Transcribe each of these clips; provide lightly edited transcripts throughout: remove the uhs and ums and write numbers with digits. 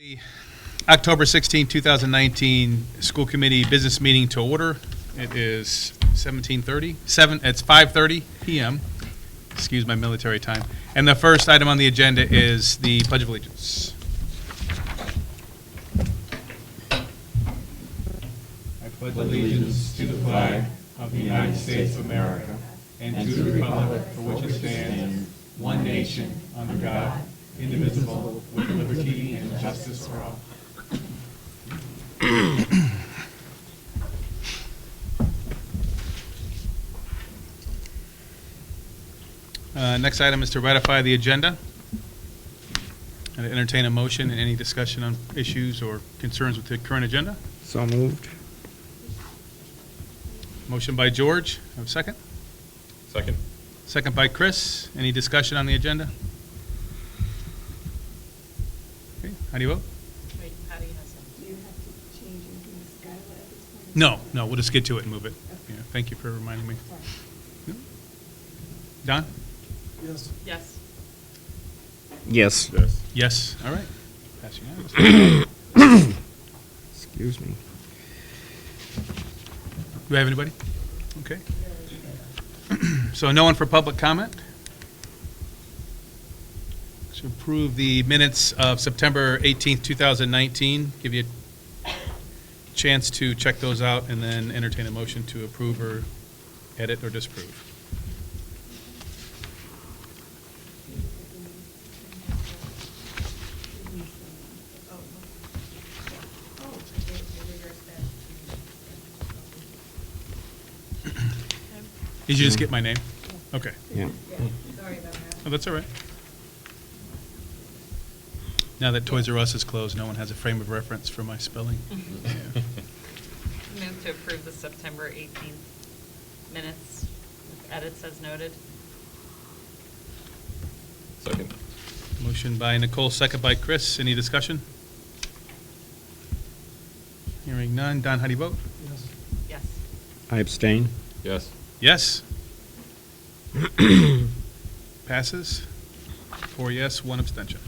The October 16, 2019 school committee business meeting to order. It is 17:30. It's 5:30 p.m. Excuse my military time. And the first item on the agenda is the Pledge of Allegiance. I pledge allegiance to the flag of the United States of America and to the republic for which it stands, one nation, under God, indivisible, with liberty and justice for all. Next item is to ratify the agenda and entertain a motion and any discussion on issues or concerns with the current agenda. So moved. Motion by George. Have a second? Second. Second by Chris. Any discussion on the agenda? Okay, how do you vote? Wait, Patty has something. Do you have to change anything to Skylar at this point? No, we'll just get to it and move it. Yeah, thank you for reminding me. Sorry. Don? Yes. Yes. Yes. Yes. Yes, all right. Pass unanimous. Excuse me. Do we have anybody? Okay. So no one for public comment? To approve the minutes of September 18th, 2019. Give you a chance to check those out and then entertain a motion to approve or edit or disapprove. Did you just get my name? Okay. Yeah. Sorry about that. Oh, that's all right. Now that Toys R Us is closed, no one has a frame of reference for my spelling. Yeah. Move to approve the September 18th minutes with edits as noted. Second. Motion by Nicole, second by Chris. Any discussion? Hearing none. Don, how do you vote? Yes. Yes. I abstain. Yes. Yes. Passes. 4 yes, 1 abstention.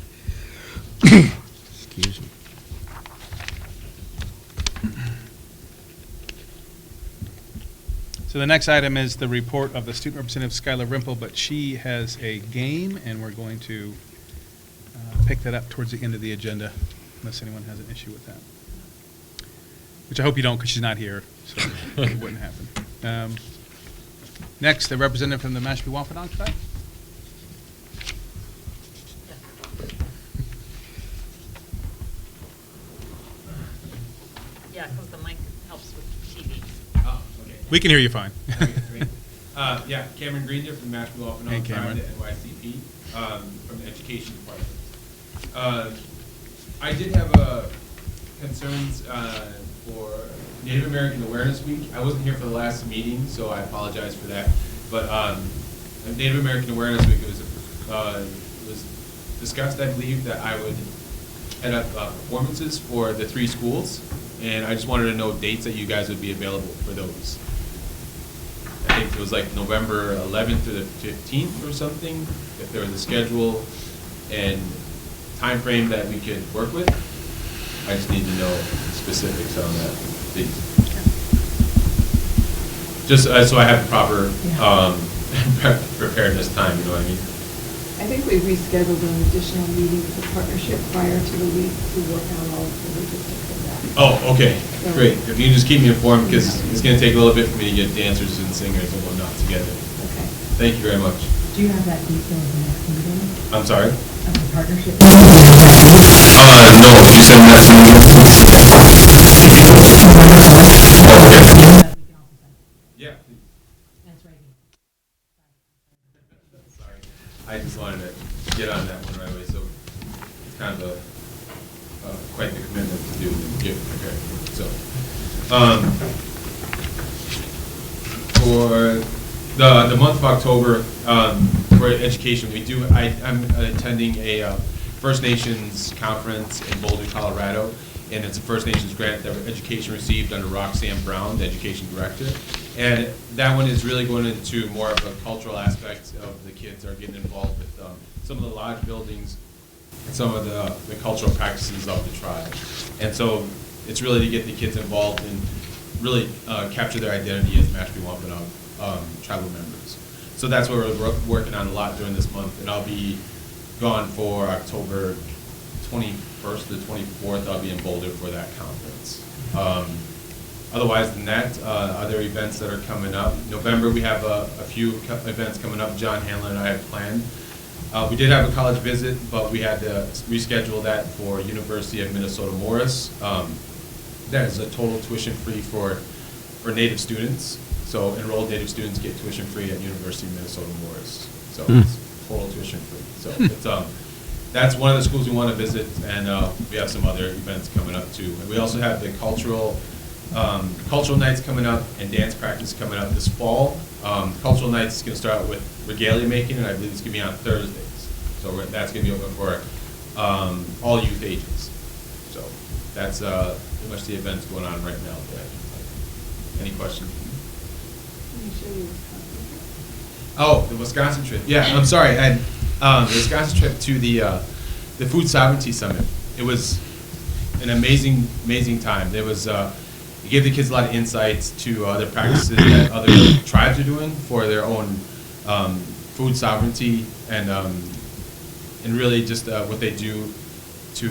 Excuse me. So the next item is the report of the student representative, Skylar Rimple, but she has a game, and we're going to pick that up towards the end of the agenda, unless anyone has an issue with that. Which I hope you don't, because she's not here, so it wouldn't happen. Next, the representative from the Mashpee Wampanoag tribe. Yeah, because the mic helps with TV. Oh, okay. We can hear you fine. Yeah, Cameron Greener from the Mashpee Hey, Wampanoag Tribe Cameron. at NYCP, from the Education Department. I did have concerns for Native American Awareness Week. I wasn't here for the last meeting, so I apologize for that. But Native American Awareness Week, it was discussed, I believe, that I would head up performances for the 3 schools, and I just wanted to know dates that you guys would be available for those. I think it was like November 11th through the 15th or something, if there was a schedule and time frame that we could work with. I just need to know specifics on that, please. Just so I have the proper preparedness time, you know what I mean? I think we rescheduled an additional meeting with the partnership prior to the week to work out all of the logistics of that. Oh, okay, great. If you can just keep me informed, because it's going to take a little bit for me to get dancers and singers and whatnot together. Okay. Thank you very much. Do you have that detail in the next meeting I'm sorry? of the partnership? No, you send that to me. Yeah. That's right. Sorry. I just wanted to get on that one right away, so it's kind of quite the commitment to do and get prepared. So, for the month of October, for education, I'm attending a First Nations conference in Boulder, Colorado, and it's a First Nations grant that education received under Roxanne Brown, the education director. And that one is really going into more of a cultural aspect of the kids are getting involved with some of the lodge buildings some of the cultural practices of the tribe. And so it's really to get the kids involved and really capture their identity as Mashpee Wampanoag tribal members. So that's what we're working on a lot during this month, and I'll be gone for October 21st to 24th. I'll be in Boulder for that conference. Otherwise than that, other events that are coming up. November, we have a few events coming up. John Hanlon and I have planned. We did have a college visit, but we had to reschedule that for University of Minnesota Morris. That is a total tuition-free for Native students. So enrolled Native students get tuition-free at University of Minnesota Morris. So it's total tuition-free. So it's, that's one of the schools we want to visit, and we have some other events coming up too. And we also have the cultural nights coming up and dance practice coming up this fall. Cultural nights is going to start with regalia making, and I believe it's going to be on Thursdays. So that's going to be open for all youth ages. So that's pretty much the events going on right now. Any questions? Let me show you Wisconsin. Oh, the Wisconsin trip. Yeah, I'm sorry. And the Wisconsin trip to the Food Sovereignty Summit. It was an amazing, amazing time. There was it gave the kids a lot of insights to other practices that other tribes are doing for their own food sovereignty, and really just what they do to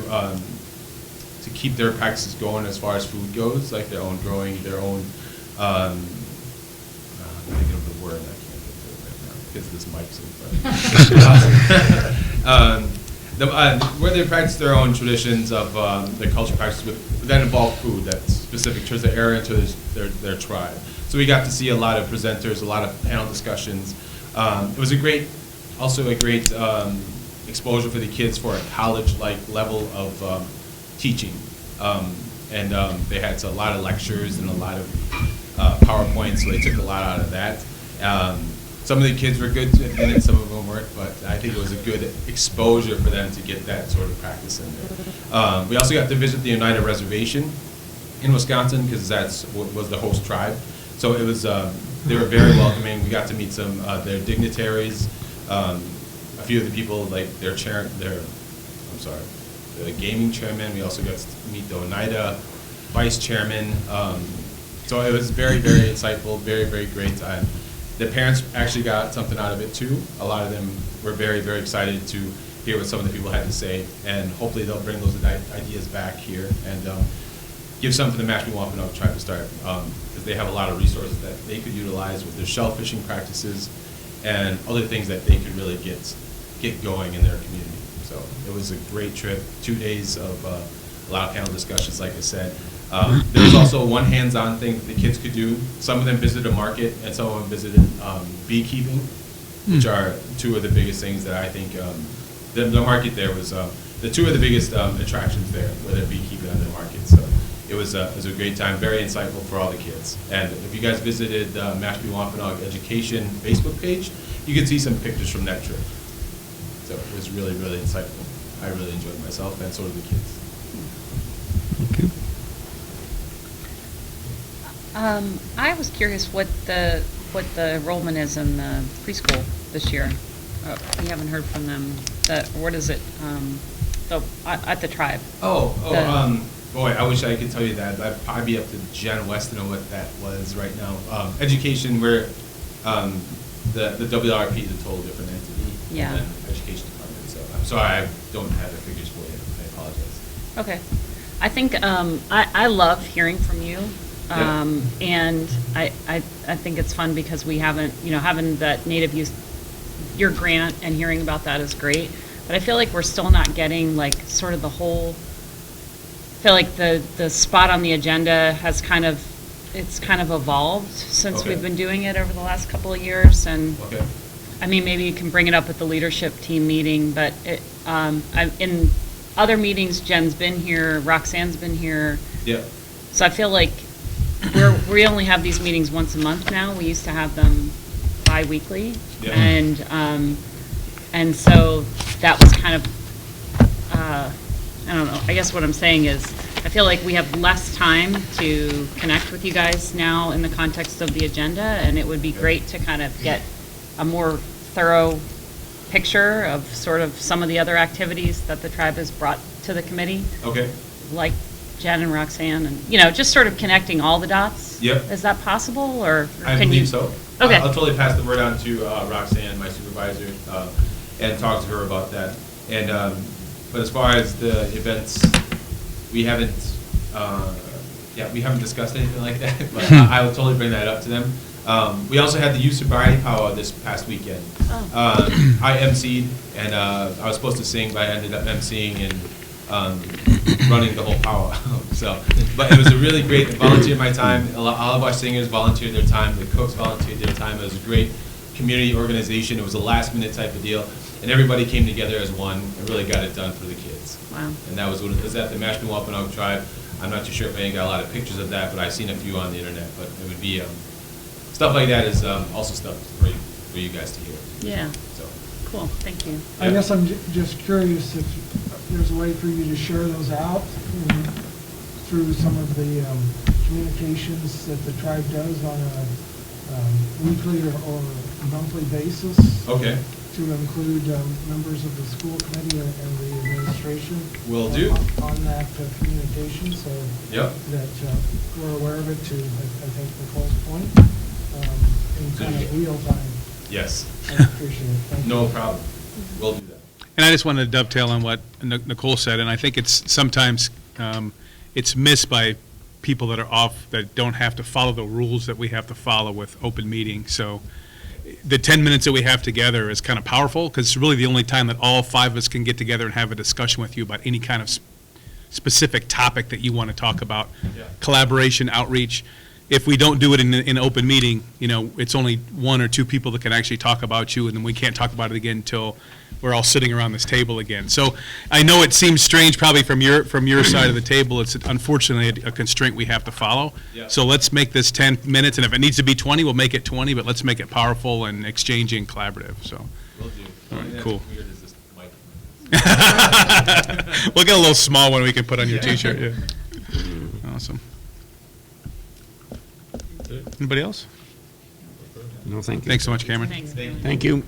keep their practices going as far as food goes, like their own growing, their own. I'm thinking of the word, I can't get to it right now because this mic's in front. Where they practice their own traditions of the cultural practices that involve food that's specific to the area and to their tribe. So we got to see a lot of presenters, a lot of panel discussions. It was also a great exposure for the kids for a college-like level of teaching. And they had a lot of lectures and a lot of PowerPoints, so they took a lot out of that. Some of the kids were good in it, some of them weren't, but I think it was a good exposure for them to get that sort of practice in there. We also got to visit the United Reservation in Wisconsin, because that's what was the host tribe. So it was, they were very welcoming. We got to meet some their dignitaries, a few of the people, like the gaming chairman. We also got to meet the Oneida vice chairman. So it was very, very insightful, very, very great time. The parents actually got something out of it too. A lot of them were very, very excited to hear what some of the people had to say, and hopefully they'll bring those ideas back here and give some to the Mashpee Wampanoag tribe to start, because they have a lot of resources that they could utilize with their shell fishing practices and other things that they could really get going in their community. So it was a great trip, 2 days of a lot of panel discussions, like I said. There was also one hands-on thing that the kids could do. Some of them visited a market, and some of them visited beekeeping, which are two of the biggest things that I think, the market there was, the two of the biggest attractions there, were the beekeeping and the market. So it was a great time, very insightful for all the kids. And if you guys visited the Mashpee Wampanoag Education Facebook page, you can see some pictures from that trip. So it was really, really insightful. I really enjoyed myself, and so did the kids. Thank you. I was curious what the enrollment is in the preschool this year. We haven't heard from them. What is it? At the tribe. Boy, I wish I could tell you that. I'd probably be up to Jen West to know what that was right now. Education, where the WRP is a total different entity Yeah. than education department. So I'm sorry, I don't have the figures for you. I apologize. Okay. I think I love hearing from you. Yeah. And I think it's fun because we haven't, having that Native Youth, your grant and hearing about that is great. But I feel like we're still not getting like sort of the whole, I feel like the spot on the agenda has kind of evolved since Okay. we've been doing it over the last couple of years. And Okay. I mean, maybe you can bring it up at the leadership team meeting, but in other meetings, Jen's been here, Roxanne's been here. Yeah. So I feel like we only have these meetings once a month now. We used to have them bi-weekly. Yeah. And so that was kind of, I don't know, I guess what I'm saying is, I feel like we have less time to connect with you guys now in the context of the agenda, and it would be great to kind of get a more thorough picture of sort of some of the other activities that the tribe has brought to the committee, Okay. like Jen and Roxanne, and, you know, just sort of connecting all the dots? Yep. Is that possible, or I can you? believe so. Okay. I'll totally pass the word on to Roxanne, my supervisor, and talk to her about that. And, but as far as the events, we haven't discussed anything like that, but I will totally bring that up to them. We also had the youth sobriety powwow this past weekend. Oh. I emceed, and I was supposed to sing, but I ended up emceeing and running the whole powwow. So, but it was a really great, volunteered my time. All of our singers volunteered their time. The cooks volunteered their time. It was a great community organization. It was a last minute type of deal, and everybody came together as one and really got it done for the kids. Wow. And that was what it was at the Mashpee Wampanoag Tribe. I'm not too sure if I ain't got a lot of pictures of that, but I've seen a few on the internet. But it would be stuff like that is also stuff for you guys to hear. Yeah, So. cool, thank you. I guess I'm just curious if there's a way for you to share those out through some of the communications that the tribe does on a weekly or monthly basis. Okay. To include members of the school committee and the administration. Will do. On that communication, so Yep. that we're aware of it to, I think, Nicole's point, in kind of real time. Yes. I appreciate it. Thank you. No problem. We'll do that. And I just wanted to dovetail on what Nicole said, and I think it's sometimes it's missed by people that are off, that don't have to follow the rules that we have to follow with open meeting. So the 10 minutes that we have together is kind of powerful, because it's really the only time that all 5 of us can get together and have a discussion with you about any kind of specific topic that you want to talk about. Yeah. Collaboration, outreach. If we don't do it in an open meeting, you know, it's only 1 or 2 people that can actually talk about you, and then we can't talk about it again until we're all sitting around this table again. So I know it seems strange probably from your side of the table. It's unfortunately a constraint we have to follow. Yeah. So let's make this 10 minutes, and if it needs to be 20, we'll make it 20, but let's make it powerful and exchanging collaborative, so. We'll do. All right, That's cool. weird as this mic. We'll get a little small one we can put on your Yeah. t-shirt, yeah. Awesome. Anybody else? No, thank you. Thanks so much, Cameron. Thanks. Thank you.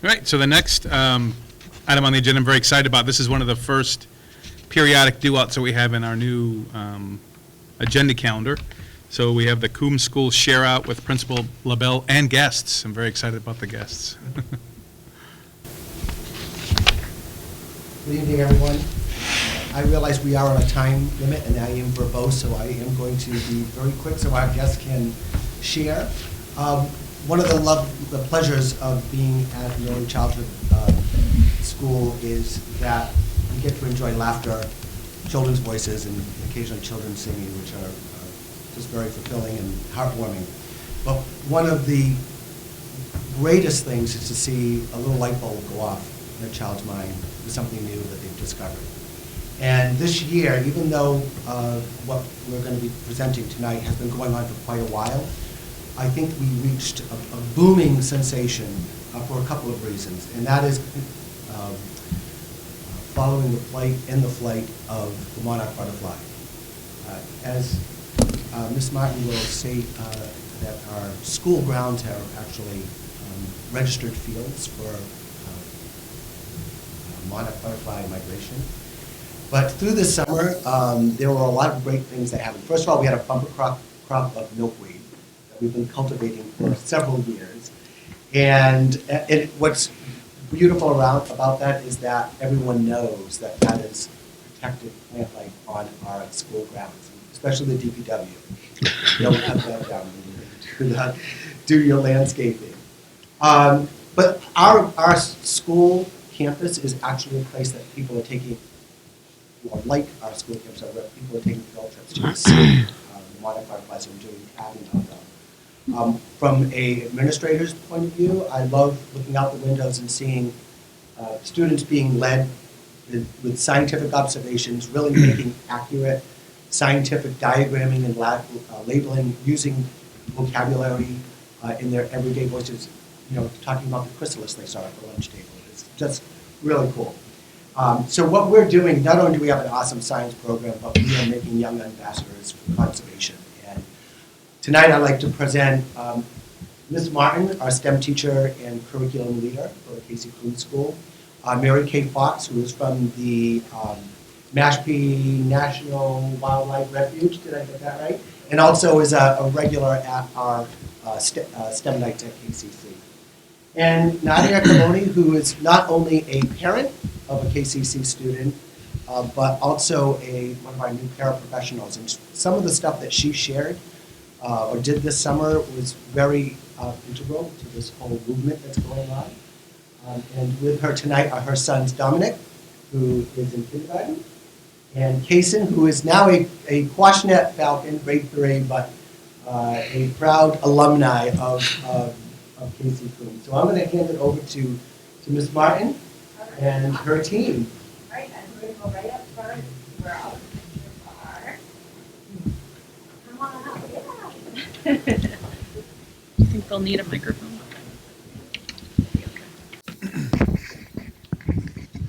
All right, so the next item on the agenda I'm very excited about. This is one of the first periodic do-outs that we have in our new agenda calendar. So we have the Coombs School Share Out with Principal LaBelle and guests. I'm very excited about the guests. Good evening, everyone. I realize we are on a time limit, and I am verbose, so I am going to be very quick so our guests can share. One of the pleasures of being at the early childhood school is that we get to enjoy laughter, children's voices, and occasionally children singing, which are just very fulfilling and heartwarming. But one of the greatest things is to see a little light bulb go off in a child's mind with something new that they've discovered. And this year, even though what we're going to be presenting tonight has been going on for quite a while, I think we reached a booming sensation for a couple of reasons, and that is following the flight of the Monarch butterfly. As Ms. Martin will say, that our school grounds have actually registered fields for Monarch butterfly migration. But through the summer, there were a lot of great things that happened. First of all, we had a bumper crop of milkweed that we've been cultivating for several years. And what's beautiful about that is that everyone knows that that is protected plant life on our school grounds, especially the DPW. Don't cut that down when you do your landscaping. But our school campus is actually a place that people are taking, or like our school campus, where people are taking field trips to see the Monarch butterflies and doing tagging on them. From an administrator's point of view, I love looking out the windows and seeing students being led with scientific observations, really making accurate scientific diagramming and labeling, using vocabulary in their everyday voices, talking about the chrysalis they saw at the lunch table. It's just really cool. So what we're doing, not only do we have an awesome science program, but we are making young ambassadors for conservation. And tonight I'd like to present Ms. Martin, our STEM teacher and curriculum leader for Casey Coon School. Mary Kay Fox, who is from the Mashpee National Wildlife Refuge, did I get that right? And also is a regular at our STEM nights at KCC. And Nadia Coloni, who is not only a parent of a KCC student, but also one of our new paraprofessionals. And some of the stuff that she shared or did this summer was very integral to this whole movement that's going on. And with her tonight are her sons Dominic, who is in kindergarten, and Kaysen, who is now a Quashnet Falcon, grade 3, but a proud alumni of Casey Coon. So I'm going to hand it over to Ms. Martin and her team. All right, I'm going to go right up front where all the pictures are. Come on up, yeah. I think they'll need a microphone.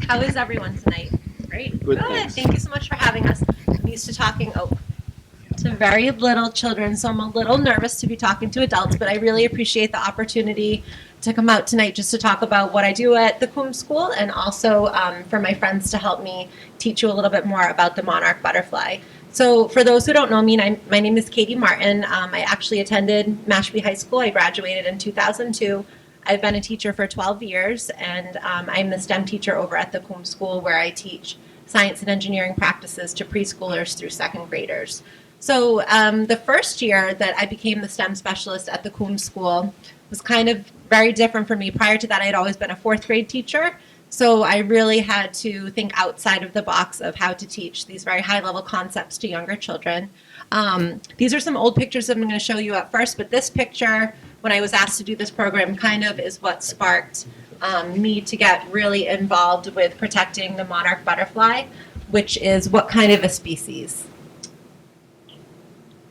How is everyone tonight? Great. Good, Good. thanks. Thank you so much for having us. I'm used to talking to very little children, so I'm a little nervous to be talking to adults, but I really appreciate the opportunity to come out tonight just to talk about what I do at the Coombe School and also for my friends to help me teach you a little bit more about the monarch butterfly. So for those who don't know me, my name is Katie Martin. I actually attended Mashpee High School. I graduated in 2002. I've been a teacher for 12 years, and I'm the STEM teacher over at the Coombe School, where I teach science and engineering practices to preschoolers through second graders. So the first year that I became the STEM specialist at the Coombe School was kind of very different for me. Prior to that, I had always been a fourth grade teacher, so I really had to think outside of the box of how to teach these very high-level concepts to younger children. These are some old pictures that I'm going to show you at first, but this picture, when I was asked to do this program, kind of is what sparked me to get really involved with protecting the monarch butterfly, which is what kind of a species?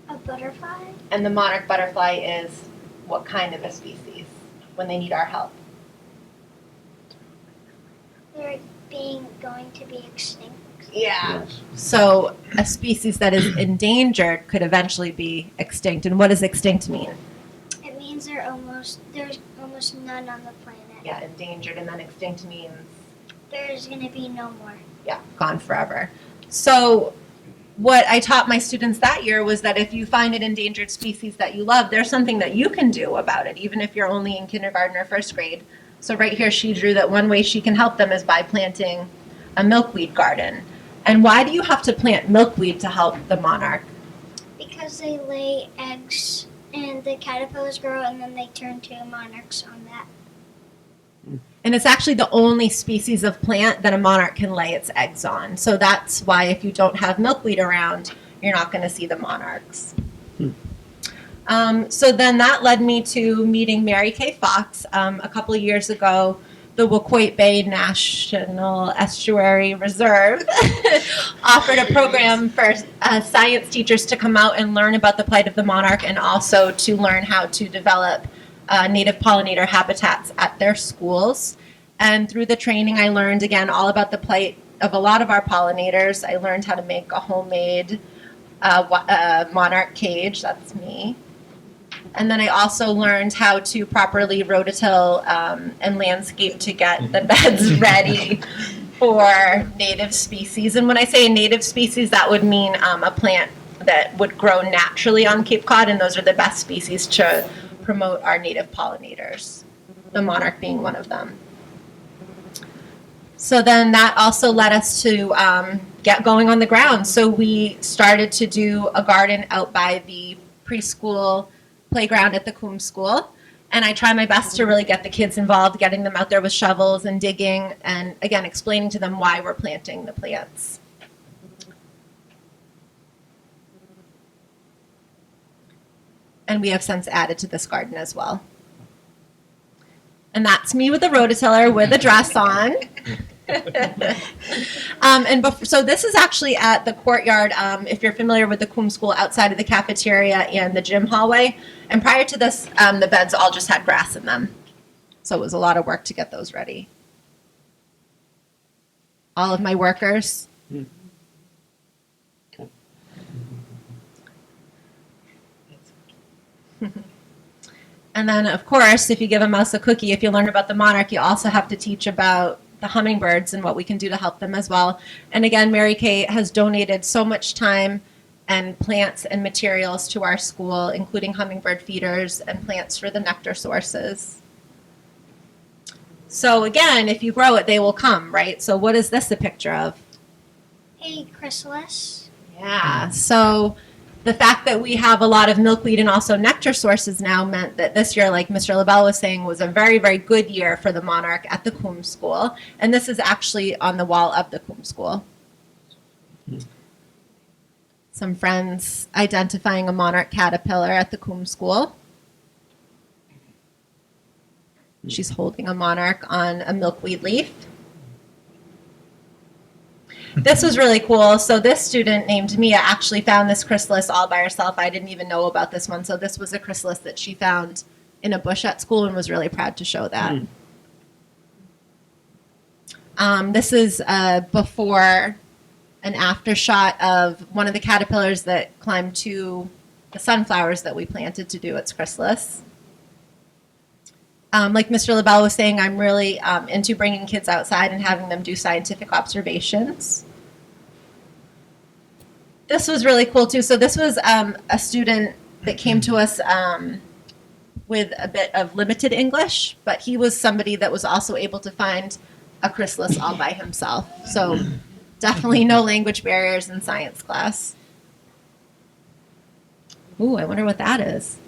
A butterfly? And the monarch butterfly is what kind of a species when they need our help? They're going to be extinct. Yeah. Yes. So a species that is endangered could eventually be extinct. And what does extinct mean? It means there's almost none on the planet. Yeah, endangered, and then extinct means, There's going to be no more. yeah, gone forever. So what I taught my students that year was that if you find an endangered species that you love, there's something that you can do about it, even if you're only in kindergarten or first grade. So right here she drew that one way she can help them is by planting a milkweed garden. And why do you have to plant milkweed to help the monarch? Because they lay eggs and the caterpillars grow and then they turn to monarchs on that. And it's actually the only species of plant that a monarch can lay its eggs on. So that's why if you don't have milkweed around, you're not going to see the monarchs. So then that led me to meeting Mary Kay Fox a couple of years ago. The Wacoit Bay National Estuary Reserve offered a program for science teachers to come out and learn about the plight of the monarch and also to learn how to develop native pollinator habitats at their schools. And through the training, I learned, again, all about the plight of a lot of our pollinators. I learned how to make a homemade monarch cage. That's me. And then I also learned how to properly rototill and landscape to get the beds ready for native species. And when I say a native species, that would mean a plant that would grow naturally on Cape Cod, and those are the best species to promote our native pollinators, the monarch being one of them. So then that also led us to get going on the ground. So we started to do a garden out by the preschool playground at the Coombe School. And I try my best to really get the kids involved, getting them out there with shovels and digging, and again, explaining to them why we're planting the plants. And we have since added to this garden as well. And that's me with the rototiller with a dress on. So this is actually at the courtyard, if you're familiar with the Coombe School, outside of the cafeteria and the gym hallway. And prior to this, the beds all just had grass in them. So it was a lot of work to get those ready. all of my workers. Okay. And then, of course, if you give a mouse a cookie, if you learn about the monarch, you also have to teach about the hummingbirds and what we can do to help them as well. And again, Mary Kay has donated so much time and plants and materials to our school, including hummingbird feeders and plants for the nectar sources. So again, if you grow it, they will come, right? So what is this a picture of? A chrysalis. Yeah, so the fact that we have a lot of milkweed and also nectar sources now meant that this year, like Mr. LaBelle was saying, was a very, very good year for the monarch at the Coombs School. And this is actually on the wall of the Coombs School. Some friends identifying a monarch caterpillar at the Coombs School. She's holding a monarch on a milkweed leaf. This was really cool. So this student named Mia actually found this chrysalis all by herself. I didn't even know about this one. So this was a chrysalis that she found in a bush at school and was really proud to show that. This is a before and after shot of one of the caterpillars that climbed to the sunflowers that we planted to do its chrysalis. Like Mr. LaBelle was saying, I'm really into bringing kids outside and having them do scientific observations. This was really cool too. So this was a student that came to us with a bit of limited English, but he was somebody that was also able to find a chrysalis all by himself. So definitely no language barriers in science class. Ooh, I wonder what that is.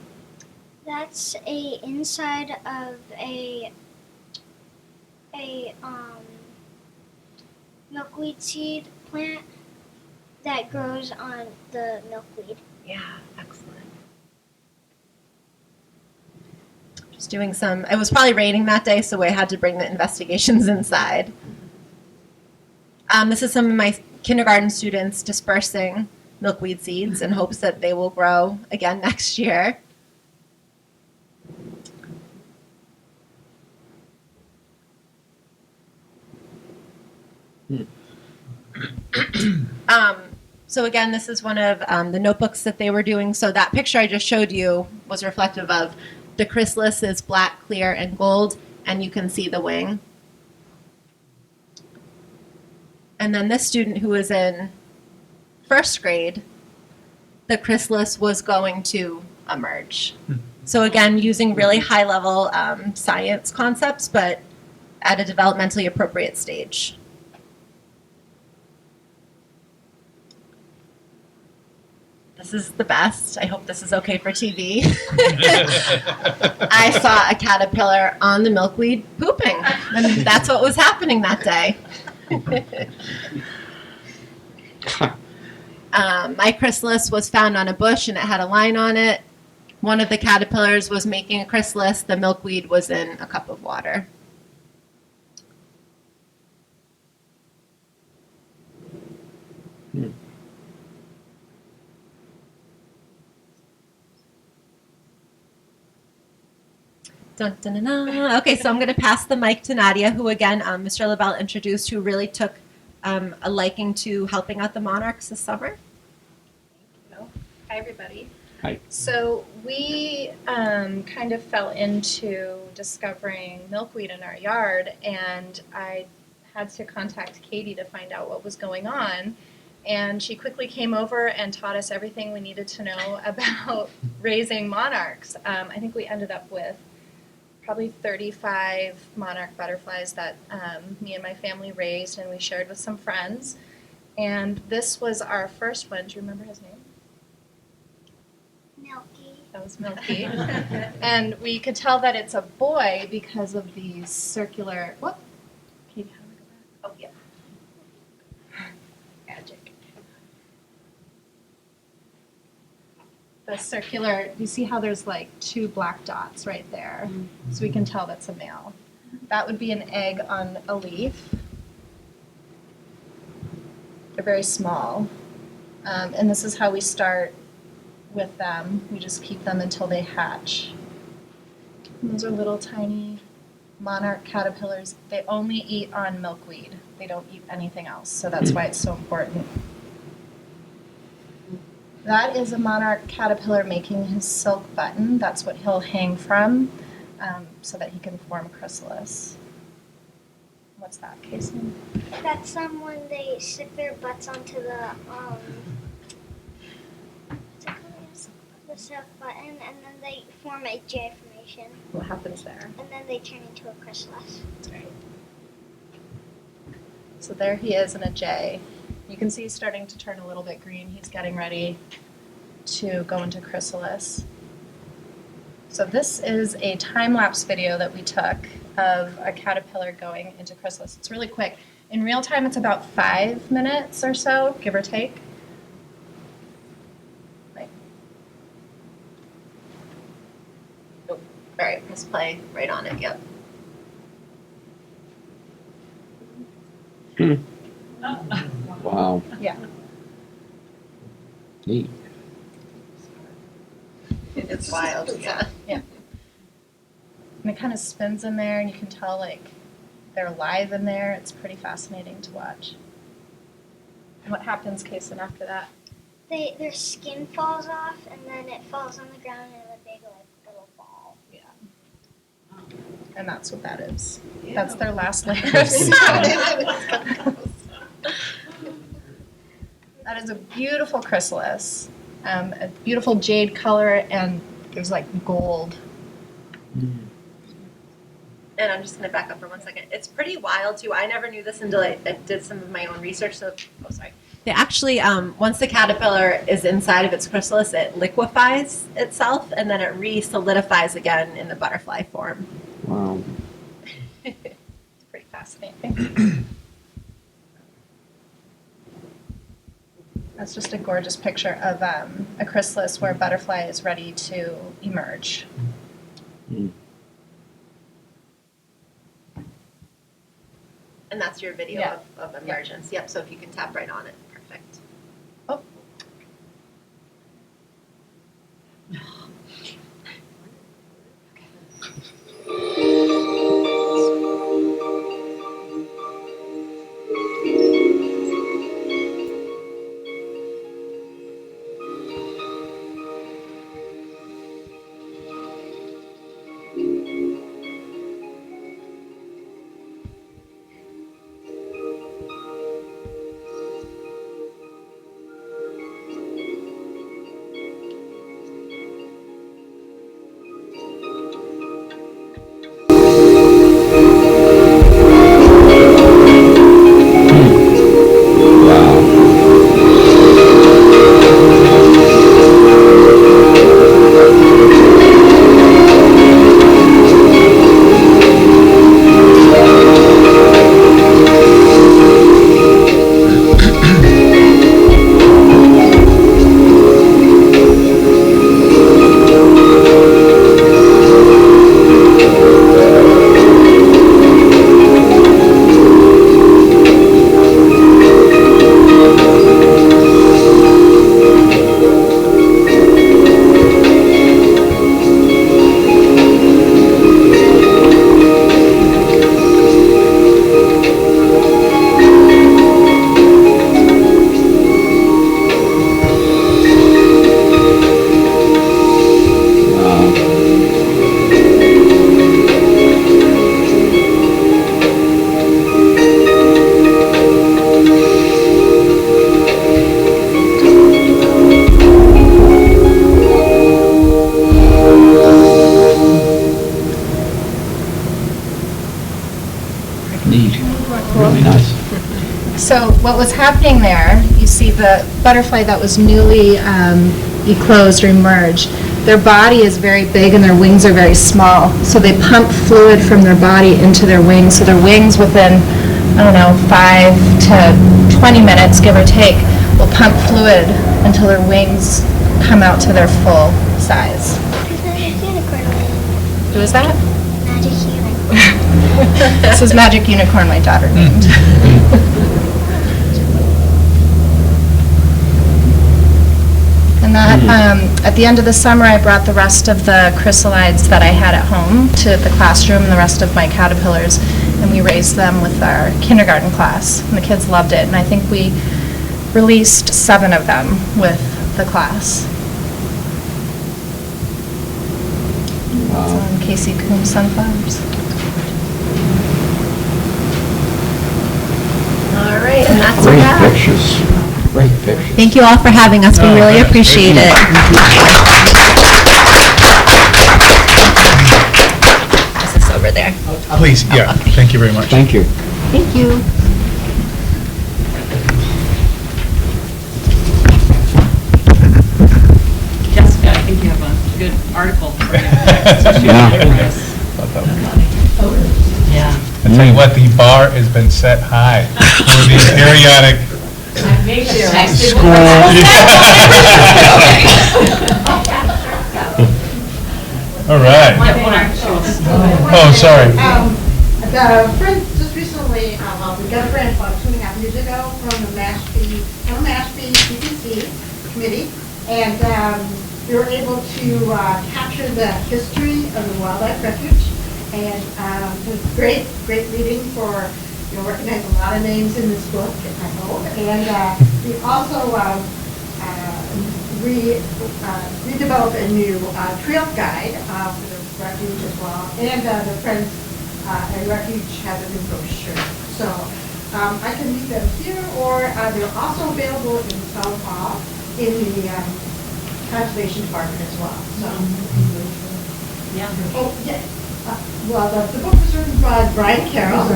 That's a inside of a milkweed seed plant that grows on the milkweed. Yeah, excellent. Just doing some, it was probably raining that day, so I had to bring the investigations inside. This is some of my kindergarten students dispersing milkweed seeds in hopes that they will grow again next year. So again, this is one of the notebooks that they were doing. So that picture I just showed you was reflective of the chrysalis is black, clear, and gold, and you can see the wing. And then this student who was in first grade, the chrysalis was going to emerge. So again, using really high-level science concepts, but at a developmentally appropriate stage. This is the best. I hope this is okay for TV. I saw a caterpillar on the milkweed pooping, and that's what was happening that day. My chrysalis was found on a bush, and it had a line on it. One of the caterpillars was making a chrysalis. The milkweed was in a cup of water. Dun, dun, dun, dun. Okay, so I'm going to pass the mic to Nadia, who again, Mr. LaBelle introduced, who really took a liking to helping out the Monarchs this summer. Hi, everybody. Hi. So we kind of fell into discovering milkweed in our yard, and I had to contact Katie to find out what was going on. And she quickly came over and taught us everything we needed to know about raising monarchs. I think we ended up with probably 35 monarch butterflies that me and my family raised, and we shared with some friends. And this was our first one. Do you remember his name? Milky. That was Milky. And we could tell that it's a boy because of these circular, what? Katie, how do I go back? Oh, yeah. Magic. The circular, you see how there's like two black dots right there? Mm-hmm. So we can tell that's a male. That would be an egg on a leaf. They're very small. And this is how we start with them. We just keep them until they hatch. And those are little tiny monarch caterpillars, they only eat on milkweed. They don't eat anything else, so that's why it's so important. That is a monarch caterpillar making his silk button. That's what he'll hang from, so that he can form chrysalis. What's that, Casey? That's when they stick their butts onto the what's it called? The silk button, and then they form a J formation. What happens there? And then they turn into a chrysalis. That's right. So there he is in a J. You can see he's starting to turn a little bit green. He's getting ready to go into chrysalis. So this is a time-lapse video that we took of a caterpillar going into chrysalis. It's really quick. In real time, it's about 5 minutes or so, give or take. Right. Oh, all right, let's play right on it, yep. Wow. Yeah. Neat. It's wild, yeah. Yeah. And it kind of spins in there, and you can tell, like, they're alive in there. It's pretty fascinating to watch. And what happens, Kason, after that? Their skin falls off, and then it falls on the ground in a big, like, little ball. Yeah. And that's what that is. That's their last layer of skin. That is a beautiful chrysalis, a beautiful jade color, and there's like gold. And I'm just going to back up for 1 second. It's pretty wild, too. I never knew this until I did some of my own research. So, sorry. They actually, once the caterpillar is inside of its chrysalis, it liquefies itself, and then it re-solidifies again in the butterfly form. Wow. It's pretty fascinating. That's just a gorgeous picture of a chrysalis where a butterfly is ready to emerge. Mm. And that's your video Yeah. of emergence. Yep, so if you can tap right on it, perfect. Oh. Really nice. So what was happening there, you see the butterfly that was newly eclosed or emerged, their body is very big and their wings are very small. So they pump fluid from their body into their wings. So their wings within, I don't know, 5 to 20 minutes, give or take, will pump fluid until their wings come out to their full size. Who is that? Magic unicorn. This is Magic Unicorn, my daughter named. And on that. At the end of the summer, I brought the rest of the chrysalides that I had at home to the classroom and the rest of my caterpillars, and we raised them with our kindergarten class, and the kids loved it. And I think we released 7 of them with the class. It's on Casey Coombs Sunflowers. All right, and that's a Great wrap. pictures. Great pictures. Thank you all for having us. We really yes, appreciate thank it. Is this over there? Please, yeah, thank you very much. Thank you. Thank you. Jessica, I think you have a good article for you. Yeah. I tell you what, the bar has been set high for the periodic school. All right. Oh, sorry. The Friends just recently, we got a grant about 2.5 years ago from the Mashpee CPC committee, and we were able to capture the history of the wildlife refuge, and it was great reading for, you'll recognize a lot of names in this book, I hope, and we also redeveloped a new trail guide for the refuge as well, and the Friends and Refuge has a new brochure. So I can leave them here, or they're also available in South Hall in the Conservation Department as well. So, Yeah. oh, yeah. Well, the book was written by Brian Carroll.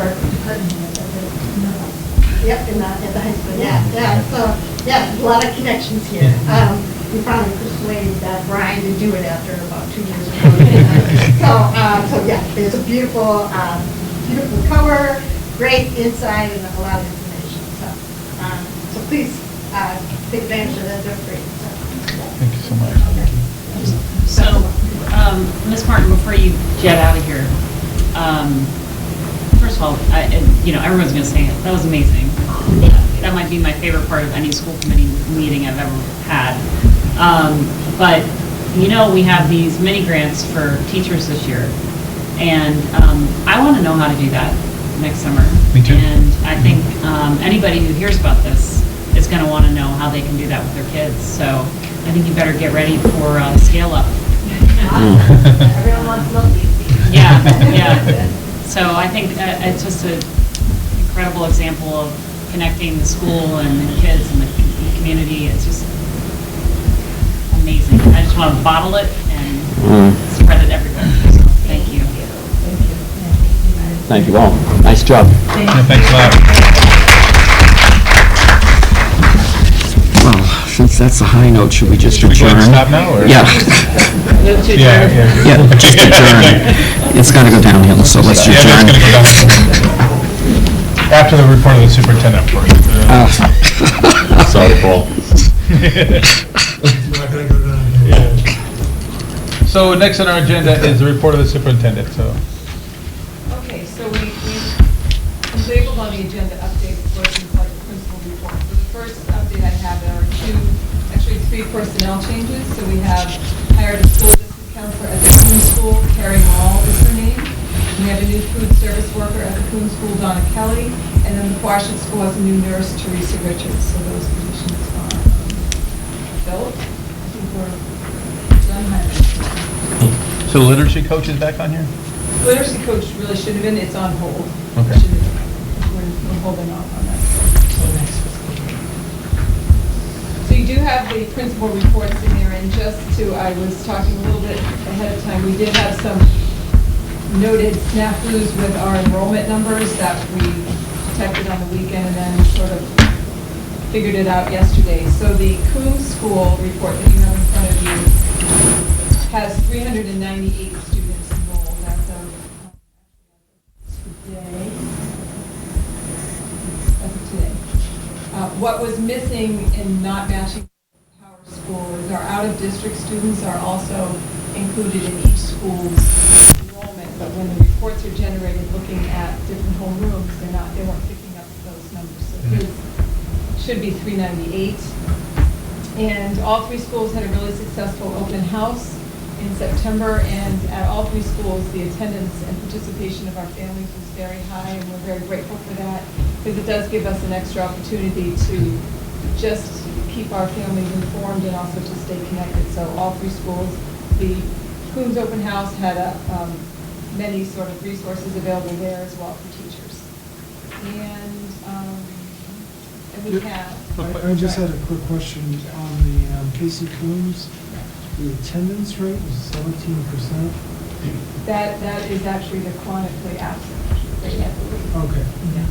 Yep, in the high school. Yeah. So, yeah, a lot of connections here. We finally persuaded Brian to do it after about 2 years ago. So yeah, there's a beautiful cover, great insight, and a lot of information. So please take advantage of that. They're free. Thank you so much. So, Ms. Martin, before you jet out of here, first of all, everyone's going to say it. That was amazing. That might be my favorite part of any school committee meeting I've ever had. But, we have these mini grants for teachers this year. And I want to know how to do that next summer. Me too. And I think anybody who hears about this is going to want to know how they can do that with their kids. So I think you better get ready for scale up. Everyone wants milk. Yeah. So I think it's just an incredible example of connecting the school and the kids and the community. It's just amazing. I just want to bottle it and spread it everywhere. So thank you. Thank you all. Nice job. Thanks a lot. Well, since that's a high note, should we just Should we go adjourn? ahead and stop now, or? Yeah. Yeah, just adjourn. It's got to go downhill, so let's Yeah, adjourn. that's gonna go down. After the report of the superintendent, of course. Sorry, Paul. So next on our agenda is the report of the superintendent, so. Okay, so we labeled on the agenda update, of course, things like the principal report. So the first update I have are 3 personnel changes. So we have hired a school district counselor at the Coon School, Carrie Mall is her name. We have a new food service worker at the Coon School, Donna Kelly. And then the Quashnet School has a new nurse, Teresa Richards. So those positions are filled. I think we're done hiring. So the literacy coach is back on here? Literacy coach really should have been, it's on hold. Okay. We're holding off on that. So you do have the principal reports in there, and just to, I was talking a little bit ahead of time, we did have some noted snafus with our enrollment numbers that we detected on the weekend and then sort of figured it out yesterday. So the Coon School report that you have in front of you has 398 students enrolled as of today. What was missing and not matching Power School is our out-of-district students are also included in each school's enrollment, but when the reports are generated looking at different homerooms, they weren't picking up those numbers. So his should be 398. And all three schools had a really successful open house in September, and at all three schools, the attendance and participation of our families was very high, and we're very grateful for that, because it does give us an extra opportunity to just keep our families informed and also to stay connected. So all three schools, the Coombs Open House had many sort of resources available there as well for teachers. And we have... I just had a quick question on the Casey Coombs. The attendance rate was 17%. That is actually the chronically absent rate, I believe. Okay. Yeah.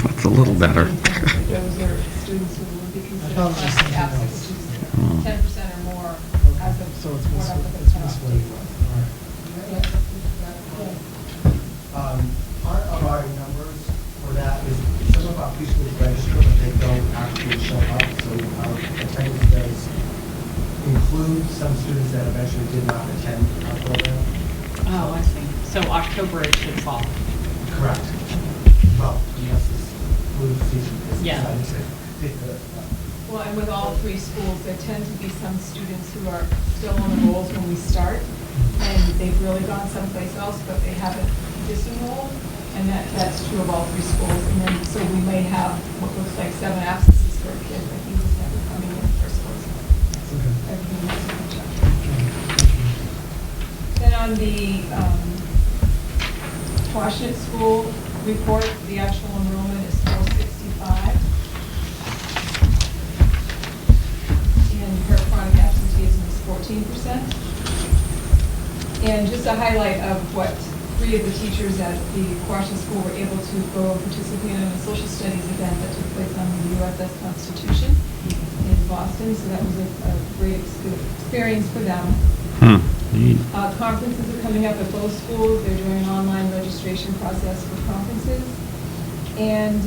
That's a little better. Those are students who would be considered thought it was chronically something absent, else. which is 10% or more as of So it's whatever the it's cutoff misleading. date was. All right. Part of our numbers for that is some of our preschools register, but they don't actually show up, so our attendance does include some students that eventually did not attend our program. Oh, I see. So October it should fall. Correct. Well, unless this flu season is Yeah. decided to take the, Well, and with all three schools, there tend to be some students who are still on the rolls when we start, and they've really gone someplace else, but they haven't disenrolled, and that's true of all three schools. And then, so we may have what looks like 7 absences for a kid, but he was never coming in for school. Everything was in check. Then on the Washington School report, the actual enrollment is 465. And her chronic absenteeism is 14%. And just a highlight of what 3 of the teachers at the Washington School were able to go and participate in a social studies event that took place on the USS Constitution in Boston. So that was a great experience for them. Conferences are coming up at both schools. They're doing an online registration process for conferences. And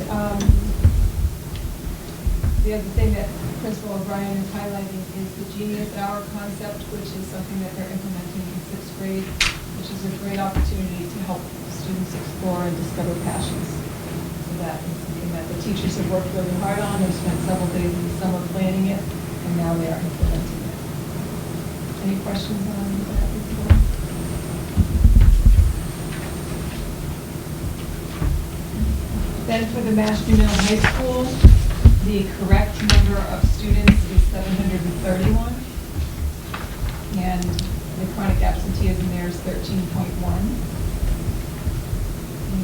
the other thing that Principal O'Brien is highlighting is the Genius Hour concept, which is something that they're implementing in 6th grade, which is a great opportunity to help students explore and discover passions. So that is something that the teachers have worked really hard on. They've spent several days in the summer planning it, and now they are implementing it. Any questions on that before? Then for the Mashpee Middle High School, the correct number of students is 731. And the chronic absenteeism there is 13.1.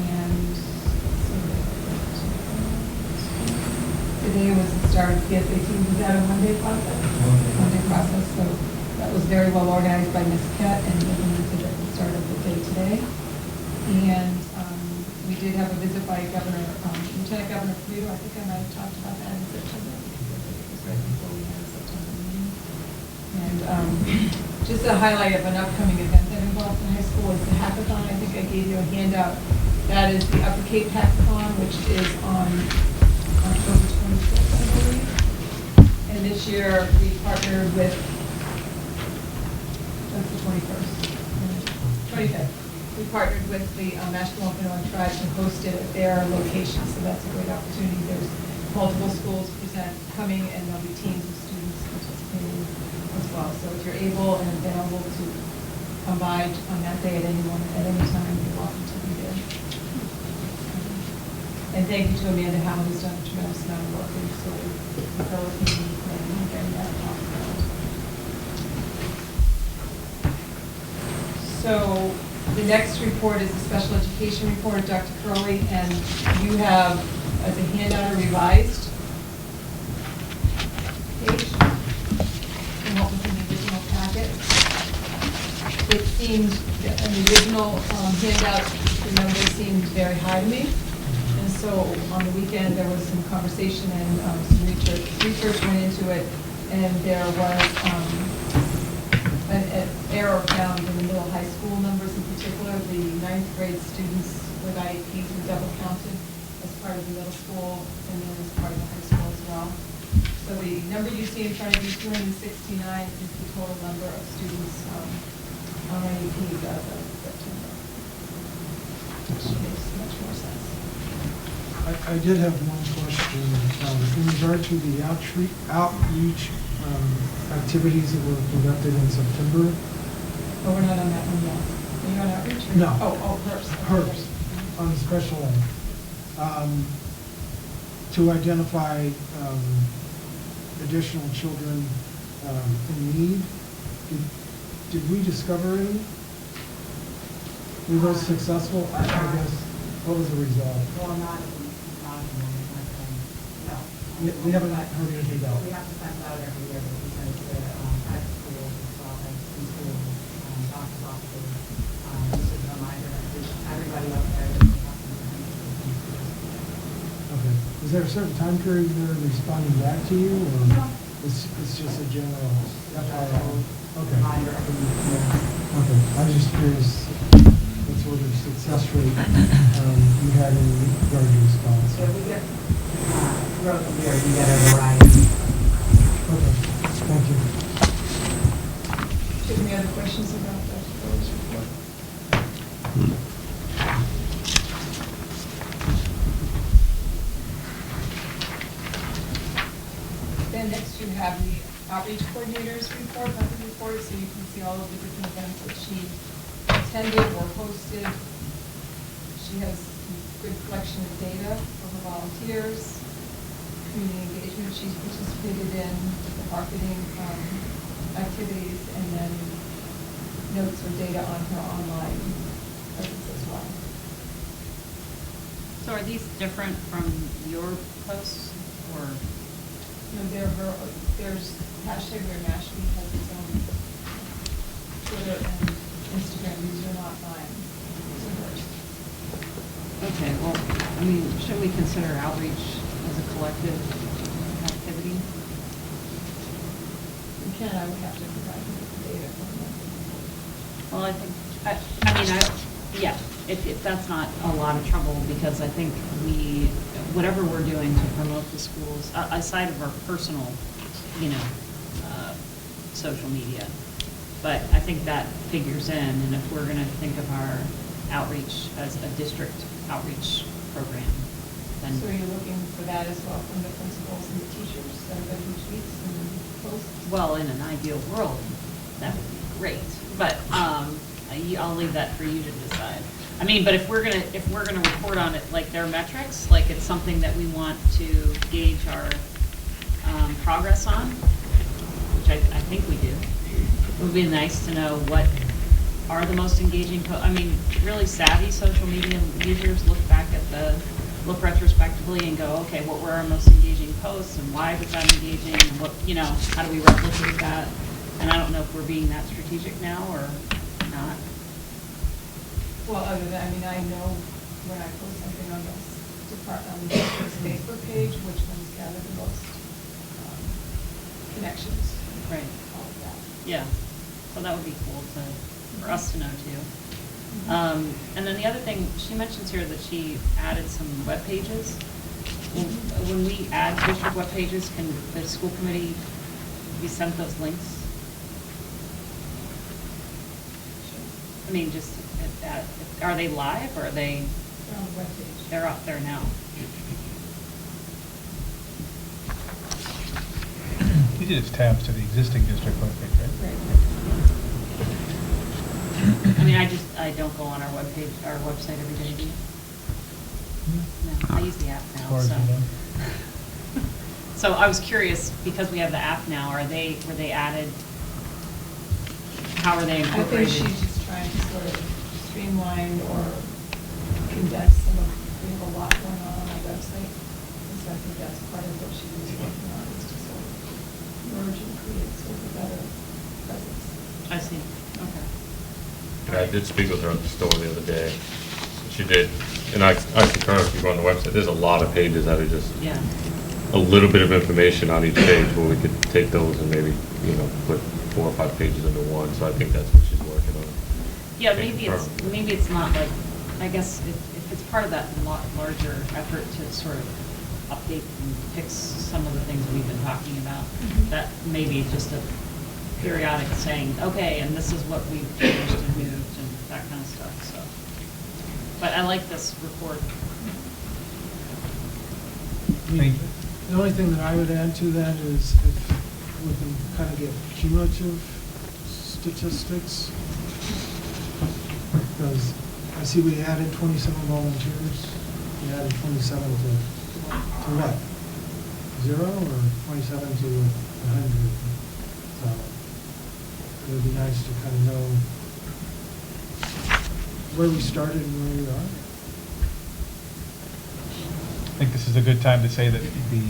And today was the start of the SAT. Was that a one-day process? One-day process. So that was very well organized by Ms. Kett and implemented at the start of the day today. And we did have a visit by Lieutenant Governor Polito. I think I might have talked about that in September. It was right before we had a September meeting. And just a highlight of an upcoming event that involves the high school is the hackathon. I think I gave you a handout. That is the Upper Cape Hackathon, which is on October 26th, I believe. And this year we partnered with, that's the 21st, 25th. We partnered with the Mashpee Tribe to host it at their location, so that's a great opportunity. There's multiple schools coming, and there'll be teams of students participating as well. So if you're able and available to come by on that day at any time, you're welcome to be there. And thank you to Amanda Howell, who's done a tremendous amount of work in facilitating and getting that off the ground. So the next report is the special education report of Dr. Curley, and you have, as a handout, a revised page from what was in the original packet. It seemed, in the original handout, the numbers seemed very high to me. And so on the weekend, there was some conversation and some research went into it, and there was an error found in the middle high school numbers, in particular the 9th grade students with IEPs were double counted as part of the middle school and then as part of the high school as well. So the number you see in front of you, 269, is the total number of students on IEPs as of September, which makes much more sense. I did have one question. In regard to the outreach activities that were conducted in September. Oh, we're not on that one yet. Are you on outreach? or- No. Oh, HERPS. HERPS on special ed. To identify additional children in need. Did we discover any? Were those successful? I guess, what was the result? Well, not no. We haven't heard anything about We it. have to send out every year because at schools as well as in schools, doctor's offices, just as a reminder, everybody out there that we have to Okay. Is there a certain time period they're responding back to you, or No. it's just a general? Okay. reminder every year. Okay, I was just curious what sort of success rate you had in regard to response. So we get, throughout the year, we get a variety. Okay, thank you. Do you have any other questions about that proposed report? Then next you have the outreach coordinator's report, monthly report, so you can see all of the different events that she attended or hosted. She has a good collection of data for her volunteers, community engagement she's participated in, the marketing activities, and then notes or data on her online presence as well. So are these different from your posts, or? You know, there's hashtag where Mashpee has its own Twitter and Instagram. These are not mine. These are hers. Okay, well, I mean, shouldn't we consider outreach as a collective activity? You can, I would have to provide you with the data from them. Well, I think, yeah, if that's not a lot of trouble, because I think whatever we're doing to promote the schools, aside of our personal, social media, but I think that figures in, and if we're gonna think of our outreach as a district outreach program, then. So you're looking for that as well from the principals and the teachers, everybody who tweets and posts? Well, in an ideal world, that would be great, but I'll leave that for you to decide. I mean, but if we're gonna report on it like their metrics, like it's something that we want to gauge our progress on, which I think we do. It would be nice to know what are the most engaging really savvy social media users look retrospectively and go, okay, what were our most engaging posts and why was that engaging, and what, how do we replicate that? And I don't know if we're being that strategic now or not. Well, other than, I know when I post something on this district's Facebook page, which ones gather the most connections. Right. All of that. Yeah, so that would be cool for us to know too. And then the other thing, she mentions here that she added some web pages. When we add district web pages, can the school committee be sent those links? I mean, just are they live, or are they? They're on the webpage. They're out there now. You did tabs to the existing district webpage, right? I mean, I don't go on our website every day, do you? No, I use the app As now, far as so. you know. So I was curious, because we have the app now, were they added? How are they I think incorporated? she's just trying to sort of streamline or condense some of, we have a lot going on our website. And so I think that's part of what she was working on, is to sort of merge and create sort of a better presence. I see, okay. And I did speak with her at the store the other day. She did, and I concur, if you go on the website, there's a lot of pages that are just Yeah. a little bit of information on each page, where we could take those and maybe, put 4 or 5 pages into one. So I think that's what she's working on. Yeah, maybe it's not like, I guess if it's part of that larger effort to sort of update and fix some of the things we've been talking about, that maybe just a periodic saying, okay, and this is what we've changed and moved and that kind of stuff, so. But I like this report. Thank- The only thing that I would add to that is if we can kind of get cumulative statistics. Because I see we added 27 volunteers. We added 27 to what? 0 or 27 to 100? So it would be nice to kind of know where we started and where we are. I think this is a good time to say that the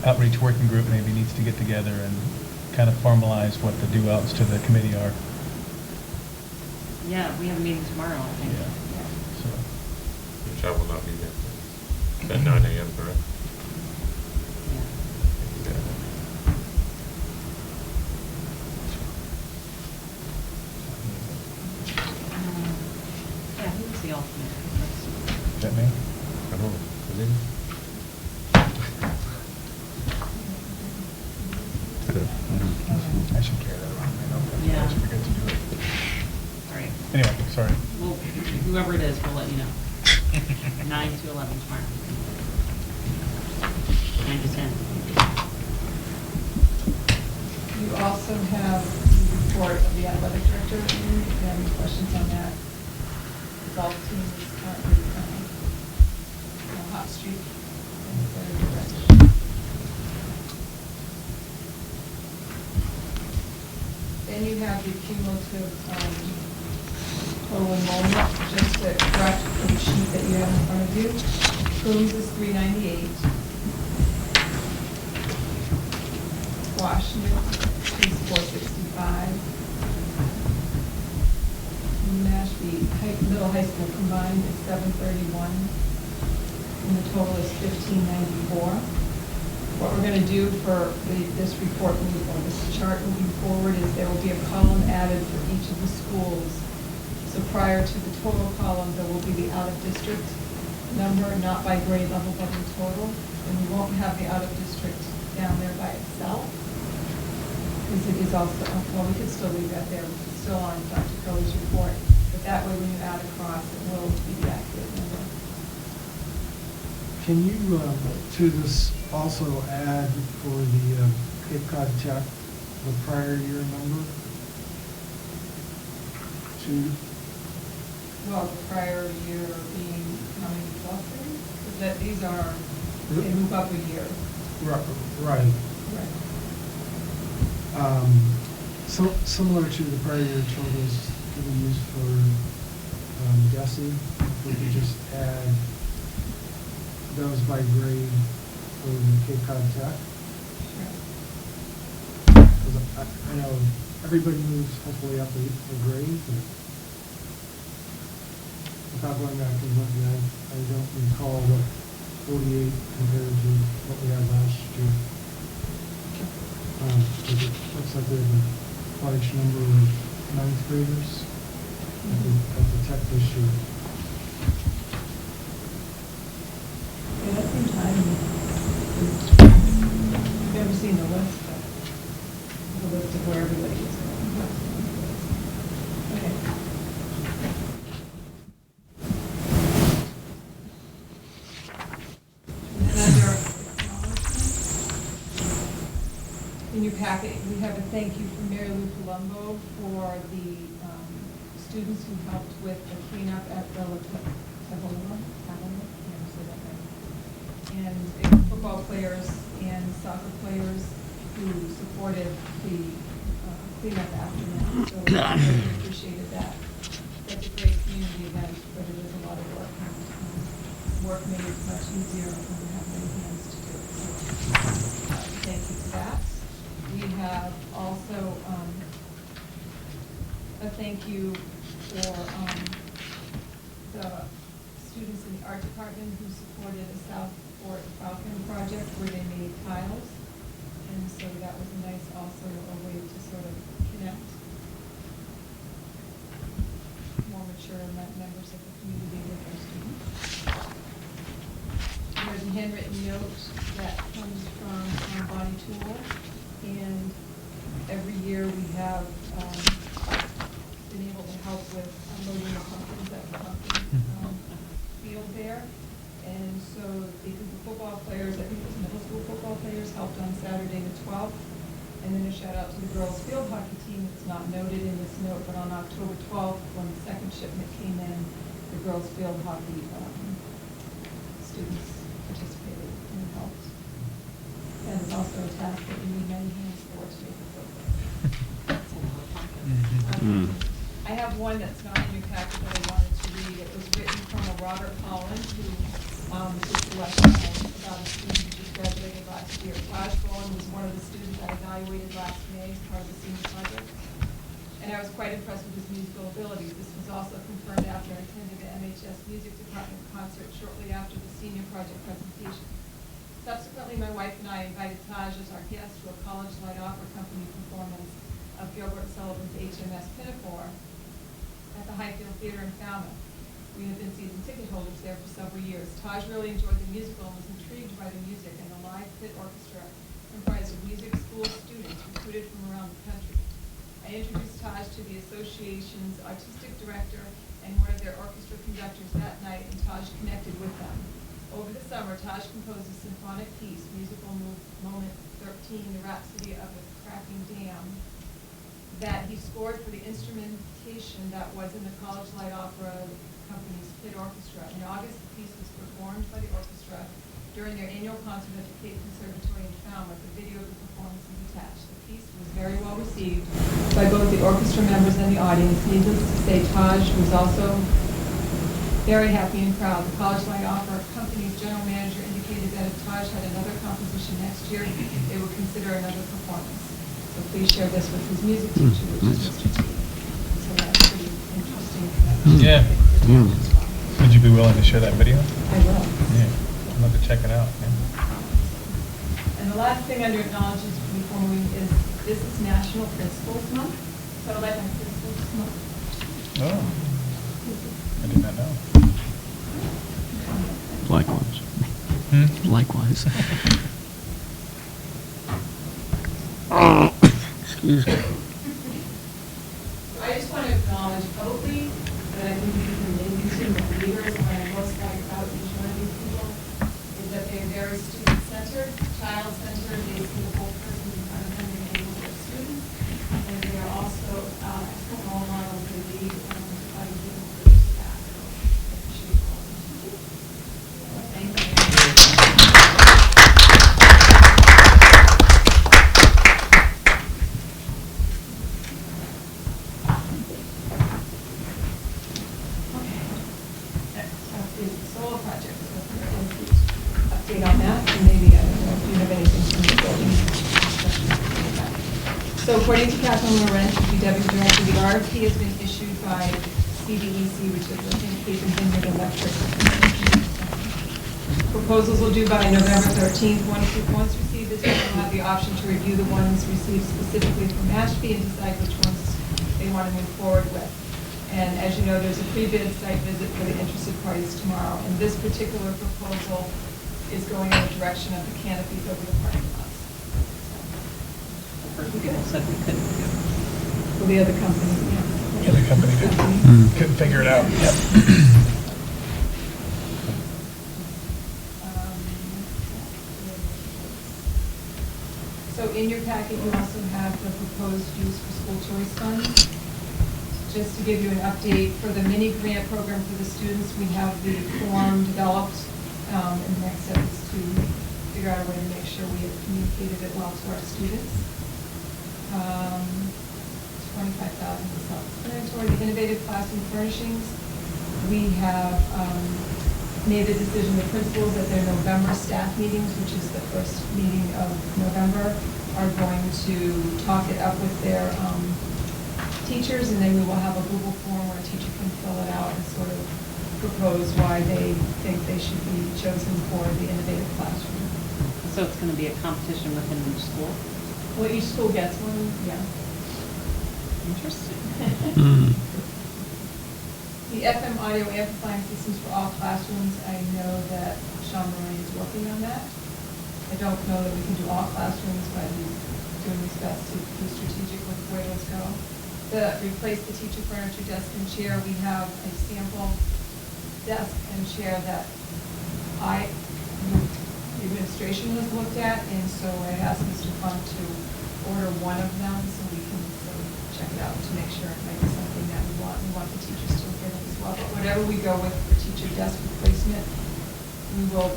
outreach working group maybe needs to get together and kind of formalize what the do-outs to the committee are. Yeah, we have a meeting tomorrow, I think. So, Which I will not be there. It's at 9 a.m., correct? Yeah, who's the alternate? is that me? I don't know. Is it? I should carry that around. I know. Yeah. I should forget to do it. All right. Anyway, sorry. Well, whoever it is, we'll let you know. 9 to 11 tomorrow. 9 to 10. You also have the report of the athletic director. If you have any questions on that? The golf team is currently on a hot streak. And very fresh. Then you have the cumulative total enrollment, just to correct the sheet that you have in front of you. Coombs is 398. Washington is 465. Mashpee Middle High School combined is 731. And the total is 1594. What we're going to do for this report, or this chart moving forward, is there will be a column added for each of the schools. So prior to the total column, there will be the out-of-district number, not by grade level, but in total. And we won't have the out-of-district down there by itself. Because it is also, well, we could still leave that there, it's still on Dr. Crowley's report. But that way, when you add across, it will be the accurate number. Can you, to this, also add for the Cape Cod Tech, the prior year number? Well, the prior year being how many clusters? Because that, these are, they move up a year. Right. Right. So, similar to the prior year totals that we used for DESI, we could just add those by grade for the Cape Cod Tech. Because I know everybody moves hopefully up a grade, but without going back and looking, I don't recall what 48 compared to what we had last year. Because it looks like we have a large number of ninth graders at the tech this year. Yeah, that's in time. I've never seen the list, but the list of where everybody is going. Okay. And then under acknowledgements, in your packet, we have a thank you from Mary Lou Colombo for the students who helped with the cleanup at the and football players and soccer players who supported the cleanup after that. So we really appreciated that. That's a great community event, but it is a lot of work. Work made it much easier when we have many hands to do it. So thank you for that. We have also a thank you for the students in the art department who supported a Southport Falcon project where they made tiles. And so that was a nice, also a way to sort of connect more mature members of the community with their students. There's a handwritten note that comes from Bonnie Tool. And every year we have been able to help with unloading the pumpkins at the pumpkin field there. And so So the football players, I think it was middle school football players, helped on Saturday the 12th. And then a shout out to the girls field hockey team. It's not noted in this note, but on October 12th, when the second shipment came in, the girls field hockey students participated and helped. And it's also a task that you need many hands for to make it look good. I have one that's not in your packet that I wanted to read. It was written from a Robert Holland, who was selected about a student who just graduated last year. Taj Bowen was one of the students I evaluated last May as part of the senior project. And I was quite impressed with his musical abilities. This was also confirmed after I attended the MHS Music Department concert shortly after the senior project presentation. Subsequently, my wife and I invited Taj as our guest to a College Light Opera Company performance of Gilbert Sullivan's HMS Pinafore at the Highfield Theater in Falmouth. We have been season ticket holders there for several years. Taj really enjoyed the musical and was intrigued by the music and the live pit orchestra comprised of music school students recruited from around the country. I introduced Taj to the association's artistic director and one of their orchestra conductors that night, and Taj connected with them. Over the summer, Taj composed a symphonic piece, musical moment 13, the Rhapsody of the Cracking Dam, that he scored for the instrumentation that was in the College Light Opera Company's pit orchestra. In August, the piece was performed by the orchestra during their annual concert at the Cape Conservatory in Falmouth. The video of the performance is attached. The piece was very well received by both the orchestra members and the audience. Needless to say, Taj was also very happy and proud. The College Light Opera Company's general manager indicated that if Taj had another composition next year, they would consider another performance. So please share this with his music teacher, which is Mr. T. So that's pretty interesting. Yeah. Would you be willing to share that video? I will. Yeah, I'd love to check it out. Yeah. And the last thing under acknowledgements before we is this is National Principals Month. So I'd like my Principals Month. Oh, I did not know. Likewise. Likewise. Excuse me. I just want to acknowledge publicly that I think these amazing leaders, and what I most like about each one of these people is that they're very student-centered, child-centered. They see the whole person in front of them, they're able to students, and they are also excellent role models. They lead other people for their staff. So I appreciate all of them. Thank you. Update on that, and maybe I don't know if you have anything from the building. So according to Catherine Lorenz, DPW Director, the RFP has been issued by CDEC, which is the Cape and Vineyard Electric. Proposals will due by November 13th. Once received, this will have the option to review the ones received specifically from Mashpee and decide which ones they want to move forward with. And as you know, there's a pre-bid site visit for the interested parties tomorrow. And this particular proposal is going in the direction of the canopies over the parking lots. First people said we couldn't do it. Well, the other company, yeah. The other company couldn't figure it out. Yep. So in your packet, you also have the proposed use for school choice funds. Just to give you an update, for the mini grant program for the students, we have the form developed, and the next step is to figure out a way to make sure we have communicated it well to our students. 25,000 is self-explanatory. The innovative classroom furnishings, we have made the decision, the principals at their November staff meetings, which is the first meeting of November, are going to talk it up with their teachers, and then we will have a Google form where a teacher can fill it out and sort of propose why they think they should be chosen for the innovative classroom. So it's going to be a competition within each school? Well, each school gets one, yeah. Interesting. The FM audio amplifying systems for all classrooms, I know that Sean Murray is working on that. I don't know that we can do all classrooms, but he's doing his best to be strategic with where those go. Replace the teacher furniture, desk and chair. We have a sample desk and chair that The administration was looked at, and so I asked Mr. Funk to order one of them so we can sort of check it out to make sure it might be something that we want. We want the teachers to look at it as well. But whatever we go with for teacher desk replacement, we will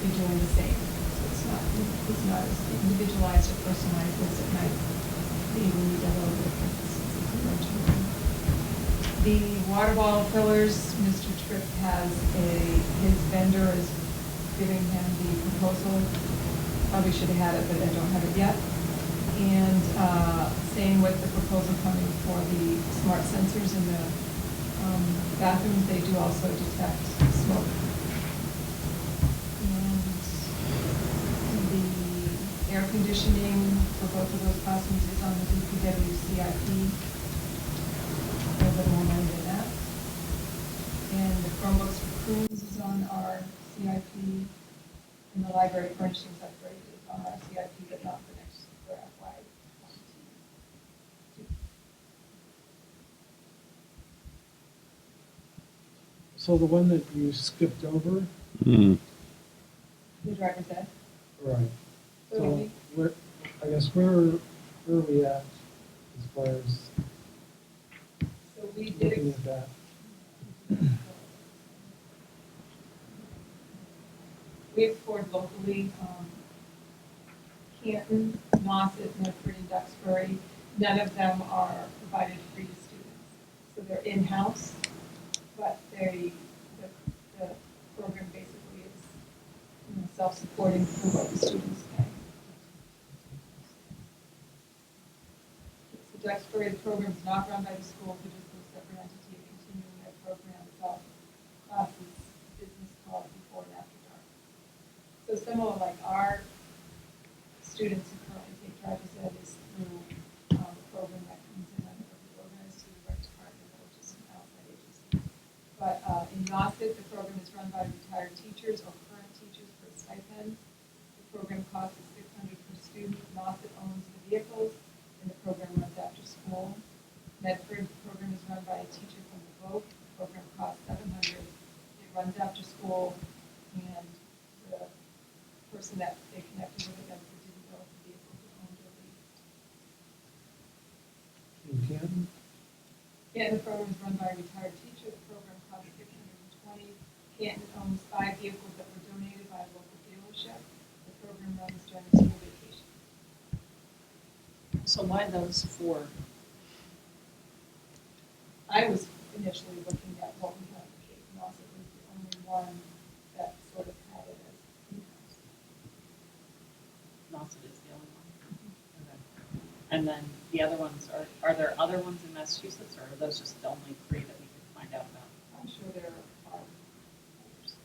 be doing the same. So it's not as individualized or personalized as it might be. We need a little bit of consistency. The water bottle fillers, Mr. Tripp has his vendor is giving him the proposal. Probably should have had it, but I don't have it yet. And same with the proposal coming for the smart sensors in the bathrooms. They do also detect smoke. And the air conditioning for both of those classrooms is on the DPW CIP. A little bit more money than that. And the Chromebooks for crews is on our CIP. And the library furnishings upgrade is on our CIP, but not for next, for FY. So the one that you skipped over? Hmm. The driver's ed. Right. So So we- I guess where are we at as far as So we did. looking at that? We explored locally, Canton, Nauset, Medford, and Duxbury. None of them are provided free to students. So they're in-house, but the program basically is, self-supporting through what the students pay. So Duxbury's program is not run by the school, which is a separate entity continuing their program of classes, business called before and after dark. So similar, like our students who currently take driver's ed is through the program that comes in under the organized through the rec department, which is an outside agency. But in Nauset, the program is run by retired teachers or current teachers for a stipend. The program costs is $600 per student. Nauset owns the vehicles, and the program runs after school. Medford, the program is run by a teacher from the Vogue. The program costs $700. It runs after school, and the person that they connected with them didn't know if the vehicles were owned or leased. In Canton? Yeah, the program is run by a retired teacher. The program costs $620. Canton owns 5 vehicles that were donated by a local dealership. The program runs during the school vacation. So why those 4? I was initially looking at what we have for Cape Moss. It was the only one that sort of had it as in-house. Nauset is the only one. Okay. And then the other ones, are there other ones in Massachusetts, or are those just the only 3 that we could find out about? I'm sure there are others.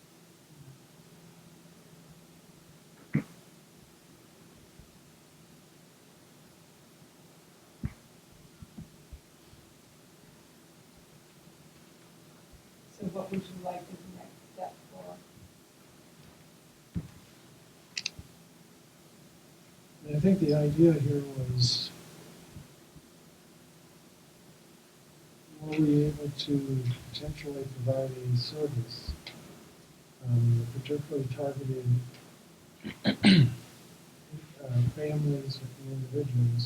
So what would you like as the next step for? And I think the idea here was, were we able to potentially provide a service, particularly targeted families and individuals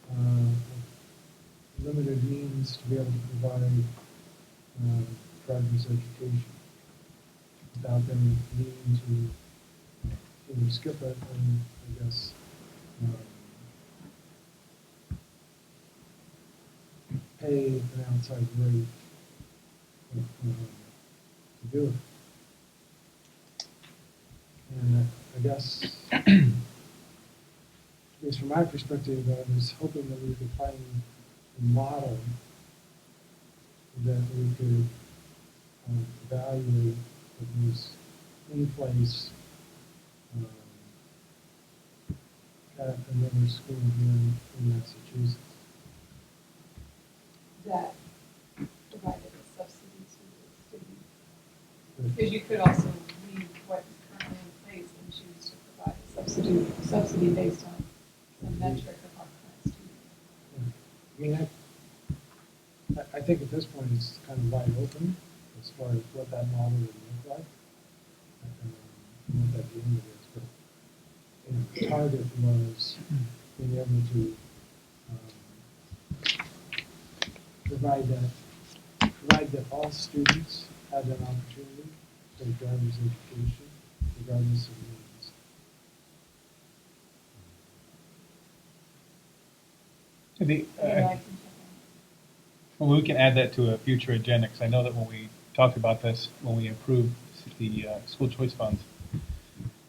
with limited means to be able to provide driver's education without them needing to either skip it and, I guess, pay an outside rate to do it. And I guess, at least from my perspective, I was hoping that we could find a model that we could evaluate that was in place at another school here in Massachusetts. That provided a subsidy to the student. Because you could also leave what is currently in place and choose to provide a subsidy based on some metric of our current students. I mean, I think at this point it's kind of wide open as far as what that model would look like. I what that the end of it is, but the target was being able to provide that all students had an opportunity for driver's education, regardless of means. Well, we can add that to a future agenda, because I know that when we talked about this, when we approved the school choice funds,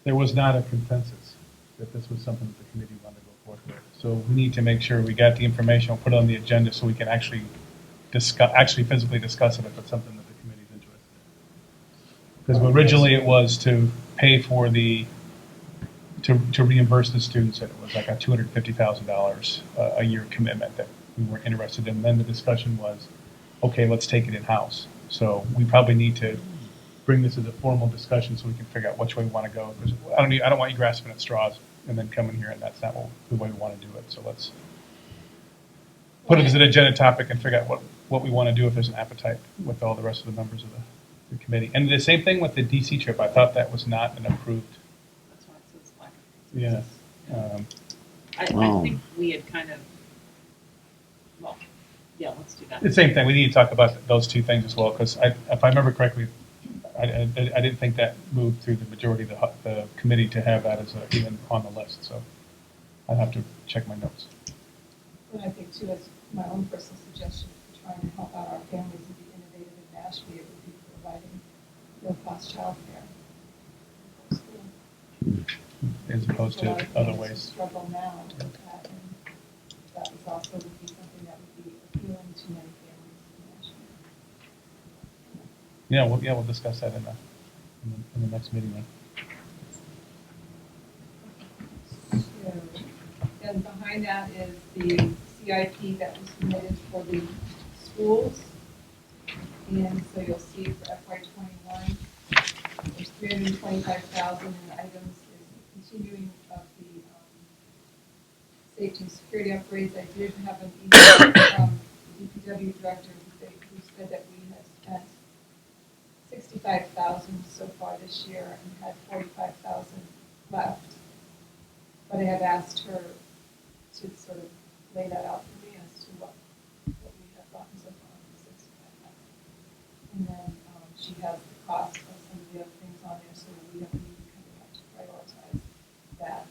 there was not a consensus that this was something that the committee wanted to go forward with. So we need to make sure we got the information, we'll put it on the agenda so we can actually physically discuss it if it's something that the committee's interested in. Because originally it was to pay for to reimburse the students, and it was like a $250,000 a year commitment that we weren't interested in. Then the discussion was, okay, let's take it in-house. So we probably need to bring this as a formal discussion so we can figure out which way we want to go. Because I don't want you grasping at straws and then coming here and that's not the way we want to do it. So let's put it as an agenda topic and figure out what we want to do if there's an appetite with all the rest of the members of the committee. And the same thing with the DC trip. I thought that was not an approved. That's why it says lack of consensus. Yeah. I think we had kind of, well, yeah, let's do that. The same thing. We need to talk about those two things as well, because if I remember correctly, I didn't think that moved through the majority of the committee to have that as even on the list. So I'd have to check my notes. And I think too, as my own personal suggestion for trying to help out our families and be innovative in Mashpee, it would be providing low-cost childcare. As opposed to other ways. Struggle now with that, and that is also would be something that would be appealing to many families in Mashpee. Yeah, we'll discuss that in the next meeting then. So, then behind that is the CIP that was submitted for the schools. And so you'll see for FY21, there's 325,000 in items, is continuing of the safety and security upgrades. I did have an email from the DPW director who said that we have spent 65,000 so far this year and had 45,000 left. But I have asked her to sort of lay that out for me as to what we have gotten so far from the 65,000. And then she has the cost of some of the other things on there, so we have to prioritize that.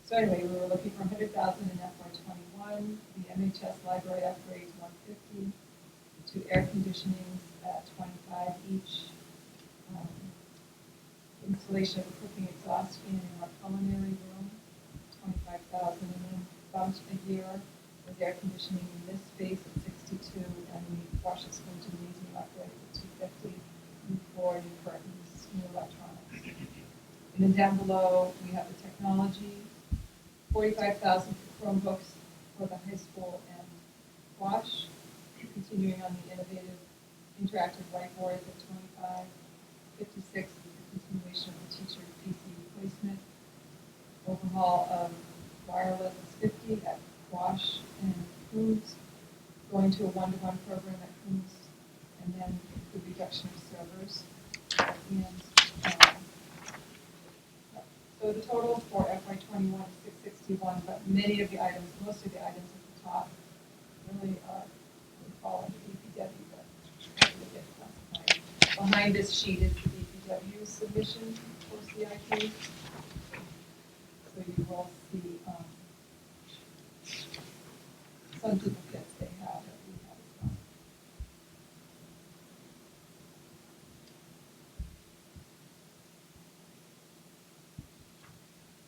So anyway, we were looking for 100,000 in FY21. The MHS library upgrades 150. 2 air conditionings at 25 each. Installation of a cooking exhaust fan in our culinary room, 25,000. And then about a year with air conditioning in this space at 62, and the wash and spoon gymnasium upgrade at 250. New floor, new curtains, new electronics. And then down below, we have the technology, 45,000 for Chromebooks for the high school and wash. Continuing on the innovative interactive whiteboards at 25. 56 is the continuation of the teacher PC replacement. Overhaul of wireless is 50 at Wash and Coombs. Going to a one-to-one program at Coombs, and then the reduction of servers. And so the total for FY21 is 661, but many of the items, most of the items at the top really fall under DPW, but they get classified. Behind this sheet is the DPW submission for CIP. So you will see some duplicates they have that we have as well.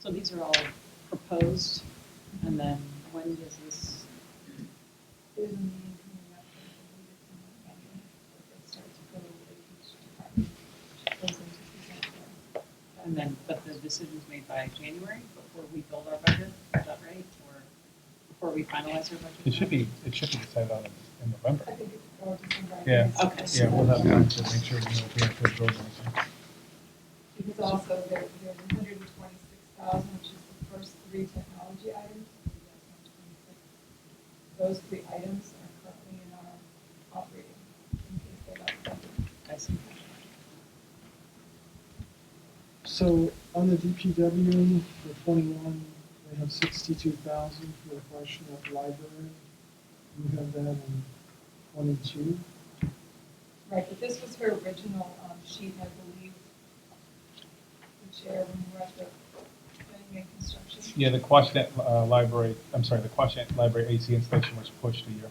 So these are all proposed, and then when does this? There's a meeting coming up in November, where they start to go with each department, goes into present them. And then, but the decision's made by January before we build our budget, is that right? Or before we finalize our budget? It should be decided on in November. I think it's or December. Yeah. Okay. Yeah, we'll have time to make sure we know if we have to vote on it. Because also there's 126,000, which is the first 3 technology items. Those 3 items are currently in our operating in case they're not funded. I see. So on the DPW for 21, they have 62,000 for the question of library. You have that in 22. Right, but this was her original sheet, I believe, the chair, when we were at the planning and construction. Yeah, the Quashnet library, I'm sorry, the Quashnet library AC installation was pushed a year.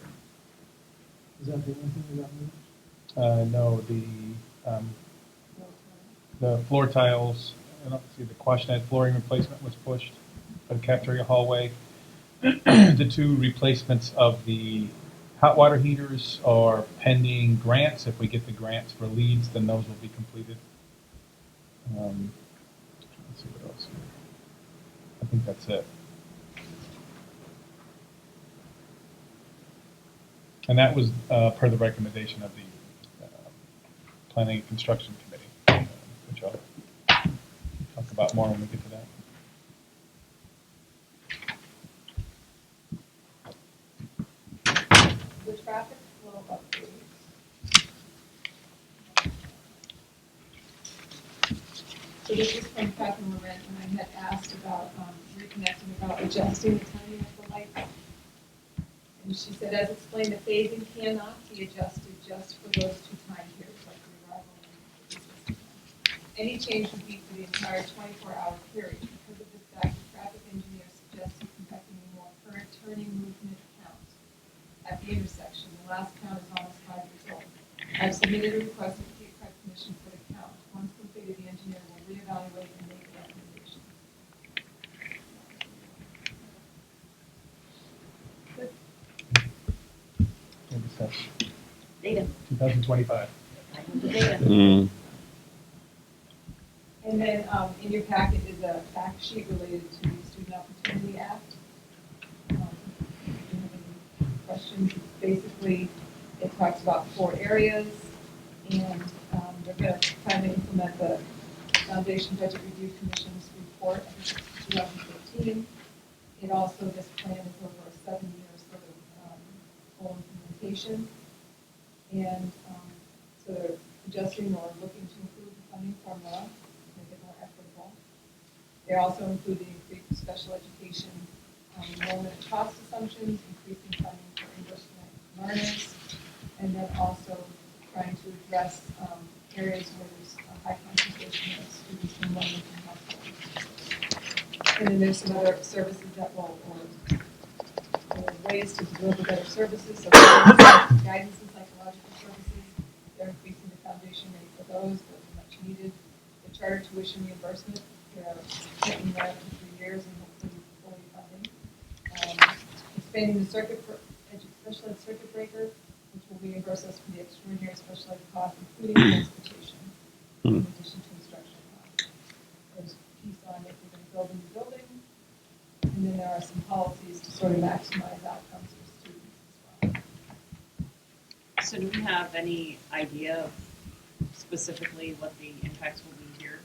Is that the only thing that got moved? No, the floor tiles, I don't see, the Quashnet flooring replacement was pushed for the cafeteria hallway. The two replacements of the hot water heaters are pending grants. If we get the grants for leads, then those will be completed. Let's see what else here. I think that's it. And that was per the recommendation of the Planning and Construction Committee, which I'll talk about more when we get to that. The traffic flow update. So this is from Catherine Laurent, and I had asked about reconnecting about adjusting the timing of the lights. And she said, as explained, the phasing cannot be adjusted just for those two time periods, like the arrival and the business time. Any change would be for the entire 24-hour period. Because of this fact, the traffic engineer suggested conducting a more current turning movement count at the intersection. The last count is almost 5 years old. I've submitted a request to the Cape Cod Commission for the count. Once completed, the engineer will reevaluate and make a recommendation. Good. Data. 2025. The data. And then in your packet is a fact sheet related to the Student Opportunity Act. If you have any questions, basically it talks about 4 areas, and they're going to try to implement the Foundation Budget Review Commission's report of 2015. It also, this plan is over a 7-year sort of full implementation. And so they're adjusting or looking to improve the funding formula, make it more equitable. They're also including increased special education enrollment and cost assumptions, increasing funding for English learners, and then also trying to address areas where there's a high concentration of students from low-income households. And then there's some other services that will, or ways to deliver better services, so guidance and psychological services. They're increasing the foundation rate for those are much needed. The charter tuition reimbursement, they're taking that for 3 years and hopefully fully funding. Expanding the circuit special ed circuit breaker, which will reimburse us for the extraordinary special ed costs, including transportation, in addition to instruction costs. There's a piece on if we're going to build a new building, and then there are some policies to sort of maximize outcomes for students as well. So do we have any idea of specifically what the impacts will be here?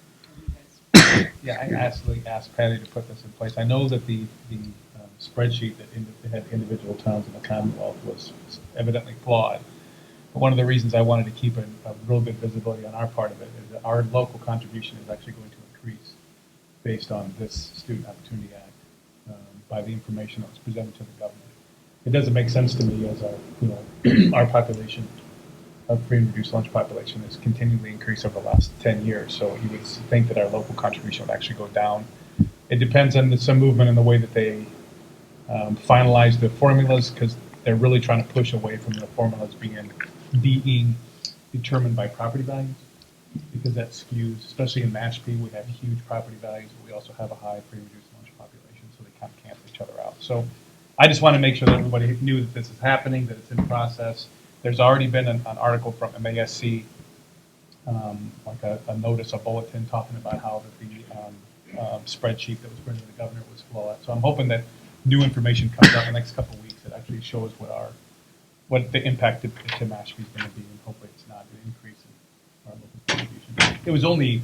Yeah, I actually asked Patty to put this in place. I know that the spreadsheet that had individual towns in the Commonwealth was evidently flawed. But one of the reasons I wanted to keep a real good visibility on our part of it is that our local contribution is actually going to increase based on this Student Opportunity Act by the information that was presented to the government. It doesn't make sense to me as our population of free and reduced lunch population has continually increased over the last 10 years. So you would think that our local contribution would actually go down. It depends on some movement in the way that they finalize the formulas, because they're really trying to push away from the formulas being determined by property values, because that skews, especially in Mashpee, we have huge property values, but we also have a high free and reduced lunch population, so they kind of cancel each other out. So I just want to make sure that everybody knew that this is happening, that it's in process. There's already been an article from MASC, like a notice, a bulletin talking about how that the spreadsheet that was printed to the governor was flawed. So I'm hoping that new information comes out in the next couple of weeks that actually shows what the impact to Mashpee is going to be, and hopefully it's not an increase in our local contribution. It was only,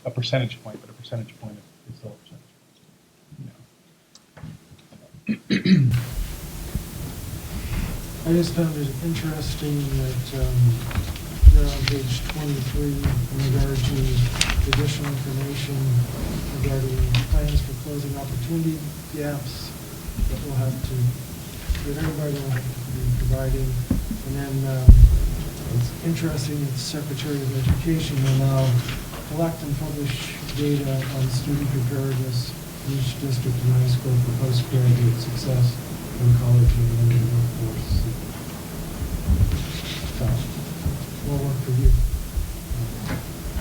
a percentage point, but a percentage point is still a percentage point. I just found it interesting that they're on page 23 in regard to the additional information regarding plans for closing opportunity gaps that we'll have to, that everybody will have to be providing. And then it's interesting that the Secretary of Education will now collect and publish data on student preparedness in each district and high school for postgraduate success in college and in the workforce. So, more work for you.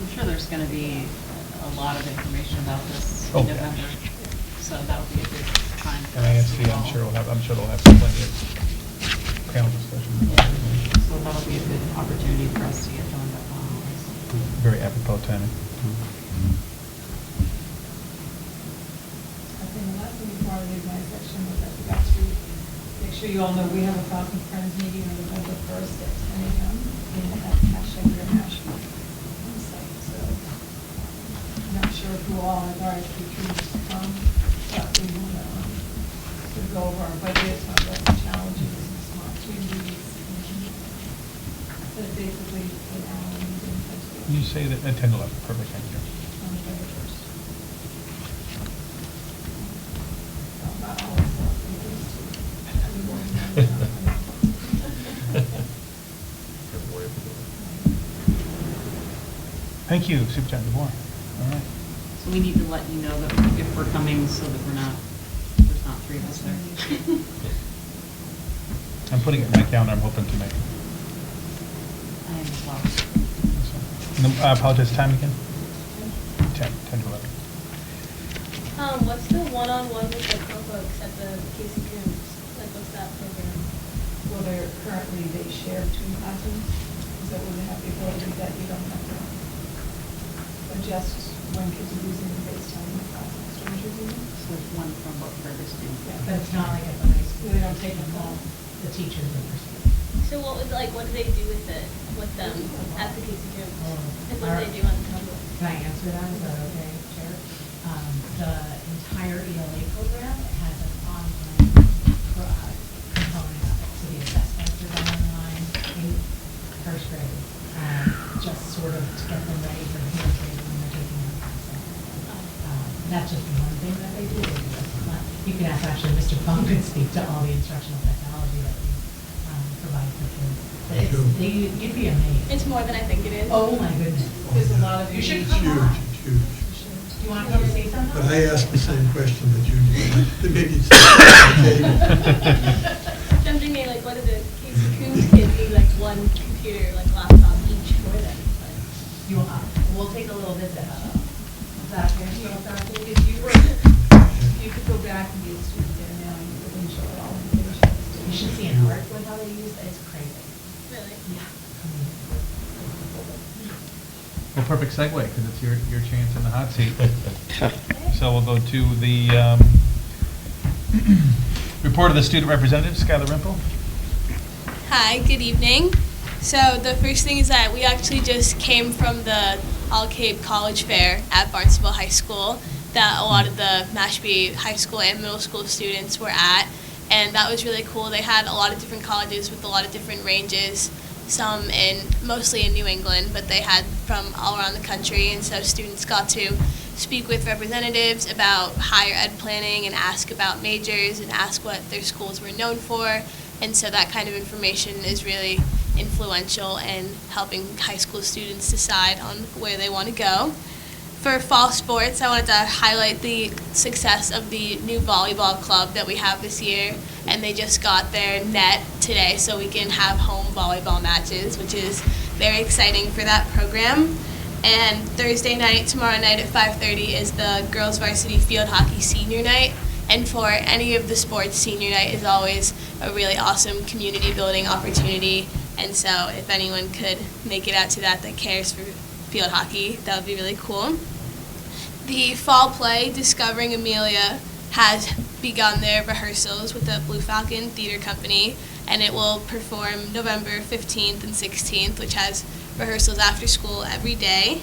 I'm sure there's going to be a lot of information about this in November, so that'll be a good time. And ASC, I'm sure they'll have plenty of panel discussion. So that'll be a good opportunity for us to get going on this. Very apropos timing. I think the last thing before I leave my section was I forgot to make sure you all know we have a Falcon Friends meeting on November 1st at 10 a.m. at Mashpee site. So I'm not sure who all has RSVP'd to come, but we want to go over our budget, talk about the challenges and some opportunities. But basically, an hour meeting. You say that at 10 to 11, perfect, thank you. On November 1st. Not all of us, Thank you, Superintendent DeBoer. All right. So we need to let you know that if we're coming so that there's not three of us there. I'm putting it in my calendar, I'm hoping to make it. I am as well. I apologize, time again? 10 to 11. What's the one-on-one with the Chromebooks at the Casey Coombs? Like, what's that program? Well, currently they share between classrooms, so when they have the ability that you don't have to adjust when kids are using the FaceTime in the class and students are using it. So there's one Chromebook for every student. Yeah. But it's not like at the high school. They don't take them home. The teachers are receiving. So what do they do with them at the Casey Coombs? And what do they do on the Chromebook? Can I answer that? Is that okay, Chair? The entire ELA program has an online component of it. So the assessments are done online in first grade, just sort of to get them ready for third grade when they're taking their class. That's just one thing that they do. You can ask, actually, Mr. Fung could speak to all the instructional technology that we provide for kids. But you'd be amazed. It's more than I think it is. Oh, my goodness. There's a lot of. You should It's come huge, on. it's huge. Do you want to come and say something? But I asked the same question that you did. Maybe it's okay. I'm thinking, like, what do the Casey Coombs kids need, like, one computer, like, laptop each for them? But We'll take a little visit. Zach, If you could go back and be a student there now, you could show it all. you should see an art with how they use it. It's crazy. Really? Yeah. Well, perfect segue, because it's your chance in the hot seat. So we'll go to the report of the student representative, Skylar Rimple. Hi, good evening. So the first thing is that we actually just came from the All Cape College Fair at Barnstable High School that a lot of the Mashpee high school and middle school students were at, and that was really cool. They had a lot of different colleges with a lot of different ranges, mostly in New England, but they had from all around the country, and so students got to speak with representatives about higher ed planning and ask about majors and ask what their schools were known for, and so that kind of information is really influential in helping high school students decide on where they want to go. For fall sports, I wanted to highlight the success of the new volleyball club that we have this year, and they just got their net today so we can have home volleyball matches, which is very exciting for that program. And Thursday night, tomorrow night at 5:30 is the girls varsity field hockey senior night, and for any of the sports, senior night is always a really awesome community building opportunity, and so if anyone could make it out to that cares for field hockey, that would be really cool. The fall play, Discovering Amelia, has begun their rehearsals with the Blue Falcon Theater Company, and it will perform November 15th and 16th, which has rehearsals after school every day.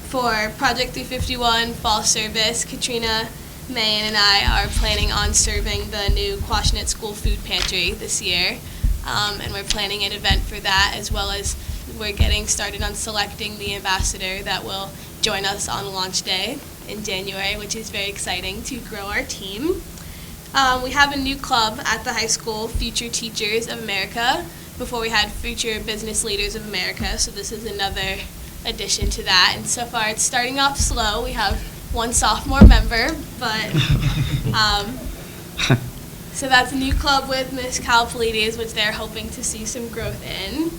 For Project 351 Fall Service, Katrina, Mayan, and I are planning on serving the new Quashnet School Food Pantry this year, and we're planning an event for that, as well as we're getting started on selecting the ambassador that will join us on launch day in January, which is very exciting to grow our team. We have a new club at the high school, Future Teachers of America. Before we had Future Business Leaders of America, so this is another addition to that. And so far it's starting off slow. We have one sophomore member, but so that's a new club with Miss Calpalides, which they're hoping to see some growth in.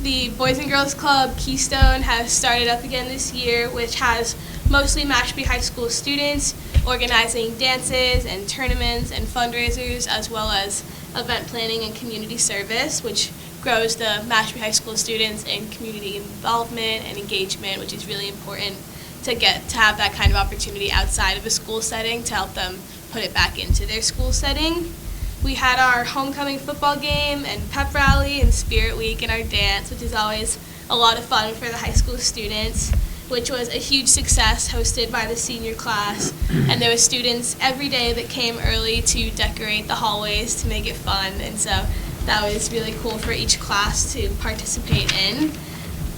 The Boys and Girls Club, Keystone, has started up again this year, which has mostly Mashpee High School students organizing dances and tournaments and fundraisers, as well as event planning and community service, which grows the Mashpee High School students in community involvement and engagement, which is really important to have that kind of opportunity outside of a school setting to help them put it back into their school setting. We had our homecoming football game and pep rally and spirit week and our dance, which is always a lot of fun for the high school students, which was a huge success, hosted by the senior class. And there were students every day that came early to decorate the hallways to make it fun. And so that was really cool for each class to participate in.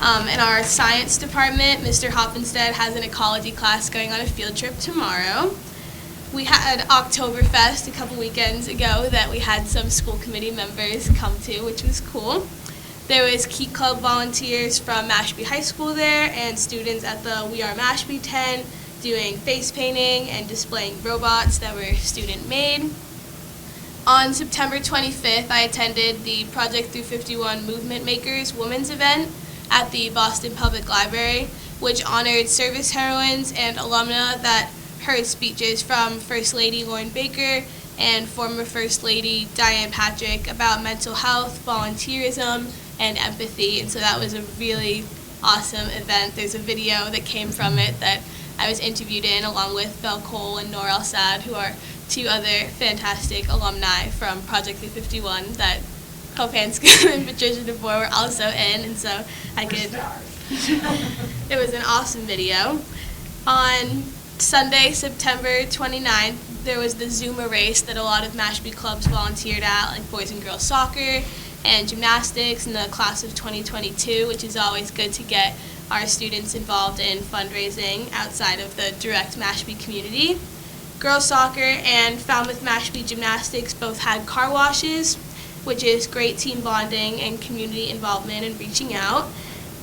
In our science department, Mr. Hoppenstead has an ecology class going on a field trip tomorrow. We had Oktoberfest a couple weekends ago that we had some school committee members come to, which was cool. There was Key Club volunteers from Mashpee High School there and students at the We Are Mashpee tent doing face painting and displaying robots that were student made. On September 25th, I attended the Project 351 Movement Makers Women's event at the Boston Public Library, which honored service heroines and alumna that heard speeches from First Lady Lauren Baker and former First Lady Diane Patrick about mental health, volunteerism, and empathy. And so that was a really awesome event. There's a video that came from it that I was interviewed in along with Belle Cole and Nor El-Sad, who are two other fantastic alumni from Project 351 that Hope Hanscom and Patricia DeBoer were also in, and so I could, it was an awesome video. On Sunday, September 29th, there was the Zuma race that a lot of Mashpee clubs volunteered at, like boys and girls soccer and gymnastics in the class of 2022, which is always good to get our students involved in fundraising outside of the direct Mashpee community. Girls soccer and Falmouth Mashpee gymnastics both had car washes, which is great team bonding and community involvement and reaching out.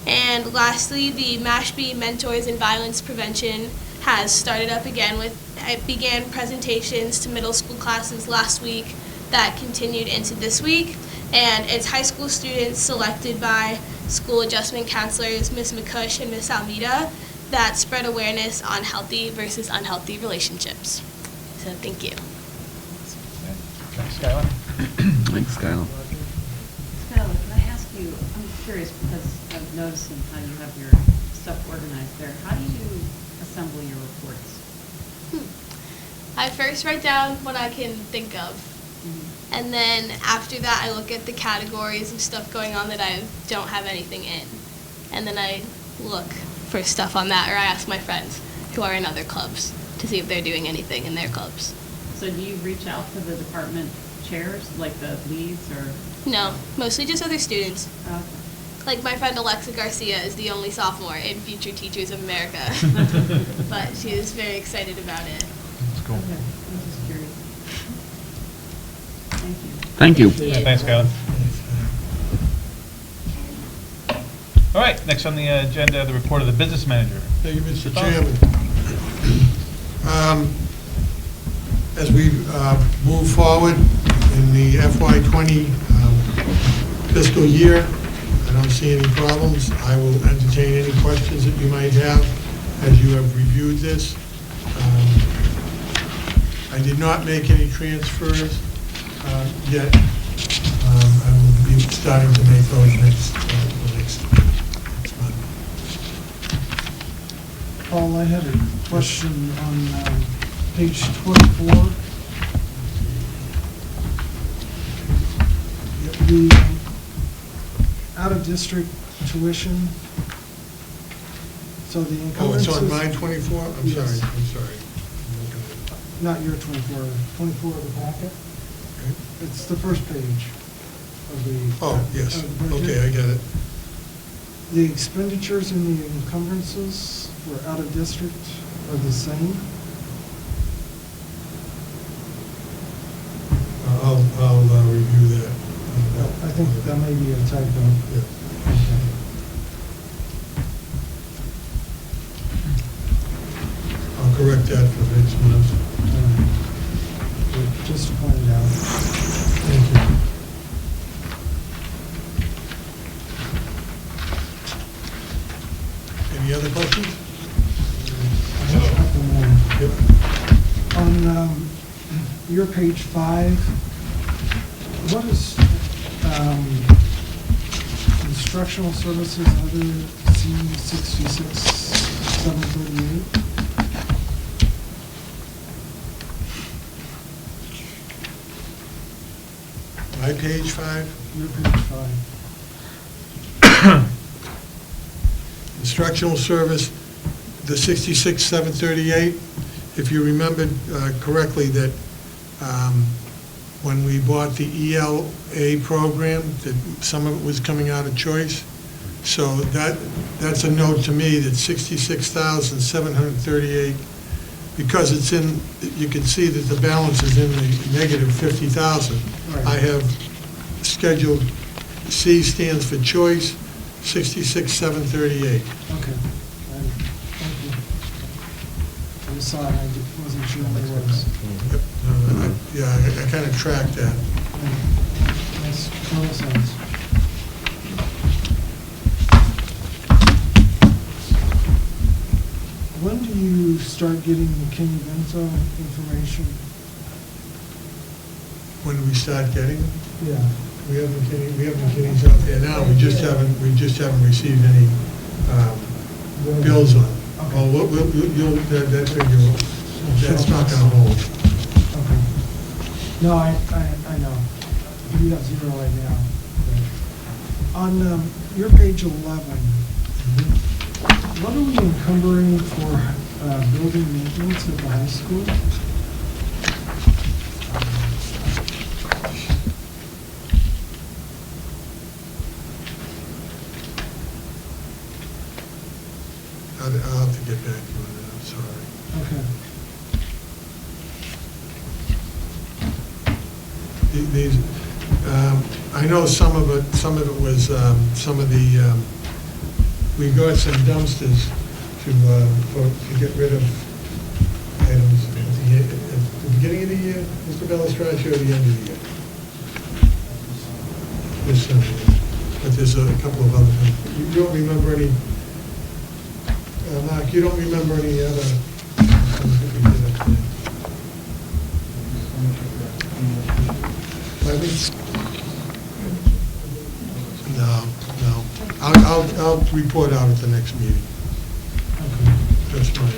And lastly, the Mashpee Mentors in Violence Prevention has started up again. It began presentations to middle school classes last week that continued into this week, and it's high school students selected by school adjustment counselors, Ms. McCush and Ms. Almeida, that spread awareness on healthy versus unhealthy relationships. So thank you. Thanks, Skylar. Thanks, Skylar. Skylar, can I ask you, I'm curious because I've noticed in how you have your stuff organized there. How do you assemble your reports? I first write down what I can think of. And then after that, I look at the categories of stuff going on that I don't have anything in. And then I look for stuff on that, or I ask my friends who are in other clubs to see if they're doing anything in their clubs. So do you reach out to the department chairs, like the leads, or? No, mostly just other students. Okay. Like my friend Alexa Garcia is the only sophomore in Future Teachers of America, but she is very excited about it. That's cool. Okay, I'm just curious. Thank you. Thank you. Yeah, thanks, Skylar. All right, next on the agenda, the report of the business manager. Thank you, Mr. Chairman. As we move forward in the FY20 fiscal year, I don't see any problems. I will entertain any questions that you might have as you have reviewed this. I did not make any transfers yet. I will be starting to make those next month. Paul, I had a question on page 24. The out-of-district tuition, so the encumbrances... Oh, it's on line 24? I'm Yes. sorry, I'm sorry. Not your 24, 24 of the packet. Okay. It's the first page of the... Oh, yes, of the budget. okay, I get it. The expenditures and the encumbrances for out of district are the same? I'll review that. I think that may be a typo. Yeah. Okay. I'll correct that for next month. Just to point it out. Thank you. Any other questions? I have a couple more. Yep. On your page 5, what is instructional services other C66 738? My page 5? Your page 5. Instructional service, the 66,738, if you remembered correctly, that when we bought the ELA program, that some of it was coming out of choice. So that's a note to me that 66,738, because it's in, you can see that the balance is in the negative 50,000. Right. I have scheduled, C stands for choice, 66,738. Okay. Thank you. I just saw it, I wasn't sure what it was. Yep. Yeah, I kind of tracked that. Makes total sense. When do you start getting the King Vento information? When do we start getting them? Yeah. We have McKinney's out there now, we just haven't received any bills on it. Oh, that figure, that's not gonna hold. Okay. No, I know. You got 0 right now. On your page 11, what are we encumbering for building maintenance at the high school? I'll have to get back to you on that, I'm sorry. Okay. These, I know some of it was, some of the, we got some dumpsters to get rid of items at the beginning of the year, Mr. Bellistraci, or the end of the year? But there's a couple of other things. You don't remember any, Mark, you don't remember any other things that we did up there? Pardon me? No. I'll report out at the next meeting. That's fine.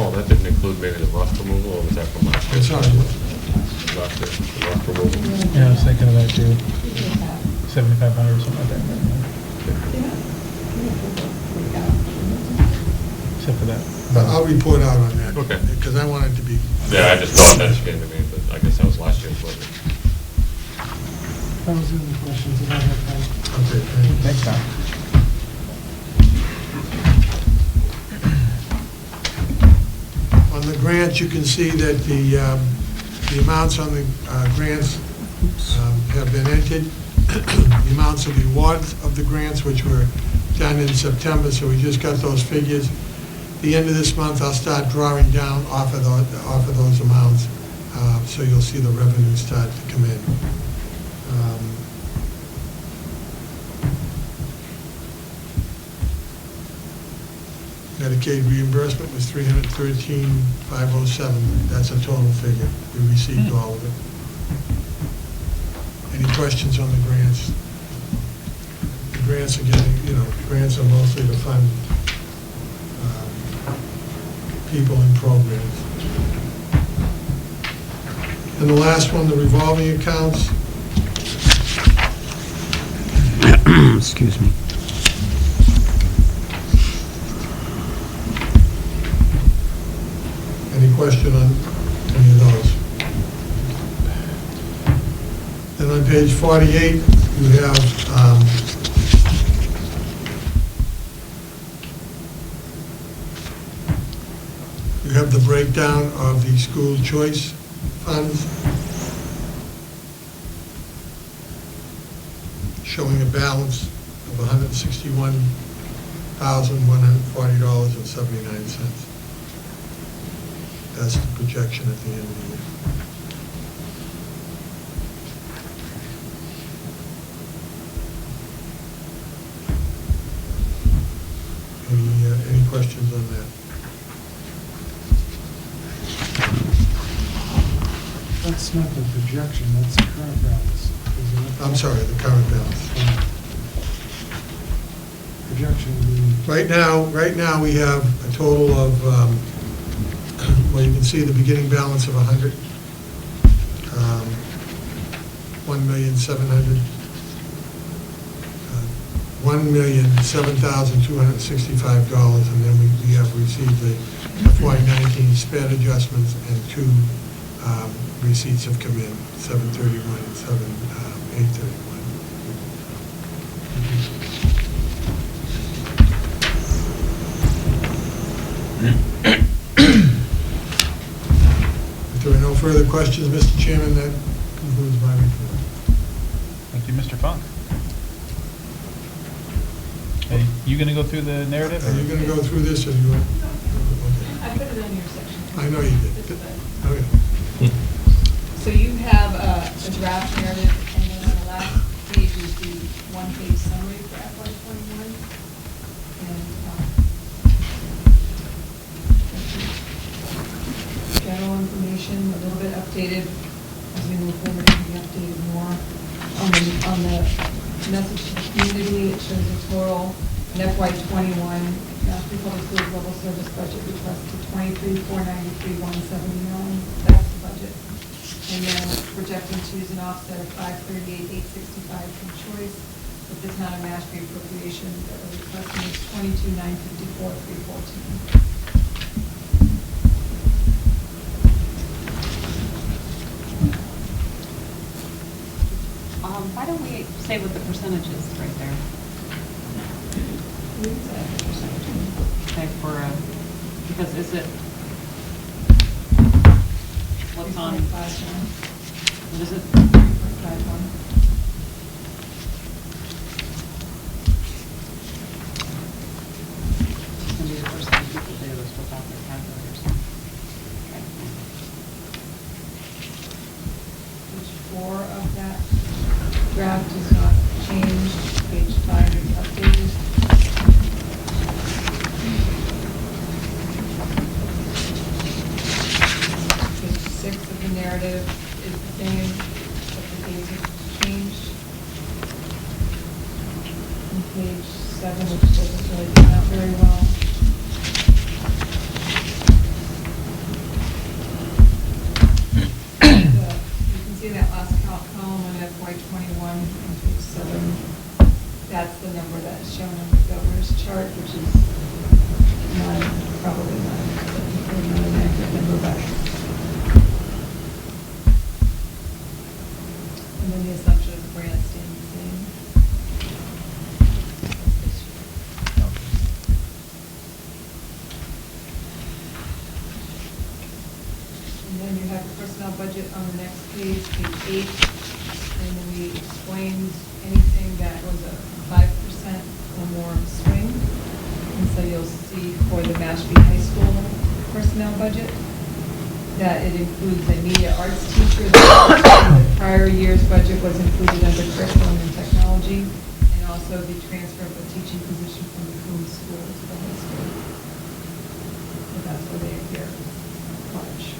Oh, that didn't include maybe the rust removal, or was that from last year? It's not. Last year, the rust removal. Yeah, I was thinking of that too. 7,500 or something like that. Except for that. I'll report out on that. Okay. Because I want it to be. Yeah, I just thought that came to me, but I guess that was last year's budget. That was the only questions that I had. Okay, thank you. Thanks, Tom. On the grants, you can see that the amounts on the grants have been entered. The amounts of the award of the grants, which were done in September, so we just got those figures. The end of this month, I'll start drawing down off of those amounts, so you'll see the revenue start to come in. Medicaid reimbursement was $313,507. That's a total figure. We received all of it. Any questions on the grants? The grants are getting, grants are mostly to fund people in programs. And the last one, the revolving accounts. Excuse me. Any question on any of those? Then on page 48, you have the breakdown of the school choice funds, showing a balance of $161,140.79. That's the projection at the end of the year. Any questions on that? That's not the projection, that's the current balance, isn't it? I'm sorry, the current balance. Projection would be... Right now, we have a total of, well, you can see the beginning balance of 100, $1,007,265, and then we have received the FY19 sped adjustments and 2 receipts have come in, 731 and 831. If there are no further questions, Mr. Chairman, that concludes my report. Thank you, Mr. Funk. Are you going to go through the narrative? Are you going to go through this, or you want? I put it in your section. I know you did. Okay. So you have a draft narrative, and then on the last page is the one-page summary for FY21. And general information, a little bit updated as we move forward, it can be updated more. On the message to the community, it shows the total in FY21 Mashpee Public Schools level service budget request to $23,493,179. That's the budget. And then projecting to use an offset of $538,865 from choice, with the town of Mashpee appropriation that we're requesting is $22,954,314. Why don't we say what the percentage is right there? Okay, because is it, what's on? What is it? 3.51. It's gonna be the first thing people do is whip out their calculators. Okay. Page 4 of that draft is not changed. Page 5 is updated. Page 6 of the narrative is the same, but the dates have changed. And page 7, which doesn't really come out very well. You can see that last column on FY21 on page 7. That's the number that's shown on the governor's chart, which is probably not an accurate number, but. And then the assumption of the grant staying the same. And then you have the personnel budget on the next page, page 8. And then we explained anything that was a 5% or more swing. And so you'll see for the Mashpee High School personnel budget, that it includes a media arts teacher. The prior year's budget was included under curriculum and technology, and also the transfer of a teaching position from the Coons School to the high school. So that's where they appear large.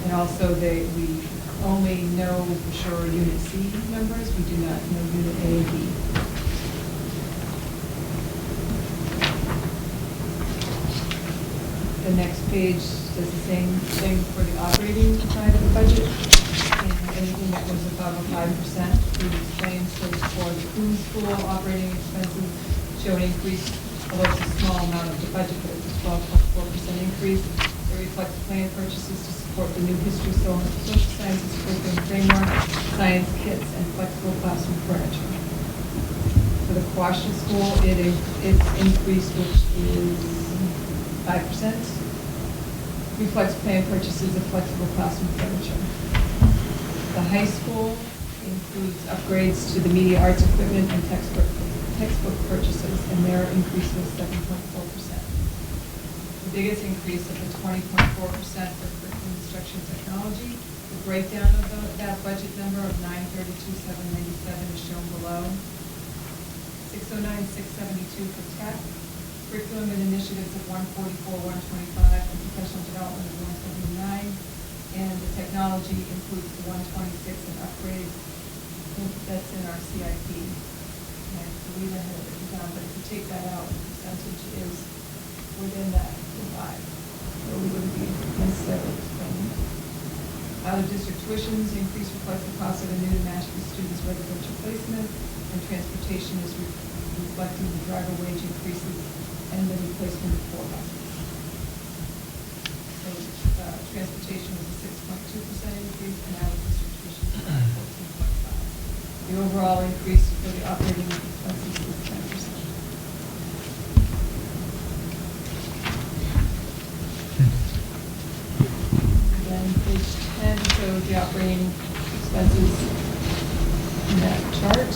And also we only know for sure Unit C numbers. We do not know Unit A and B. The next page does the same thing for the operating side of the budget. And anything that was above a 5% through these claims. So for the Coon School operating expenses show an increase, although it's a small amount of the budget, but it's a 12.4% increase. It reflects planned purchases to support the new history, social sciences curriculum framework, science kits, and flexible classroom furniture. For the Quashnet School, it's increased, which is 5%, reflects planned purchases of flexible classroom furniture. The high school includes upgrades to the media arts equipment and textbook purchases, and their increase was 7.4%. The biggest increase of the 20.4% for curriculum instruction technology. The breakdown of that budget number of 932,797 is shown below. 609,672 for tech, curriculum and initiatives of 144,125, and professional development of 179. And the technology includes the 126 and upgrades that's in our CIP. And I believe I have it written down, but if you take that out, the percentage is within that divide. So we wouldn't be necessarily explaining. Out-of-district tuitions increase reflects the cost of a new Mashpee students' residential placement, and transportation is reflecting the driver wage increases and the replacement of 4 buses. So transportation was a 6.2% increase, and out-of-district tuition was 14.5%. The overall increase for the operating expenses is 10%. Then page 10 shows the operating expenses in that chart.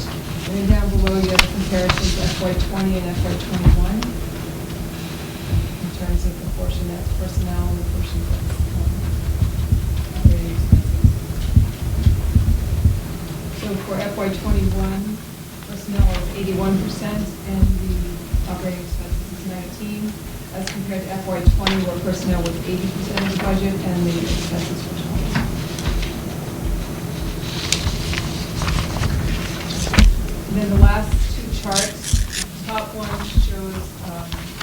And then down below you have the comparisons FY20 and FY21 in terms of the portion that's personnel and the portion that's operating expenses. So for FY21, personnel is 81% and the operating expenses is 19%, as compared to FY20 where personnel was 80% of the budget and the expenses were 20%. And then the last two charts, the top one shows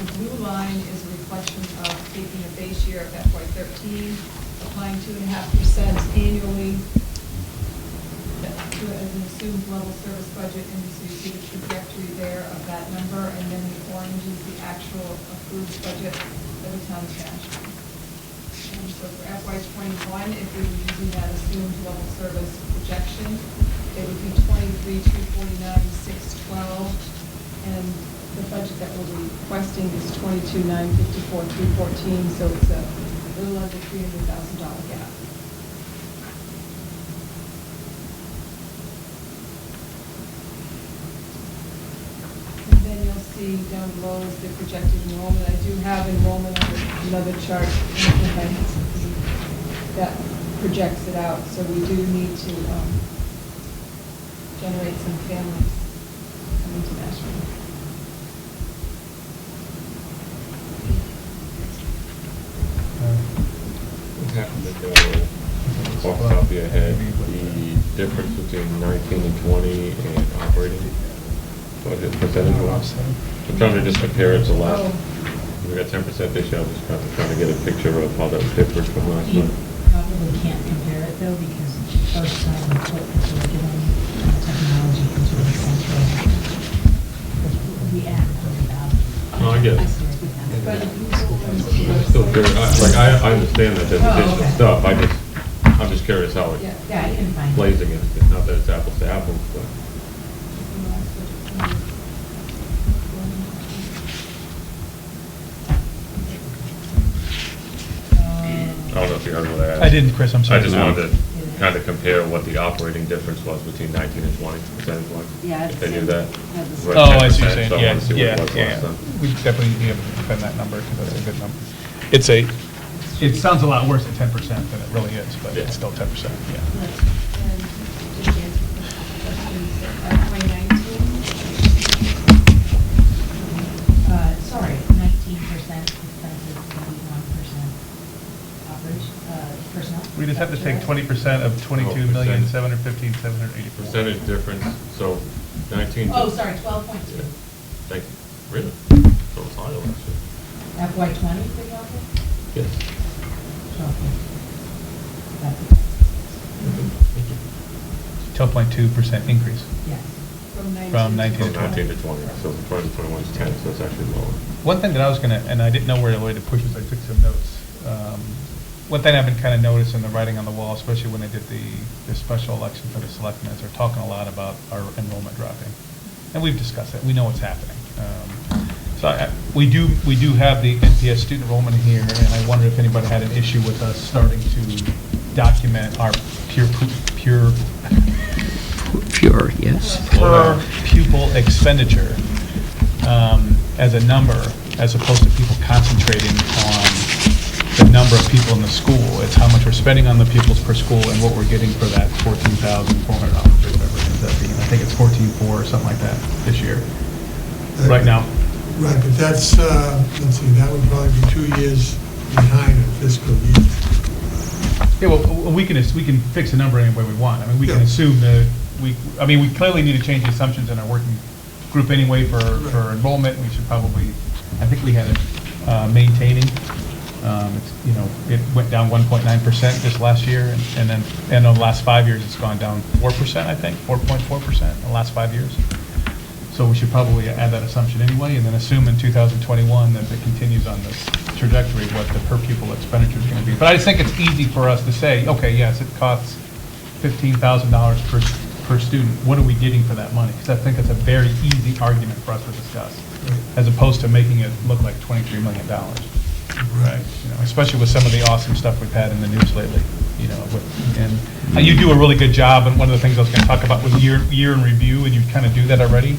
the blue line is a reflection of taking a base year of FY13, applying 2.5% annually to as an assumed level service budget, and so you see the trajectory there of that number, and then the orange is the actual approved budget of the town of Mashpee. And so for FY21, if we were using that assumed level service projection, it would be 23,249,612, and the budget that we'll be requesting is 22,954,314, so it's a little under $300,000 gap. And then you'll see down below is the projected enrollment. I do have enrollment on another chart that projects it out, so we do need to generate some families coming to Mashpee. Off the top of your head, the difference between 19 and 20 and operating budget percentage wise? I'm trying to just compare it to last. We got 10% this year. I'm just trying to get a picture of how that differs from last You year. probably can't compare it though, because it's the first time we put the curriculum and technology into the central. We add $40,000. No, I get it. But I'm still curious. I understand that there's additional stuff. I'm just curious how it Yeah, you can find it. plays against it. Not that it's apples to apples, but. I don't know if you heard what I asked. I didn't, Chris, I'm sorry. I just wanted to kind of compare what the operating difference was between 19 and 20 percentage wise. Yeah, If any of that. Oh, I see what you're saying, So I yeah, wanted to see what it was yeah. last time. We definitely need to defend that number, because that's a good number. It sounds a lot worse than 10% than it really is, but it's still 10%, yeah. And just to answer the questions, FY19, Sorry, 19% expenses, 81% personnel? We just have to take 20% of 22,715,784. Percentage difference, so 19. Oh, sorry, 12.2. Thank you. Really? So it's higher last year. FY20, for example? Yes. Okay. That's it. 12.2% increase Yes. From 19 from 19 to 20. 19 to 20, so the 20 to 21 is 10, so it's actually lower. One thing that I was gonna, and I didn't know where to push this, I took some notes. One thing I've been kind of noticing the writing on the wall, especially when they did the special election for the selectmen, is they're talking a lot about our enrollment dropping. And we've discussed it, we know what's happening. We do have the NPS student enrollment here, and I wonder if anybody had an issue with us starting to document our pure, yes. per pupil expenditure as a number, as opposed to people concentrating on the number of people in the school. It's how much we're spending on the pupils per school and what we're getting for that $14,400 or whatever it ends up being. I think it's $14,400 or something like that this year, right now. Right, but that's, let's see, that would probably be 2 years behind in fiscal year. Yeah, well, we can fix the number any way we want. I mean, we can Yeah. assume that we clearly need to change the assumptions in our working group anyway for enrollment. We should probably, I think we had it maintaining. It went down 1.9% this last year, and then in the last 5 years, it's gone down 4%, I think, 4.4% in the last 5 years. So we should probably add that assumption anyway, and then assume in 2021 that it continues on this trajectory, what the per pupil expenditure is going to be. But I just think it's easy for us to say, okay, yes, it costs $15,000 per student. What are we getting for that money? Because I think it's a very easy argument for us to discuss, as opposed to making it look like $23 million. Right. Especially with some of the awesome stuff we've had in the news lately. And you do a really good job. And one of the things I was going to talk about was year in review, and you kind of do that already,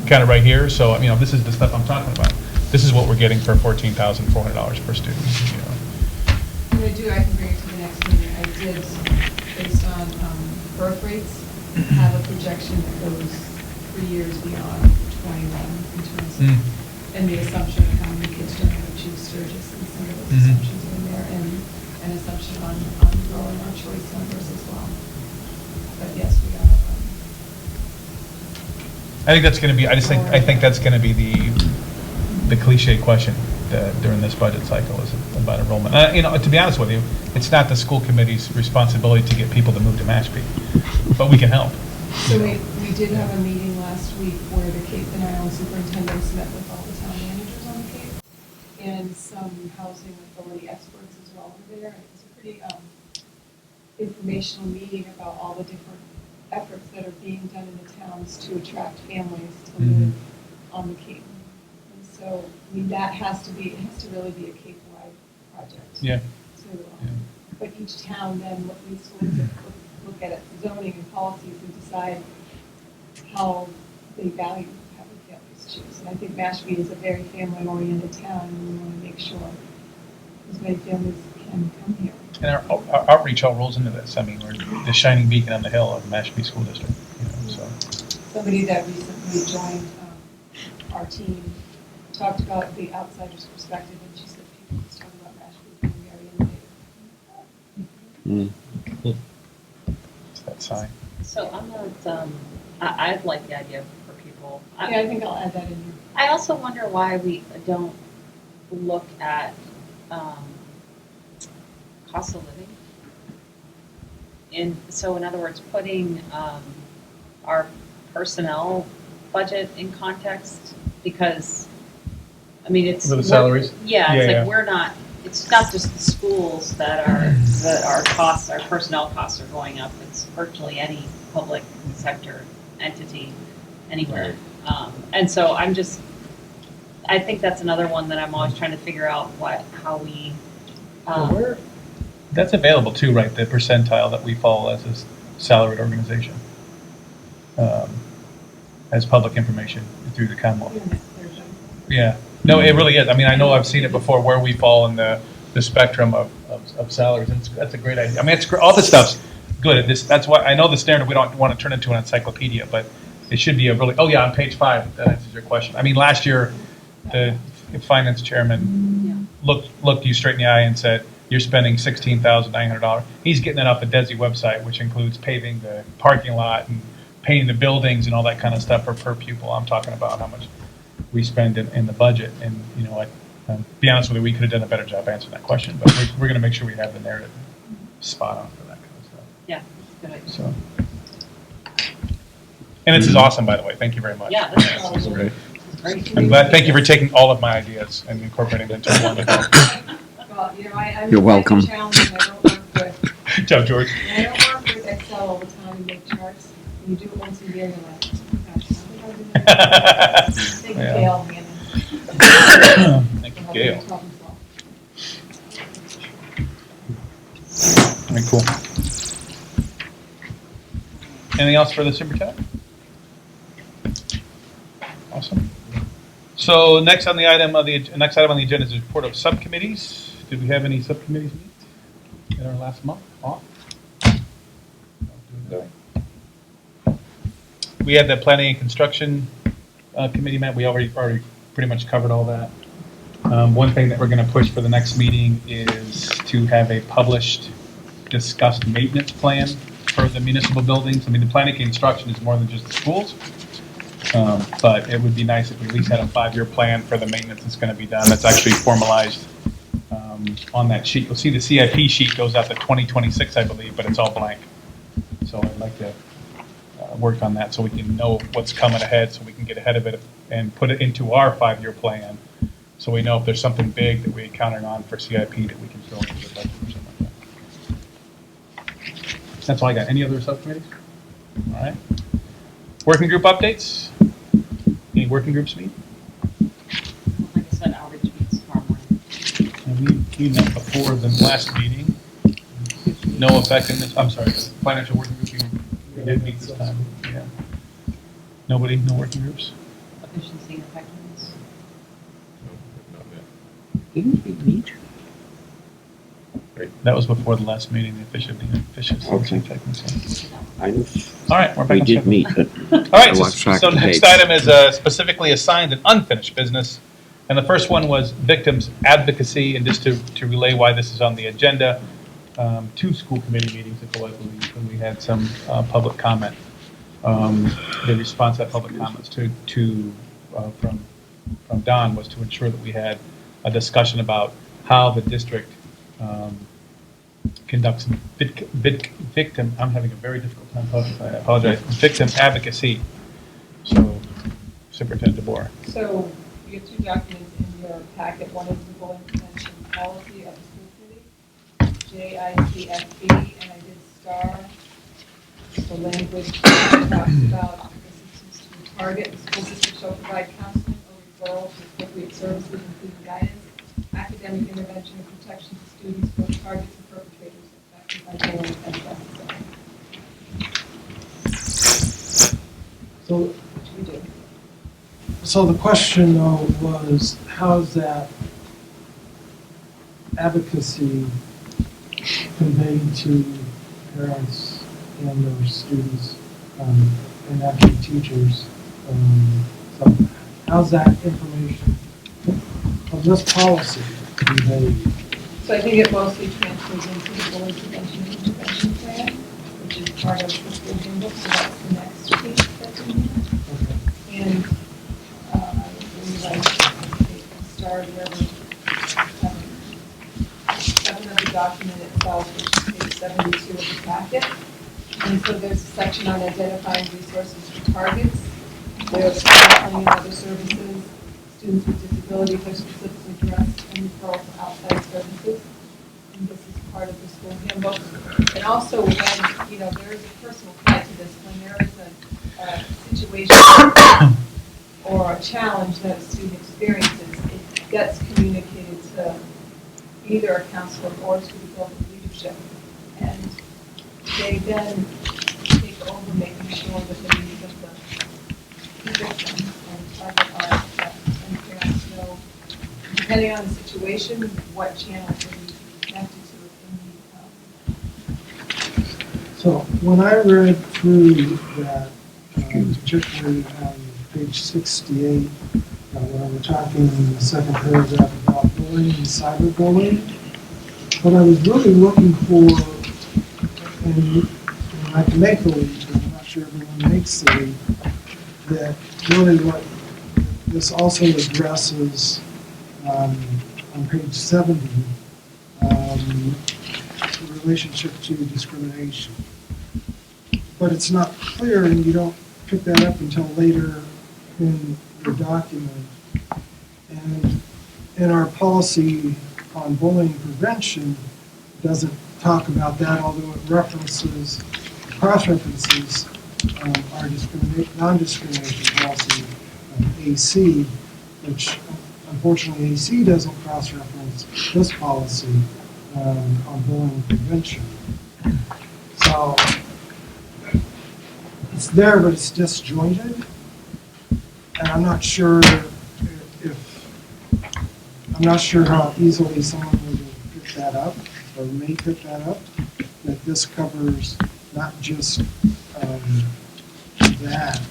kind of right here. So this is the stuff I'm talking about. This is what we're getting for $14,400 per student. What I do, I can bring it to the next meeting. I did, based on birth rates, have a projection that goes 3 years beyond 21 in terms of, and the assumption of how many kids generally choose Sturgis, and some of those assumptions are in there, and an assumption on growing our choice numbers as well. But yes, we are. I think that's going to be. I think that's going to be the cliche question during this budget cycle is about enrollment. To be honest with you, it's not the school committee's responsibility to get people to move to Mashpee, but we can help. So we did have a meeting last week where the Cape and Island superintendents met with all the town managers on the Cape and some housing authority experts as well over there. And it was a pretty informational meeting about all the different efforts that are being done in the towns to attract families to live on the Cape. And so, that has to really be a Cape-wide project. Yeah. But each town then needs to look at its zoning and policies and decide how they value having families choose. And I think Mashpee is a very family-oriented town, and we want to make sure as many families can come here. And our outreach all rolls into this. I mean, we're the shining beacon on the hill of the Mashpee School District. Somebody that recently joined our team talked about the outsider's perspective, and she said people just talk about Mashpee being very innovative. It's that sign. So I'm not, I like the idea for people. Yeah, I think I'll add that in here. I also wonder why we don't look at cost of living. So in other words, putting our personnel budget in context, because, I mean, it's... For the salaries? We're not, it's not just the schools that our costs, our personnel costs are going up. It's virtually any public sector entity anywhere. And so I think that's another one that I'm always trying to figure out how we... That's available too, right? The percentile that we follow as a salaried organization. As public information through the Commonwealth. Yeah. No, it really is. I mean, I know I've seen it before where we fall in the spectrum of salaries. And that's a great idea. I mean, all this stuff's good. That's why I know the standard we don't want to turn into an encyclopedia, but it should be a really, on page 5, that answers your question. I mean, last year, the finance chairman looked you straight in the eye and said, you're spending $16,900. He's getting it off the DESI website, which includes paving the parking lot and painting the buildings and all that kind of stuff for per pupil. I'm talking about how much we spend in the budget. And, Be honest with you, we could have done a better job answering that question, but we're going to make sure we have the narrative spot on for that kind of stuff. Yeah, good idea. So, and this is awesome, by the way. Thank you very much. Yeah, that's awesome. Great. I'm glad. Thank you for taking all of my ideas and incorporating them into one. Well, you know, I'm You're welcome. challenging. I don't work with, Ciao, George. I don't work with Excel all the time and make charts. And you do it once a year, and you're like, oh my gosh, how did I do that? Thank you, Yeah. Gail, man. Thank you, Gail. Very cool. Anything else for the superintendent? Awesome. So next on the item on the agenda is a report of subcommittees. Did we have any subcommittees meet in our last month? Off? We had the planning and construction committee met. We already pretty much covered all that. One thing that we're going to push for the next meeting is to have a published, discussed maintenance plan for the municipal buildings. I mean, the planning and construction is more than just the schools, but it would be nice if we at least had a 5-year plan for the maintenance that's going to be done. That's actually formalized on that sheet. You'll see the CIP sheet goes out to 2026, I believe, but it's all blank. So I'd like to work on that so we can know what's coming ahead, so we can get ahead of it and put it into our 5-year plan, so we know if there's something big that we're counting on for CIP that we can throw into the budget or something like that. That's all I got. Any other subcommittees? All right. Working group updates? Any working groups meet? Like I said, outreach meets tomorrow morning. And we met before the last meeting. No effectiveness. I'm sorry. The financial working group we did meet this time. Yeah. Nobody. No working groups. Efficiency and effectiveness. Didn't we meet? That was before the last meeting. The efficiency. Okay. Effectiveness. I know. All right, we're back We on did schedule. meet, but All I right, lost track so of the next dates. item is specifically assigned and unfinished business. And the first one was victims advocacy, and just to relay why this is on the agenda, 2 school committee meetings ago, I believe, and we had some public comment. The response to that public comments from Don was to ensure that we had a discussion about how the district conducts victim, I'm having a very difficult time talking, I apologize, victim advocacy. So, Superintendent DeBoer. So you have 2 documents in your packet. One is the bullying prevention policy of the school committee, JICFB, and I did star the language that talks about assistance to the target. The school district shall provide counseling or referral to appropriate services, including guidance, academic intervention, and protection to students, both targets and perpetrators affected by bullying as necessary. So, Which we do. so the question though was, how's that advocacy conveyed to parents and their students, and actually teachers? So how's that information of this policy conveyed? So I think it mostly transfers into the bullying prevention and intervention plan, which is part of the school handbook, so that's the next piece that's in here. And we like to start wherever 7 of the document itself, which is page 72 of the packet. And so there's a section on identifying resources for targets. There's counseling and other services. Students with disabilities are specifically addressed, and referral for outside services. And this is part of the school handbook. And also, when, there is a personal side to this, when there is a situation or a challenge that a student experiences, it gets communicated to either a counselor or to the building leadership. And they then take over making sure that the needs of the victim and target are met, and parents know, depending on the situation, what channel they need to be connected to if they need. So when I read through that, particularly on page 68, when we're talking in the second paragraph about bullying and cyberbullying, what I was really looking for, and I can make the leap, but I'm not sure everyone makes the leap, that really what this also addresses on page 70, the relationship to discrimination. But it's not clear, and you don't pick that up until later in your document. And in our policy on bullying prevention, it doesn't talk about that, although it references, cross-references our non-discrimination policy, AC, which unfortunately AC doesn't cross-reference this policy on bullying prevention. So it's there, but it's disjointed, and I'm not sure how easily someone would pick that up, or may pick that up, that this covers not just that,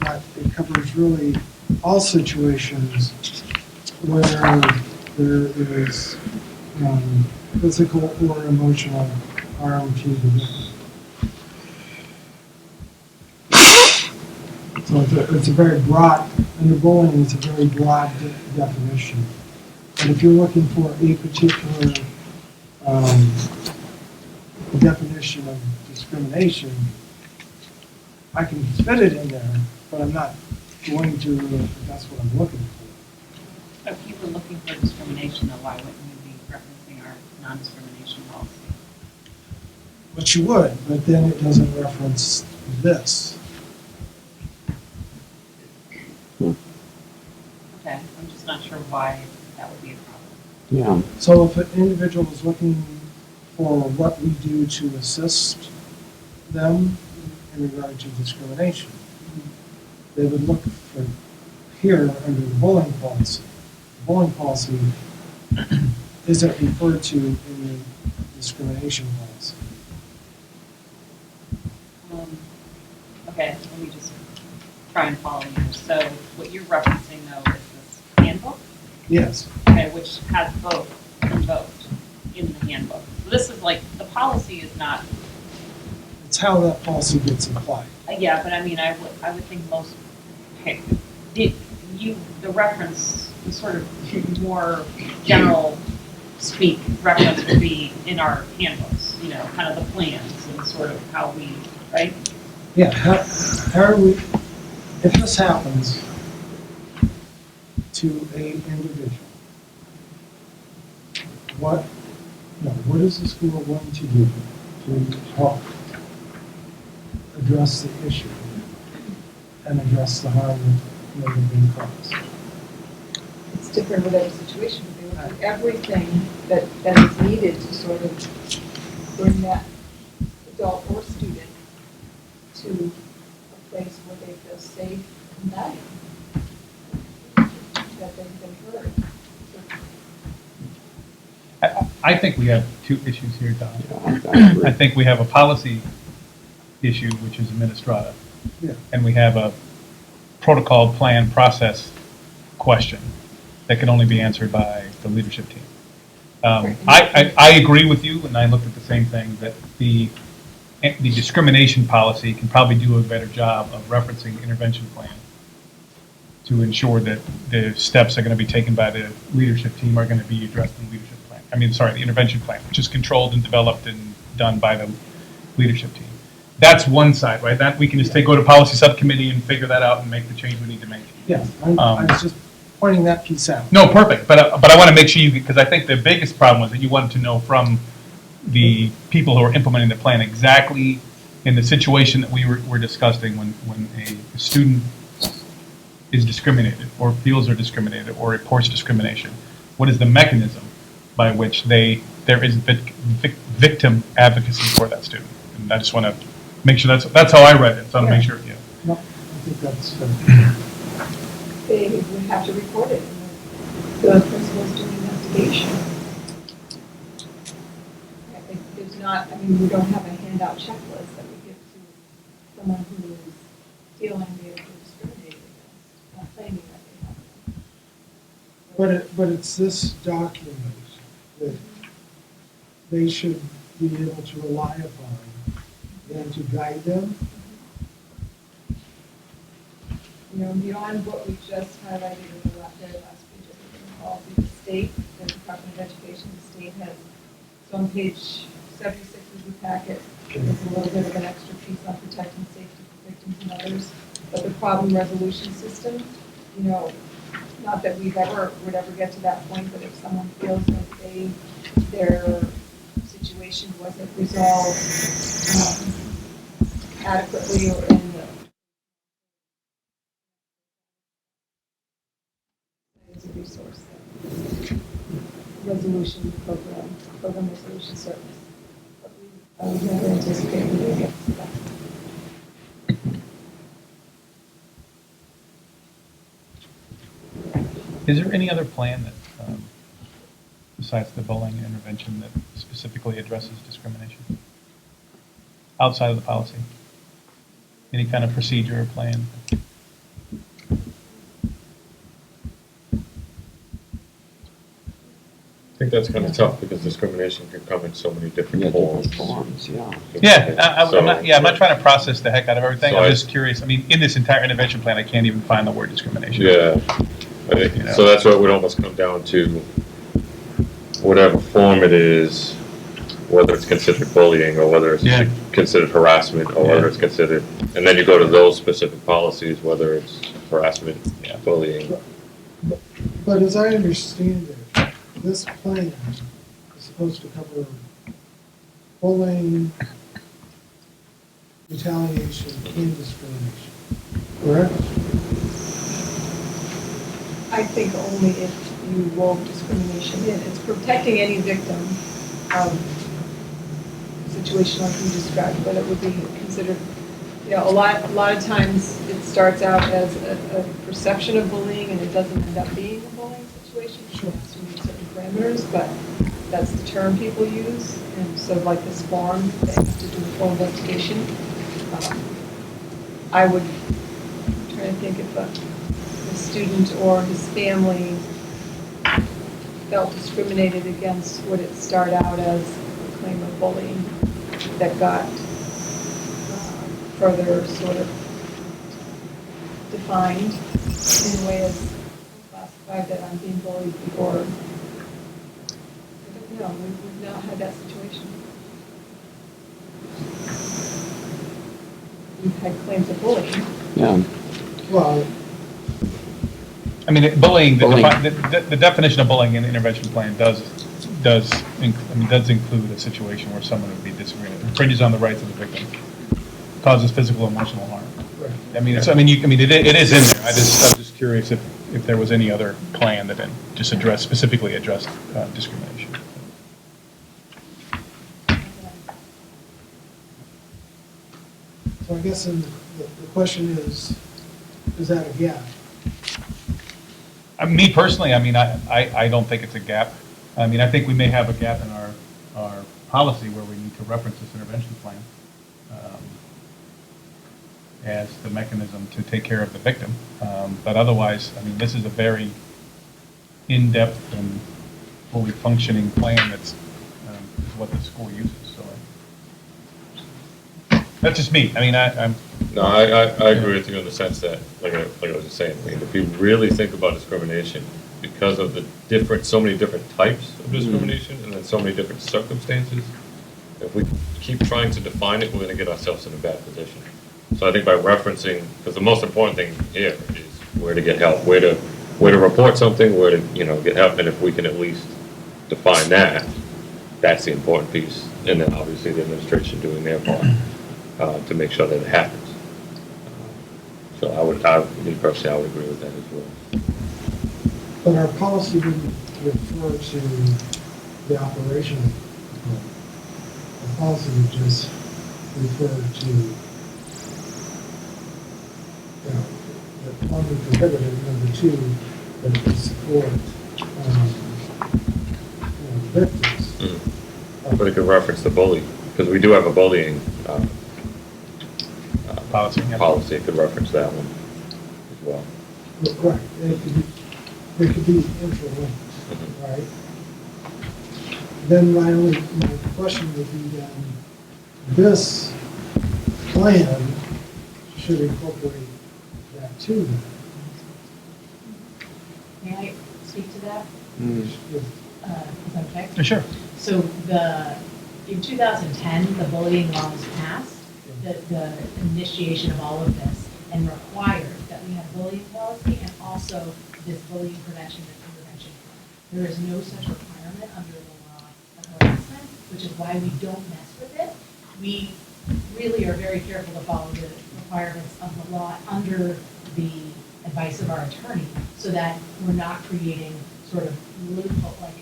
but it covers really all situations where there is physical or emotional harm to the victim. So it's a very broad, under bullying, it's a very broad definition. And if you're looking for a particular definition of discrimination, I can fit it in there, but I'm not going to if that's what I'm looking for. So if you were looking for discrimination, though, why wouldn't you be referencing our non-discrimination policy? But you would, but then it doesn't reference this. Okay, I'm just not sure why that would be a problem. Yeah. So if an individual is looking for what we do to assist them in regard to discrimination, they would look for here under the bullying policy. The bullying policy isn't referred to in the discrimination policy. Okay, let me just try and follow you. So what you're referencing, though, is this handbook? Yes. Okay, which has both invoked in the handbook. So this is like, the policy is not. It's how that policy gets applied. Yeah, but I mean, I would think most, the reference, the sort of more general speak reference would be in our handbooks, you know, kind of the plans and sort of how we, right? Yeah, how are we, if this happens to an individual, what is the school going to do to help address the issue and address the harm that may have been caused? It's different with every situation. They will do everything that is needed to sort of bring that adult or student to a place where they feel safe and valued, that they've been heard. I think we have two issues here, Don. Yeah, I think we have a policy issue, which is administrative, Yeah. and we have a protocol plan process question that can only be answered by the leadership team. I agree with you, and I looked at the same thing, that the discrimination policy can probably do a better job of referencing the intervention plan to ensure that the steps that are going to be taken by the leadership team are going to be addressed in the leadership plan. The intervention plan, which is controlled and developed and done by the leadership team. That's one side, right? That we can just go to policy subcommittee and figure that out and make the change we need to make. Yes, I was just pointing that piece out. No, perfect, but I want to make sure because I think the biggest problem was that you wanted to know from the people who are implementing the plan exactly in the situation that we were discussing when a student is discriminated or feels they're discriminated or reports discrimination. What is the mechanism by which there is victim advocacy for that student? And I just want to make sure that's how I read it. So I want to make sure. Yeah. No, I think that's fair. They would have to report it. The principal's doing an investigation. I think there's not, we don't have a handout checklist that we give to someone who is feeling they're discriminated against, not claiming that they have. But it's this document that they should be able to rely upon and to guide them. Beyond what we just highlighted in the very last page of policy, the state, the Department of Education, the state has, it's on page 76 of the packet. There's a little bit of an extra piece on protecting safety for victims and others. But the problem resolution system, you know, not that would ever get to that point, but if someone feels that their situation wasn't resolved adequately or in the as a resource, resolution program resolution service. But I would never anticipate we would get to that. Is there any other plan that, besides the bullying intervention, that specifically addresses discrimination? Outside of the policy? Any kind of procedure or plan? I think that's kind of tough because discrimination can come in so many different forms. Yeah, I'm not trying to process the heck out of everything. So I'm just curious. I mean, in this entire intervention plan, I can't even find the word discrimination. Yeah. So that's what would almost come down to whatever form it is, whether it's considered bullying or whether it's considered harassment or whether it's considered, and then you go to those specific policies, whether it's harassment, bullying. But as I understand it, this plan is supposed to cover bullying, retaliation, and discrimination, correct? I think only if you wove discrimination in. It's protecting any victim of a situation like you described, but it would be considered, you know, a lot of times it starts out as a perception of bullying and it doesn't end up being a bullying situation. Sure. It has to meet certain parameters, but that's the term people use. And so like this form, they have to do a full investigation. I would try to think if a student or his family felt discriminated against, would it start out as a claim of bullying that got further sort of defined in a way as classified that I'm being bullied before? I don't know, we've not had that situation. We've had claims of bullying. Yeah. Well, I mean, bullying, Bullying. the definition of bullying in the intervention plan does include a situation where someone would be disagreeing, infringes on the rights of the victim, causes physical or emotional harm. right. I mean, it is in there. I was just curious if there was any other plan that then just specifically addressed discrimination. So I guess the question is that a gap? Me personally, I mean, I don't think it's a gap. I mean, I think we may have a gap in our policy where we need to reference this intervention plan as the mechanism to take care of the victim. But otherwise, I mean, this is a very in-depth and fully functioning plan that's is what the school uses. So that's just me. I mean, I'm. No, I agree with you in the sense that, like I was just saying, I mean, if you really think about discrimination, because of so many different types of discrimination and then so many different circumstances, if we keep trying to define it, we're going to get ourselves in a bad position. So I think by referencing, because the most important thing here is where to get help, where to report something, where to get help, and if we can at least define that, that's the important piece. And then obviously the administration doing their part to make sure that it happens. So me personally, I would agree with that as well. But our policy didn't refer to the operational component. The policy would just refer to, the one we prohibited, number two, that it would support victims. But it could reference the bully, because we do have a bullying policy. It could reference that one as well. Right, it could be interlinked, right? Then my question would be then, this plan should incorporate that too. May I speak to that? Is that okay? Sure. So in 2010, the bullying law was passed, the initiation of all of this, and required that we have bullying policy and also this bullying prevention and intervention plan. There is no such requirement under the law of harassment, which is why we don't mess with it. We really are very careful to follow the requirements of the law under the advice of our attorney, so that we're not creating sort of loophole, like,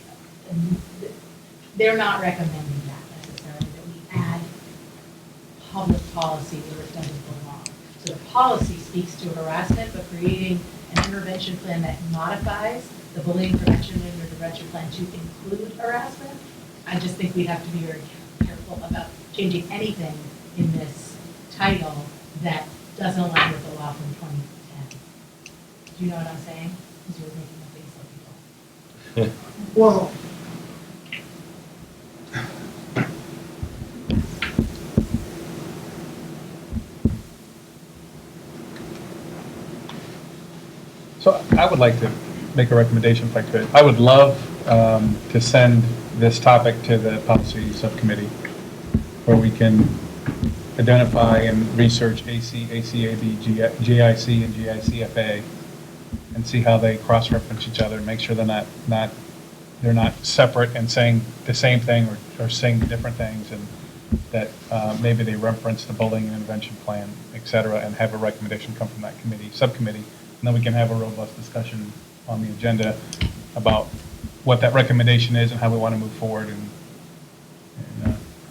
they're not recommending that necessarily, that we add public policy where it doesn't belong. So the policy speaks to harassment, but creating an intervention plan that modifies the bullying prevention and intervention plan to include harassment, I just think we have to be very careful about changing anything in this title that doesn't align with the law from 2010. Do you know what I'm saying? Because you're making a face at people. Well, So I would like to make a recommendation if I could. I would love to send this topic to the policy subcommittee where we can identify and research AC, ACAB, GIC, and GICFA and see how they cross-reference each other and make sure they're not separate and saying the same thing or saying different things, and that maybe they reference the bullying and intervention plan, et cetera, and have a recommendation come from that subcommittee. And then we can have a robust discussion on the agenda about what that recommendation is and how we want to move forward.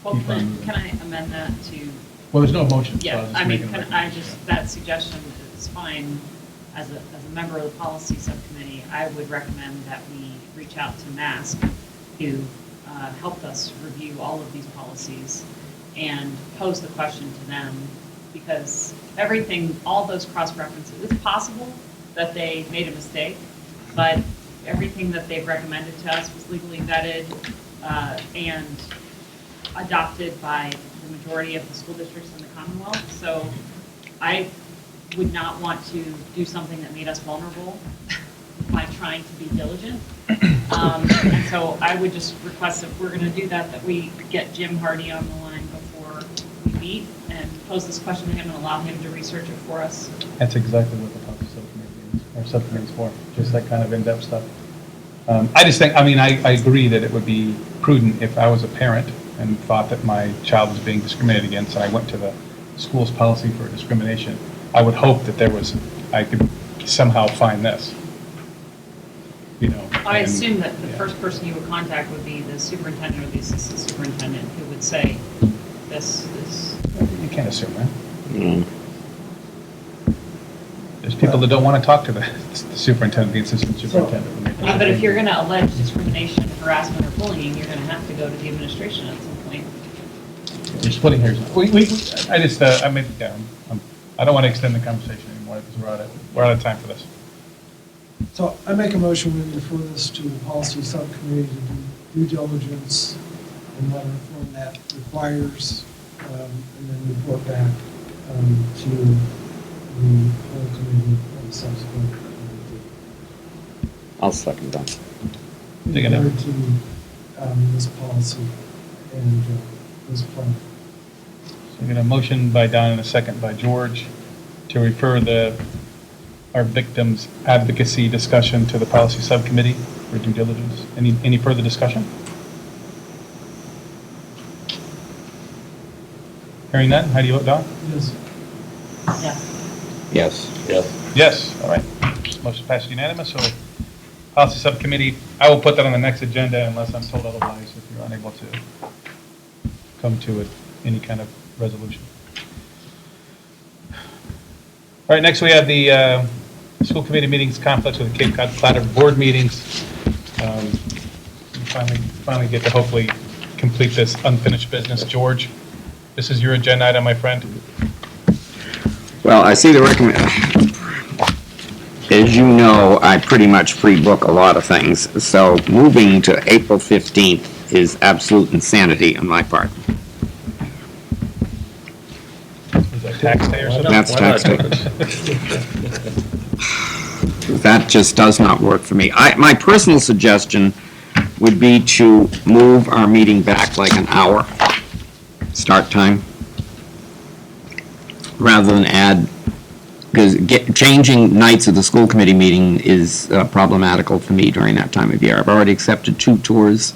Well, can I amend that to? Well, there's no motion. So Yeah, I mean, that suggestion is fine. As a member of the policy subcommittee, I would recommend that we reach out to MASC, who helped us review all of these policies, and pose the question to them, because everything, all those cross-references, it's possible that they made a mistake, but everything that they've recommended to us was legally vetted and adopted by the majority of the school districts in the Commonwealth. So I would not want to do something that made us vulnerable by trying to be diligent. And so I would just request, if we're going to do that, that we get Jim Hardy on the line before we meet and pose this question to him and allow him to research it for us. That's exactly what the policy subcommittee is, or subcommittee is for, just that kind of in-depth stuff. I just think, I agree that it would be prudent if I was a parent and thought that my child was being discriminated against, and I went to the school's policy for discrimination. I would hope that I could somehow find this. I assume that the first person you would contact would be the superintendent or the assistant superintendent, who would say, this is... You can't assume that. There's people that don't want to talk to the superintendent, the assistant superintendent. But if you're going to allege discrimination, harassment, or bullying, you're going to have to go to the administration at some point. We're splitting hairs. I don't want to extend the conversation anymore because we're out of time for this. so I make a motion we refer this to the policy subcommittee to do due diligence in whatever form that requires, and then report back to the whole committee and subsequent committee. I'll second that. In regard to this policy and this plan. So we got a motion by Don and a second by George to refer our victims advocacy discussion to the policy subcommittee for due diligence. Any further discussion? Hearing none, how do you vote, Don? Yes. Yes. Yes. Yes, all right. Motion passed unanimous, so policy subcommittee, I will put that on the next agenda unless I'm told otherwise, if you're unable to come to any kind of resolution. All right, next we have the school committee meetings, conflicts with the Cape Cod Collaborative Board meetings. We finally get to hopefully complete this unfinished business. George, this is your agenda item, my friend. Well, I see the as you know, I pretty much pre-book a lot of things, so moving to April 15th is absolute insanity on my part. Is that tax day or something? That's tax day. that just does not work for me. My personal suggestion would be to move our meeting back like an hour, start time, rather than add, because changing nights of the school committee meeting is problematical for me during that time of year. I've already accepted 2 tours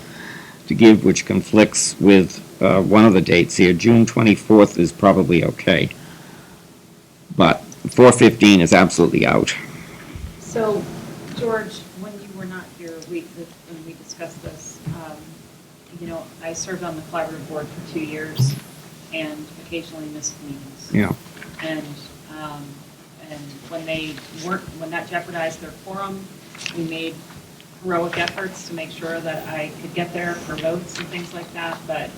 to give, which conflicts with one of the dates here. June 24th is probably okay, but 4/15 is absolutely out. So, George, when you were not here, when we discussed this, I served on the collaborative board for 2 years and occasionally missed meetings. Yeah. And when that jeopardized their quorum, we made heroic efforts to make sure that I could get there for votes and things like that, but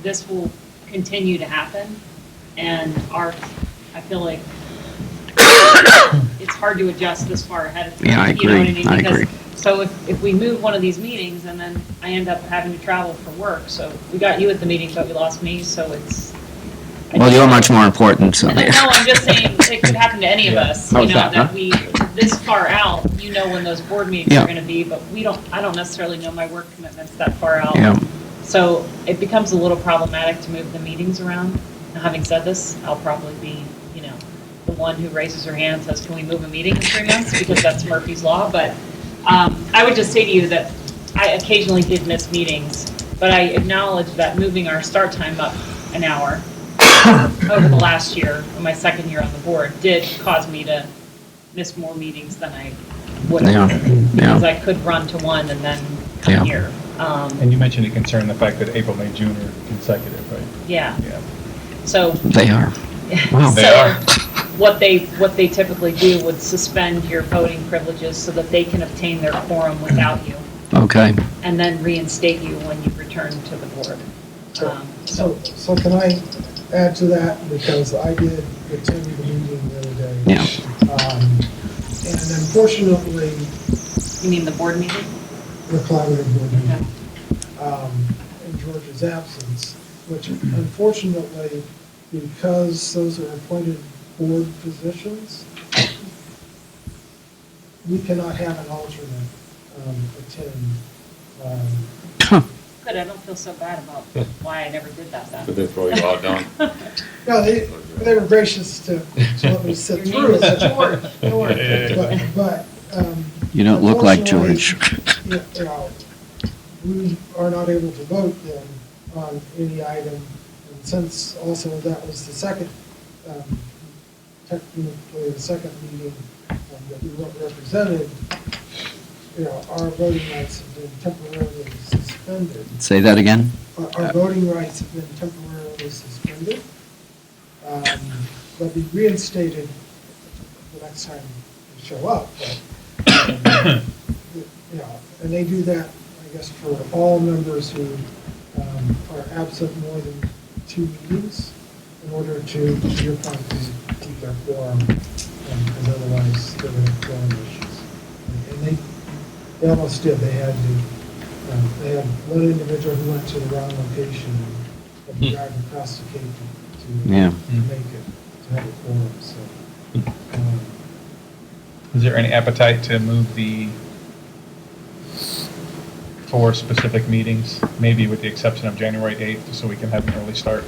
this will continue to happen, and I feel like it's hard to adjust this far ahead of time. Yeah, I You know what agree. mean? I Because- agree. So if we move one of these meetings and then I end up having to travel for work, so we got you at the meeting, but we lost me, so it's. Well, you're much more important, so. No, I'm just saying, it could happen to any of us, How's that, huh? we, this far out, when those board meetings Yeah. are gonna be, but I don't necessarily know my work commitments that far out. Yeah. So it becomes a little problematic to move the meetings around. Now, having said this, I'll probably be, the one who raises her hand and says, can we move a meeting in 3 months? Because that's Murphy's Law, but I would just say to you that I occasionally did miss meetings, but I acknowledge that moving our start time up an hour over the last year, or my second year on the board, did cause me to miss more meetings than I would have. Yeah. Because I could run to one and then come Yeah. here. And you mentioned a concern, the fact that April, May, June are consecutive, right? Yeah. Yeah. So. They are. Wow. They So, are. what they typically do would suspend your voting privileges so that they can obtain their quorum without you, Okay. and then reinstate you when you return to the board. So can I add to that, because I did attend the meeting the other day. Yeah. And unfortunately, You mean the board meeting? the collaborative board meeting, in George's absence, which unfortunately, because those are appointed board positions, we cannot have an alternate attend. Good, I don't feel so bad about why I never did that then. Did they throw you out down? No, they were gracious to let me sit Your name through is it. George. But, You don't look like unfortunately, George. We are not able to vote then on any item, and since also that was the second, technically the second meeting that we weren't represented, our voting rights have been temporarily suspended. Say that again? Our voting rights have been temporarily suspended. They'll be reinstated the next time they show up, but, and they do that, I guess, for all members who are absent more than 2 meetings in order to your point, to keep their quorum, because otherwise they're going to have quorum issues. And they almost did. They had one individual who went to the wrong location and had to drive across the Cape to Yeah. make it, to have a quorum, so. Is there any appetite to move the 4 specific meetings, maybe with the exception of January 8th, so we can have an early start?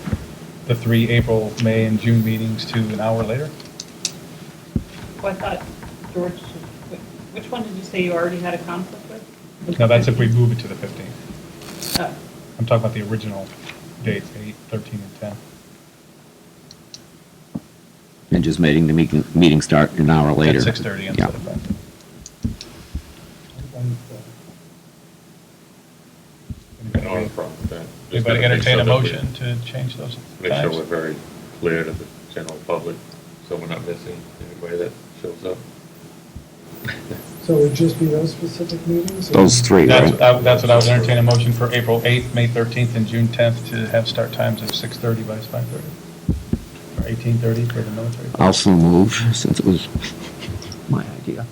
The 3 April, May, and June meetings to an hour later? Oh, I thought, George, which one did you say you already had a conflict with? No, that's if we move it to the 15th. Oh. I'm talking about the original dates, 8, 13, and 10. And just making the meeting start an hour later. At 6:30 instead Yeah. of 5. I don't have a problem with that. Just Anybody gotta make entertain a sure that we- motion to change those Make sure times? we're very clear to the general public, so we're not missing anybody that shows up. So it would just be those specific meetings? or- Those 3, That's right? that's what I would entertain a motion for April 8th, May 13th, and June 10th to have start times of 6:30 by 5:30. Or 18:30 for the military. Also move, since it was my idea.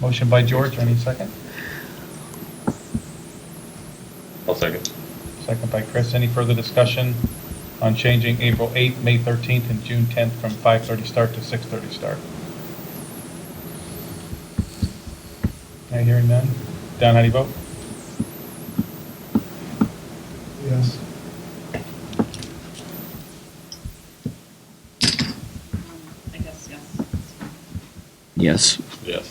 Motion by George, any second? I'll second. Second by Chris. Any further discussion on changing April 8th, May 13th, and June 10th from 5:30 start to 6:30 start. I hearing none. Don, how do you vote? Yes. I guess, yes. Yes. Yes.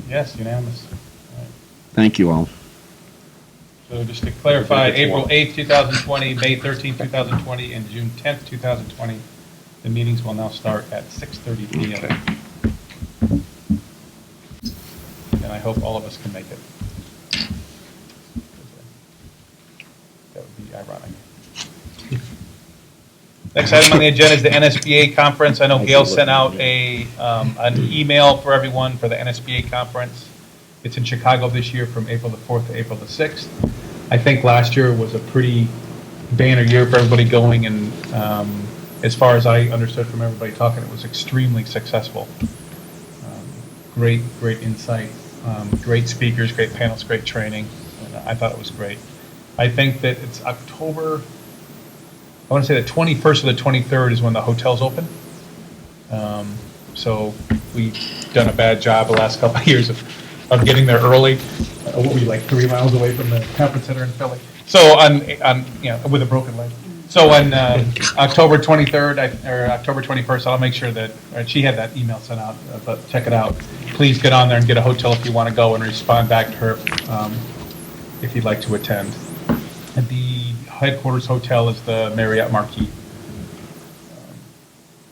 Yes, unanimous. All right. Thank you all. So just to clarify, I think it's April one. 8th, 2020, May 13th, 2020, and June 10th, 2020, the meetings will now start at 6:30 PM. And I hope all of us can make it. That would be ironic. Next item on the agenda is the NSBA conference. I know Gail sent out an email for everyone for the NSBA conference. It's in Chicago this year from April the 4th to April the 6th. I think last year was a pretty banner year for everybody going, and as far as I understood from everybody talking, it was extremely successful. Great insight, great speakers, great panels, great training, and I thought it was great. I think that it's October, I want to say the 21st or the 23rd is when the hotels open. So we've done a bad job the last couple of years of getting there early. What were we, like 3 miles away from the conference center in Philly? So on with a broken leg. So on October 23rd or October 21st, I'll make sure that she had that email sent out, but check it out. Please get on there and get a hotel if you want to go, and respond back to her if you'd like to attend. And the headquarters hotel is the Marriott Marquis.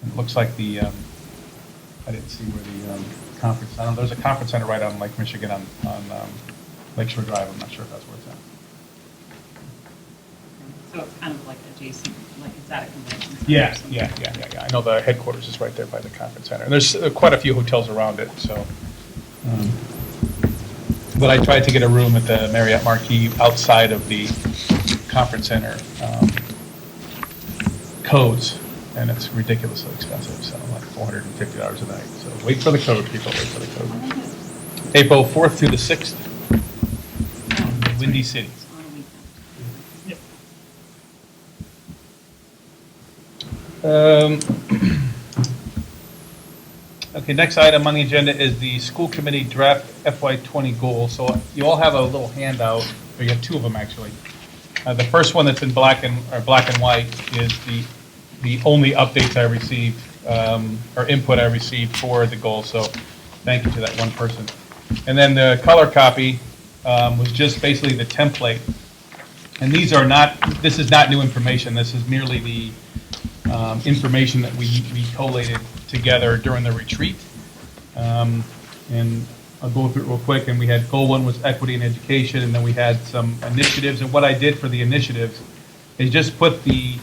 It looks like the I didn't see where the conference. I don't know. There's a conference center right on Lake Michigan on Lakeshore Drive. I'm not sure if that's where it's at. So it's kind of like adjacent, like it's at a convention center. Yeah. I know the headquarters is right there by the conference center. And there's quite a few hotels around it, so. But I tried to get a room at the Marriott Marquis outside of the conference center codes, and it's ridiculously expensive, so like $450 a night. So wait for the code, people, wait for the code. April 4th through the 6th, Windy City. Okay, next item on the agenda is the school committee draft FY20 goals. So you all have a little handout, or you have two of them actually. The first one that's in black and white is the only updates I received, or input I received for the goals. So thank you to that one person. And then the color copy was just basically the template. And this is not new information. This is merely the information that we collated together during the retreat. And I'll go through it real quick. And we had goal 1 was equity and education, and then we had some initiatives. And what I did for the initiatives is just put the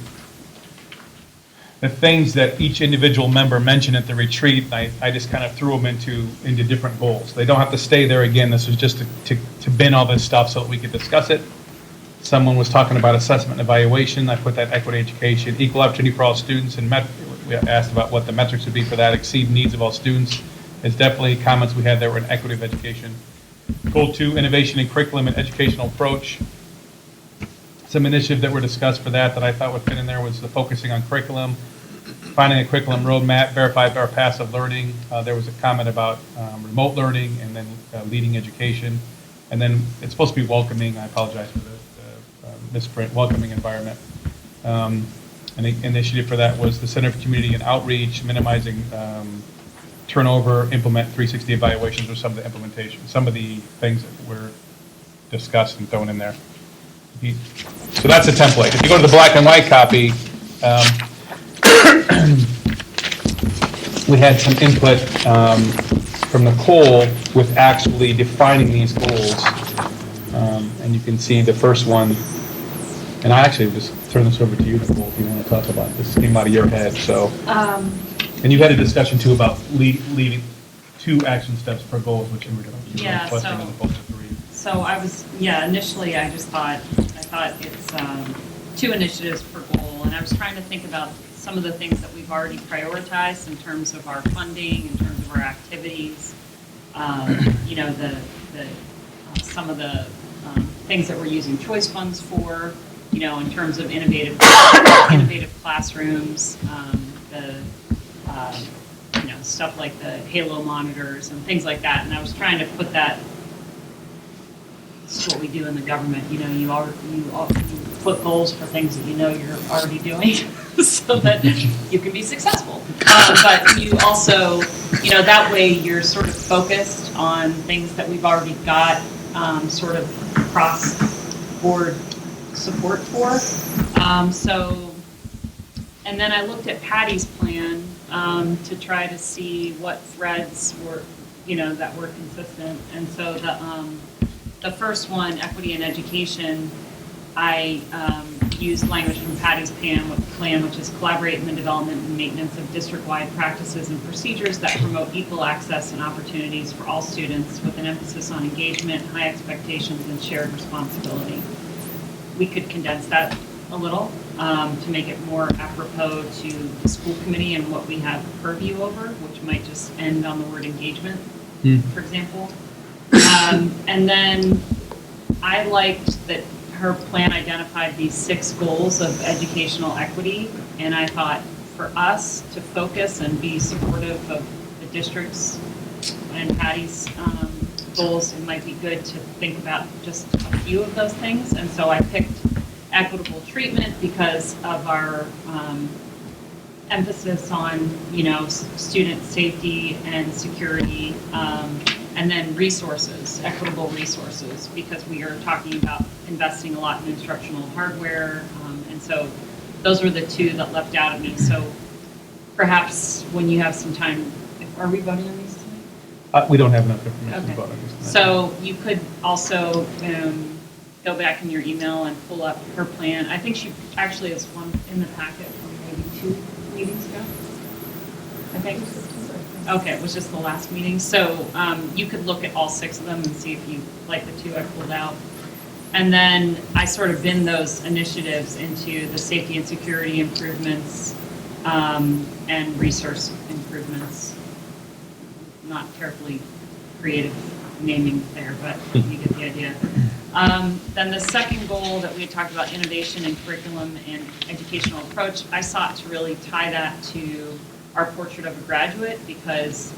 things that each individual member mentioned at the retreat. I just kind of threw them into different goals. They don't have to stay there again. This was just to bin all this stuff so that we could discuss it. Someone was talking about assessment and evaluation. I put that equity education, equal opportunity for all students, and we asked about what the metrics would be for that, exceed needs of all students. It's definitely comments we had that were in equity of education. Goal 2, innovation in curriculum and educational approach. Some initiatives that were discussed for that I thought would fit in there was the focusing on curriculum, finding a curriculum roadmap, verified or passive learning. There was a comment about remote learning, and then leading education. And then it's supposed to be welcoming. I apologize for the misprint, welcoming environment. And the initiative for that was the Center for Community and Outreach, minimizing turnover, implement 360 evaluations, or some of the implementation, some of the things that were discussed and thrown in there. So that's a template. If you go to the black and white copy, we had some input from Nicole with actually defining these goals. And you can see the first one, and I actually just turn this over to you, Nicole, if you want to talk about this. Came out of your head, so. And you had a discussion too about leading 2 action steps per goals, which you were doing. Yeah, question as opposed to 3. So initially I thought it's 2 initiatives per goal, and I was trying to think about some of the things that we've already prioritized in terms of our funding, in terms of our activities, some of the things that we're using choice funds for, in terms of innovative classrooms, stuff like the Halo monitors and things like that. And I was trying to put that. This is what we do in the government. You put goals for things that you're already doing, so that you can be successful. But you also, that way you're sort of focused on things that we've already got sort of cross-board support for. And then I looked at Patty's plan to try to see what threads were, that were consistent. And so the first one, equity in education, I used language from Patty's plan, which is collaborate in the development and maintenance of district-wide practices and procedures that promote equal access and opportunities for all students with an emphasis on engagement, high expectations, and shared responsibility. We could condense that a little to make it more apropos to the school committee and what we have purview over, which might just end on the word engagement, for example. And then I liked that her plan identified these 6 goals of educational equity, and I thought for us to focus and be supportive of the district's and Patty's goals, it might be good to think about just a few of those things. And so I picked equitable treatment because of our emphasis on, student safety and security, and then resources, equitable resources, because we are talking about investing a lot in instructional hardware, and so those were the 2 that leapt out at me. So perhaps when you have some time, are we voting on these tonight? We don't have enough information Okay. about it. Tonight. So you could also go back in your email and pull up her plan. I think she actually has one in the packet from maybe 2 meetings ago, I think. Okay, it was just the last meeting. So you could look at all 6 of them and see if you like the 2 I pulled out. And then I sort of bin those initiatives into the safety and security improvements and resource improvements. Not terribly creative naming there, but you get the idea. Then the second goal that we had talked about, innovation in curriculum and educational approach, I sought to really tie that to our portrait of a graduate, because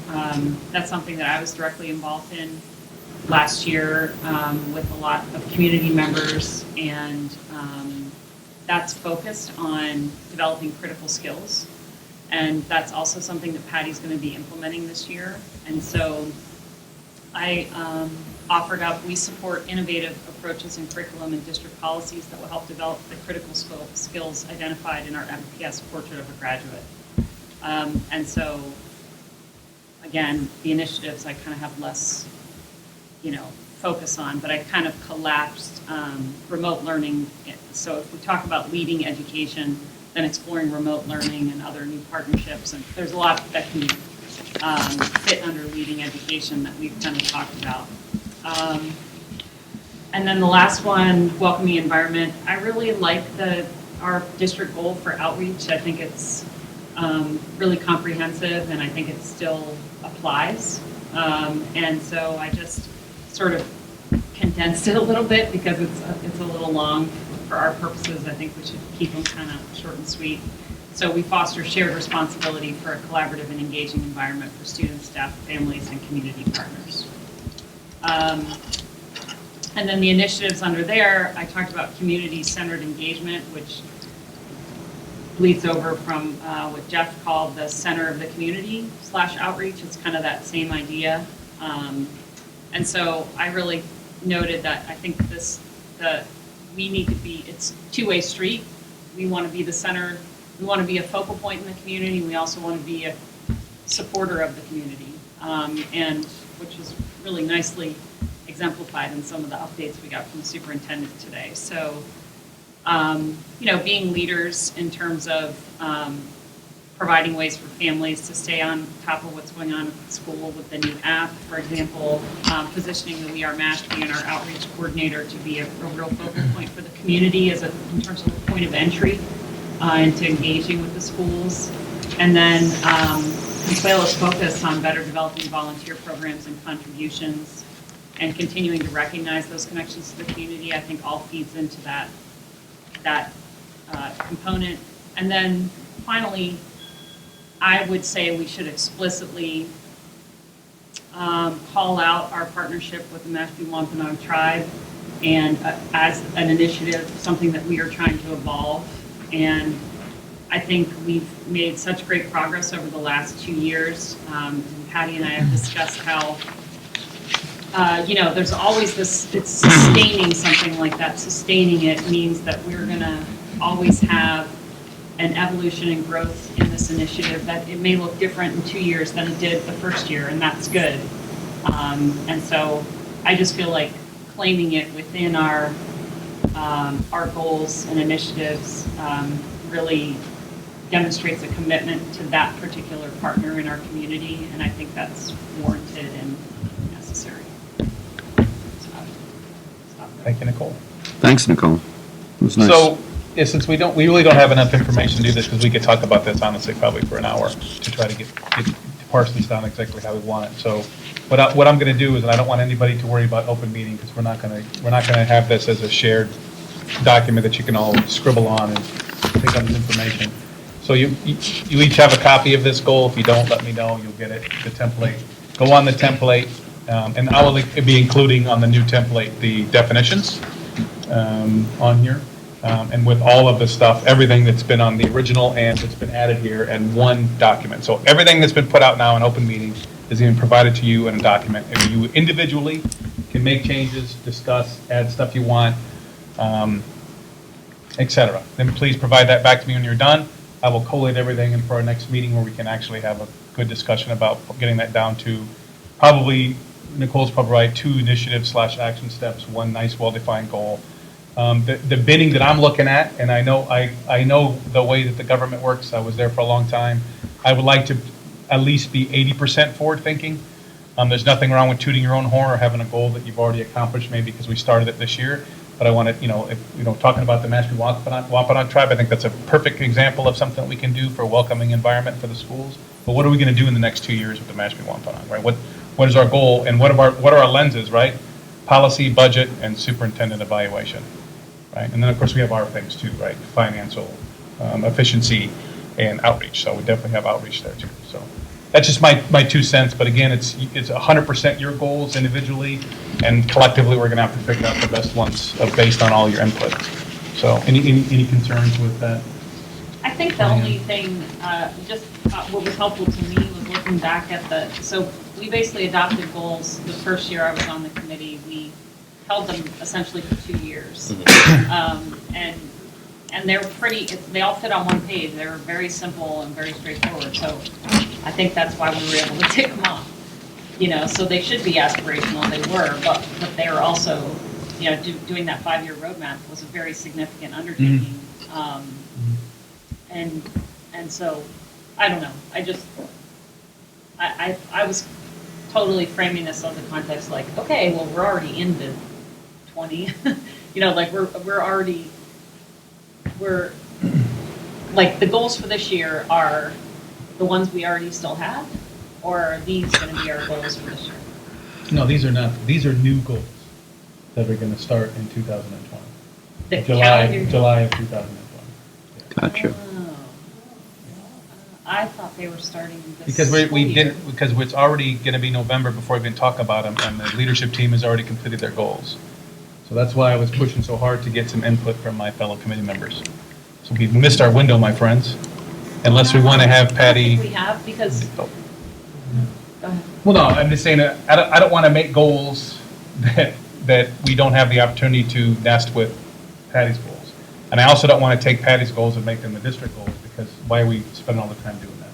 that's something that I was directly involved in last year with a lot of community members, and that's focused on developing critical skills. And that's also something that Patty's going to be implementing this year. And so I offered up, we support innovative approaches in curriculum and district policies that will help develop the critical skills identified in our MPS portrait of a graduate. And so, again, the initiatives I kind of have less, focus on, but I kind of collapsed remote learning. So if we talk about leading education, then exploring remote learning and other new partnerships, and there's a lot that can fit under leading education that we've kind of talked about. And then the last one, welcoming environment. I really like our district goal for outreach. I think it's really comprehensive, and I think it still applies. And so I just sort of condensed it a little bit because it's a little long for our purposes. I think we should keep them kind of short and sweet. So we foster shared responsibility for a collaborative and engaging environment for students, staff, families, and community partners. And then the initiatives under there, I talked about community-centered engagement, which bleeds over from what Jeff called the center of the community / outreach. It's kind of that same idea. And so I really noted that I think we need to be, it's two-way street. We want to be the center, we want to be a focal point in the community. We also want to be a supporter of the community, and which is really nicely exemplified in some of the updates we got from the superintendent today. So, being leaders in terms of providing ways for families to stay on top of what's going on at school with the new app, for example, positioning the We Are Mashpee and our outreach coordinator to be a real focal point for the community in terms of the point of entry into engaging with the schools. And then Consuela's focus on better developing volunteer programs and contributions and continuing to recognize those connections to the community, I think all feeds into that that component. And then finally, I would say we should explicitly call out our partnership with the Mashpee Wampanoag tribe and as an initiative, something that we are trying to evolve. And I think we've made such great progress over the last 2 years. Patty and I have discussed how, there's always this, it's sustaining something like that. Sustaining it means that we're going to always have an evolution and growth in this initiative, that it may look different in 2 years than it did the first year, and that's good. And so I just feel like claiming it within our goals and initiatives really demonstrates a commitment to that particular partner in our community, and I think that's warranted and necessary. Thank you, Nicole. Thanks, Nicole. It was nice. So, yeah, since we really don't have enough information to do this, because we could talk about this honestly probably for an hour to try to to parse these down exactly how we want it. So, what I'm going to do is, and I don't want anybody to worry about open meeting, because we're not going to have this as a shared document that you can all scribble on and take on this information. So you each have a copy of this goal. If you don't, let me know. You'll get it, the template. Go on the template, and I will be including on the new template the definitions on here. And with all of the stuff, everything that's been on the original and that's been added here in one document. So everything that's been put out now in open meeting is being provided to you in a document. And you individually can make changes, discuss, add stuff you want, etc. Then please provide that back to me when you're done. I will collate everything in for our next meeting where we can actually have a good discussion about getting that down to probably, Nicole's probably right, 2 initiatives / action steps, 1 nice well-defined goal. The bidding that I'm looking at, and I know the way that the government works. I was there for a long time. I would like to at least be 80% forward thinking. There's nothing wrong with tooting your own horn or having a goal that you've already accomplished, maybe because we started it this year. But I want to, talking about the Mashpee Wampanoag tribe, I think that's a perfect example of something that we can do for a welcoming environment for the schools. But what are we going to do in the next 2 years with the Mashpee Wampanoag, right? What is our goal, and what are our lenses, right? Policy, budget, and superintendent evaluation. Right? And then, of course, we have our things too, right? Financial, efficiency, and outreach. So we definitely have outreach there too. So that's just my 2 cents. But again, it's 100% your goals individually, and collectively we're going to have to figure out the best ones based on all your input. So any concerns with that? I think the only thing, what was helpful to me was looking back at so we basically adopted goals the first year I was on the committee. We held them essentially for 2 years. And they're they all fit on one page. They were very simple and very straightforward. So I think that's why we were able to tick them off. So they should be aspirational. They were, but they were also, doing that 5-year roadmap was a very significant undertaking. And so, I don't know. I was totally framing this on the context like, okay, well, we're already into 20, we're like the goals for this year are the ones we already still have, or are these going to be our goals for this year? No, these are not. These are new goals that are going to start in 2020. The July of 2020. Gotcha. Oh. I thought they were starting this Because school year. because it's already going to be November before we even talk about them, and the leadership team has already completed their goals. So that's why I was pushing so hard to get some input from my fellow committee members. So we've missed our window, my friends, unless we want to have Patty. I think we have, because. Go ahead. Well, no, I'm just saying that I don't want to make goals that we don't have the opportunity to nest with Patty's goals. And I also don't want to take Patty's goals and make them the district goals, because why are we spending all the time doing that?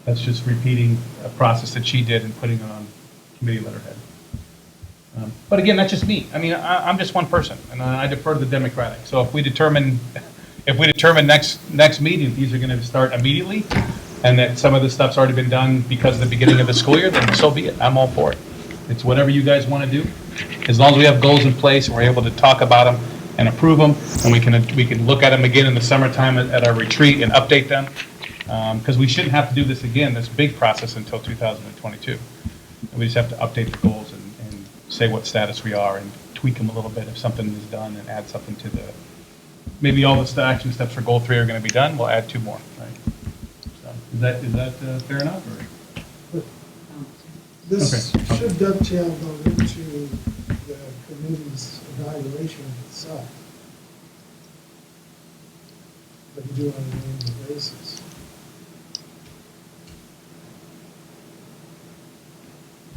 That's just repeating a process that she did and putting it on committee letterhead. But again, that's just me. I mean, I'm just one person, and I defer to the Democratic. So if we determine next meeting these are going to start immediately, and that some of the stuff's already been done because of the beginning of the school year, then so be it. I'm all for it. It's whatever you guys want to do. As long as we have goals in place and we're able to talk about them and approve them, and we can look at them again in the summertime at our retreat and update them, because we shouldn't have to do this again, this big process, until 2022. We just have to update the goals and say what status we are and tweak them a little bit if something is done and add something to the, maybe all the action steps for goal 3 are going to be done, we'll add 2 more, right? So, is that fair enough, or? This Okay. should dovetail though into the committee's evaluation of itself. That we do on an annual basis.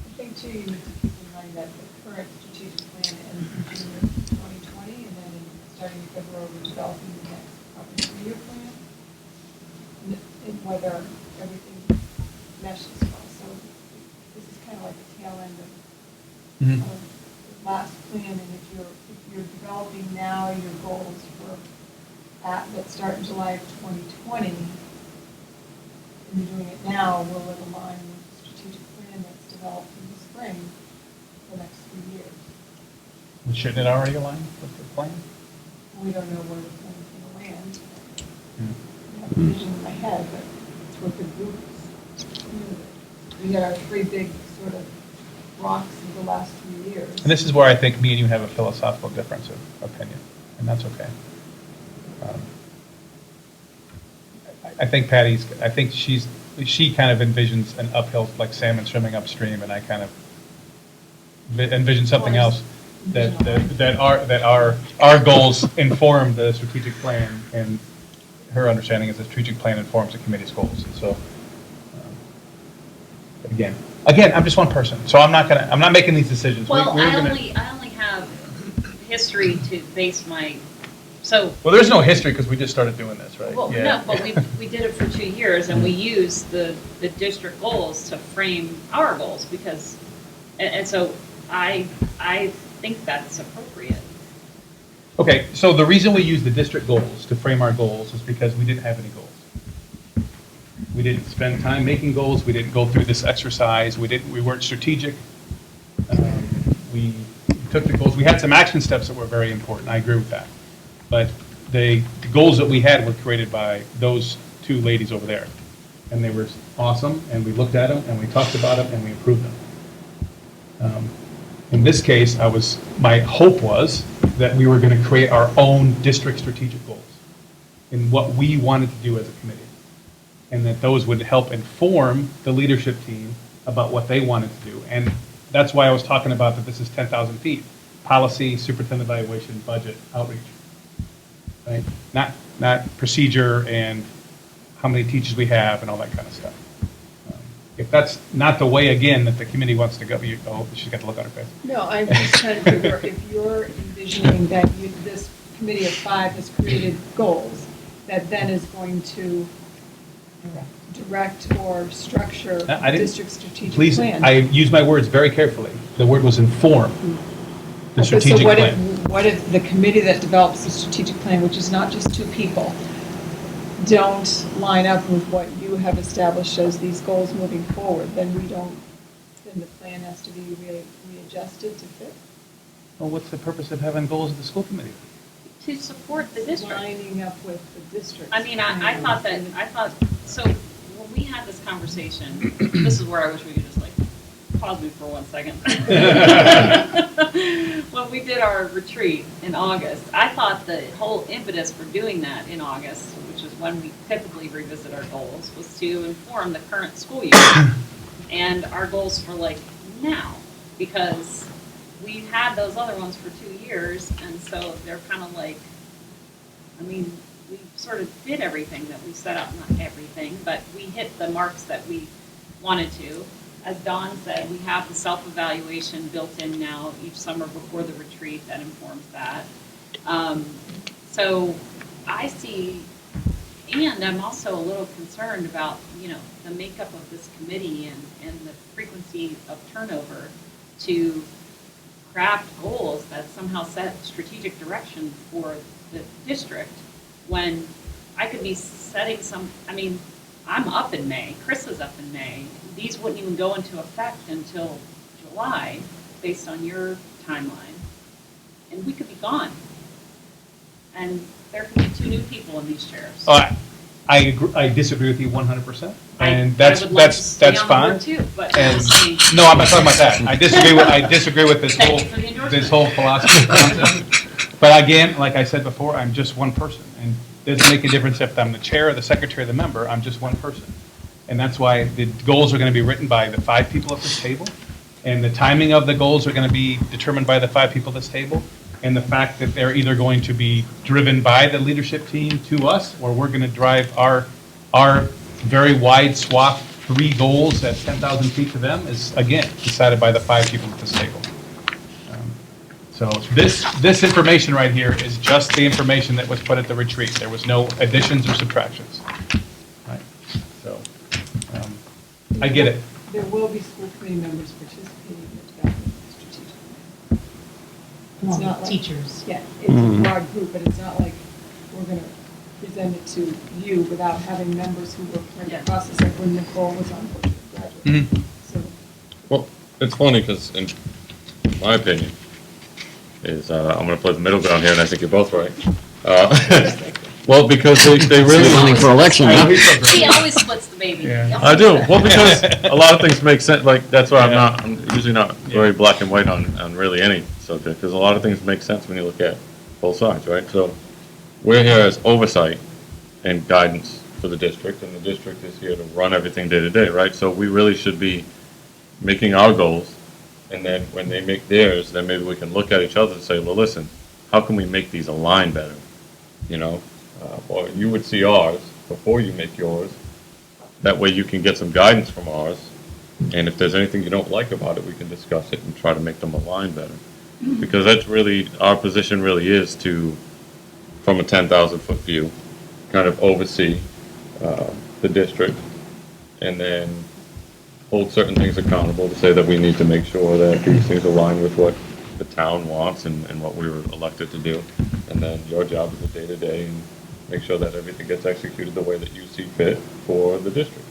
I think too, you need to keep in mind that the current strategic plan ends in June of 2020, and then starting in February, we're developing the next probably 3-year plan, and whether everything meshes well. So this is kind of like the tail end of the last plan, and if you're developing now your goals for that start in July of 2020, and you're doing it now, will it align with the strategic plan that's developed in the spring for the next 3 years? Shouldn't it already align with the plan? We don't know where the plan's going to land. I have a vision in my head, but it's what the group is. We had our 3 big sort of rocks in the last 3 years. And this is where I think me and you have a philosophical difference of opinion, and that's okay. I think she kind of envisions an uphill, like salmon swimming upstream, and I kind of envision something else. That our goals inform the strategic plan, and her understanding is the strategic plan informs the committee's goals. And so, again, I'm just one person, so I'm not making these decisions. Well, I only have history to base my, so. Well, there's no history because we just started doing this, right? Well, no, but we did it for 2 years, and we used the district goals to frame our goals, because, and so I think that's appropriate. Okay, so the reason we use the district goals to frame our goals is because we didn't have any goals. We didn't spend time making goals. We didn't go through this exercise. We weren't strategic. We took the goals. We had some action steps that were very important. I agree with that. But the goals that we had were created by those 2 ladies over there. And they were awesome, and we looked at them, and we talked about them, and we improved them. In this case, my hope was that we were going to create our own district strategic goals in what we wanted to do as a committee, and that those would help inform the leadership team about what they wanted to do. And that's why I was talking about that this is 10,000 feet. Policy, superintendent evaluation, budget, outreach. Right? Not procedure and how many teachers we have and all that kind of stuff. If that's not the way, again, that the committee wants to go, she's got to look on her face. No, I'm just trying to figure, if you're envisioning that this committee of 5 has created goals, that then is going to direct or structure the district strategic Please, plan. I use my words very carefully. The word was inform the strategic plan. What if the committee that develops the strategic plan, which is not just 2 people, don't line up with what you have established as these goals moving forward, then the plan has to be readjusted to fit? Well, what's the purpose of having goals of the school committee? To support the district. Lining up with the district. I mean, I thought, so when we had this conversation, this is where I wish we could just like pause me for 1 second. When we did our retreat in August, I thought the whole impetus for doing that in August, which is when we typically revisit our goals, was to inform the current school year and our goals for like now, because we've had those other ones for 2 years, and so they're kind of like, I mean, we sort of did everything that we set out, not everything, but we hit the marks that we wanted to. As Dawn said, we have the self-evaluation built in now each summer before the retreat that informs that. So I see, and I'm also a little concerned about, the makeup of this committee and the frequency of turnover to craft goals that somehow set strategic direction for the district, when I could be setting I'm up in May, Chris is up in May. These wouldn't even go into effect until July, based on your timeline. And we could be gone. And there could be 2 new people in these chairs. All right. I disagree with you 100%, and I that's would like to stay that's on the fine. board too, but And obviously- no, I'm not talking about that. I disagree with this Thank whole you for the endorsement. philosophy concept. But again, like I said before, I'm just one person, and it doesn't make a difference if I'm the chair or the secretary or the member. I'm just one person, and that's why the goals are going to be written by the 5 people at this table, and the timing of the goals are going to be determined by the 5 people at this table. And the fact that they're either going to be driven by the leadership team to us, or we're going to drive our very wide swath 3 goals at 10,000 feet to them is, again, decided by the 5 people at this table. So this information right here is just the information that was put at the retreat. There was no additions or subtractions. Right? So I get it. There will be school committee members participating in the development of the strategic plan. It's not like- teachers. Yeah, it's a broad group, but it's not like we're going to present it to you without having members who were part of the process, like when Nicole was on board with graduate. So Well, it's funny because, in my opinion, is I'm going to play the middle ground here, and I think you're both right. Well, because they really Running for election, huh? He always splits the baby. Yeah. I do. Well, because a lot of things make sense. Like that's why I'm usually not very black and white on really any subject, because a lot of things make sense when you look at both sides, right? So we're here as oversight and guidance for the district, and the district is here to run everything day to day, right? So we really should be making our goals, and then when they make theirs, then maybe we can look at each other and say, well, listen, how can we make these align better? You know, or you would see ours before you make yours. That way you can get some guidance from ours, and if there's anything you don't like about it, we can discuss it and try to make them align better. Because that's really, our position really is to, from a 10,000-foot view, kind of oversee the district, and then hold certain things accountable to say that we need to make sure that these things align with what the town wants and what we were elected to do. And then your job is a day-to-day and make sure that everything gets executed the way that you see fit for the district.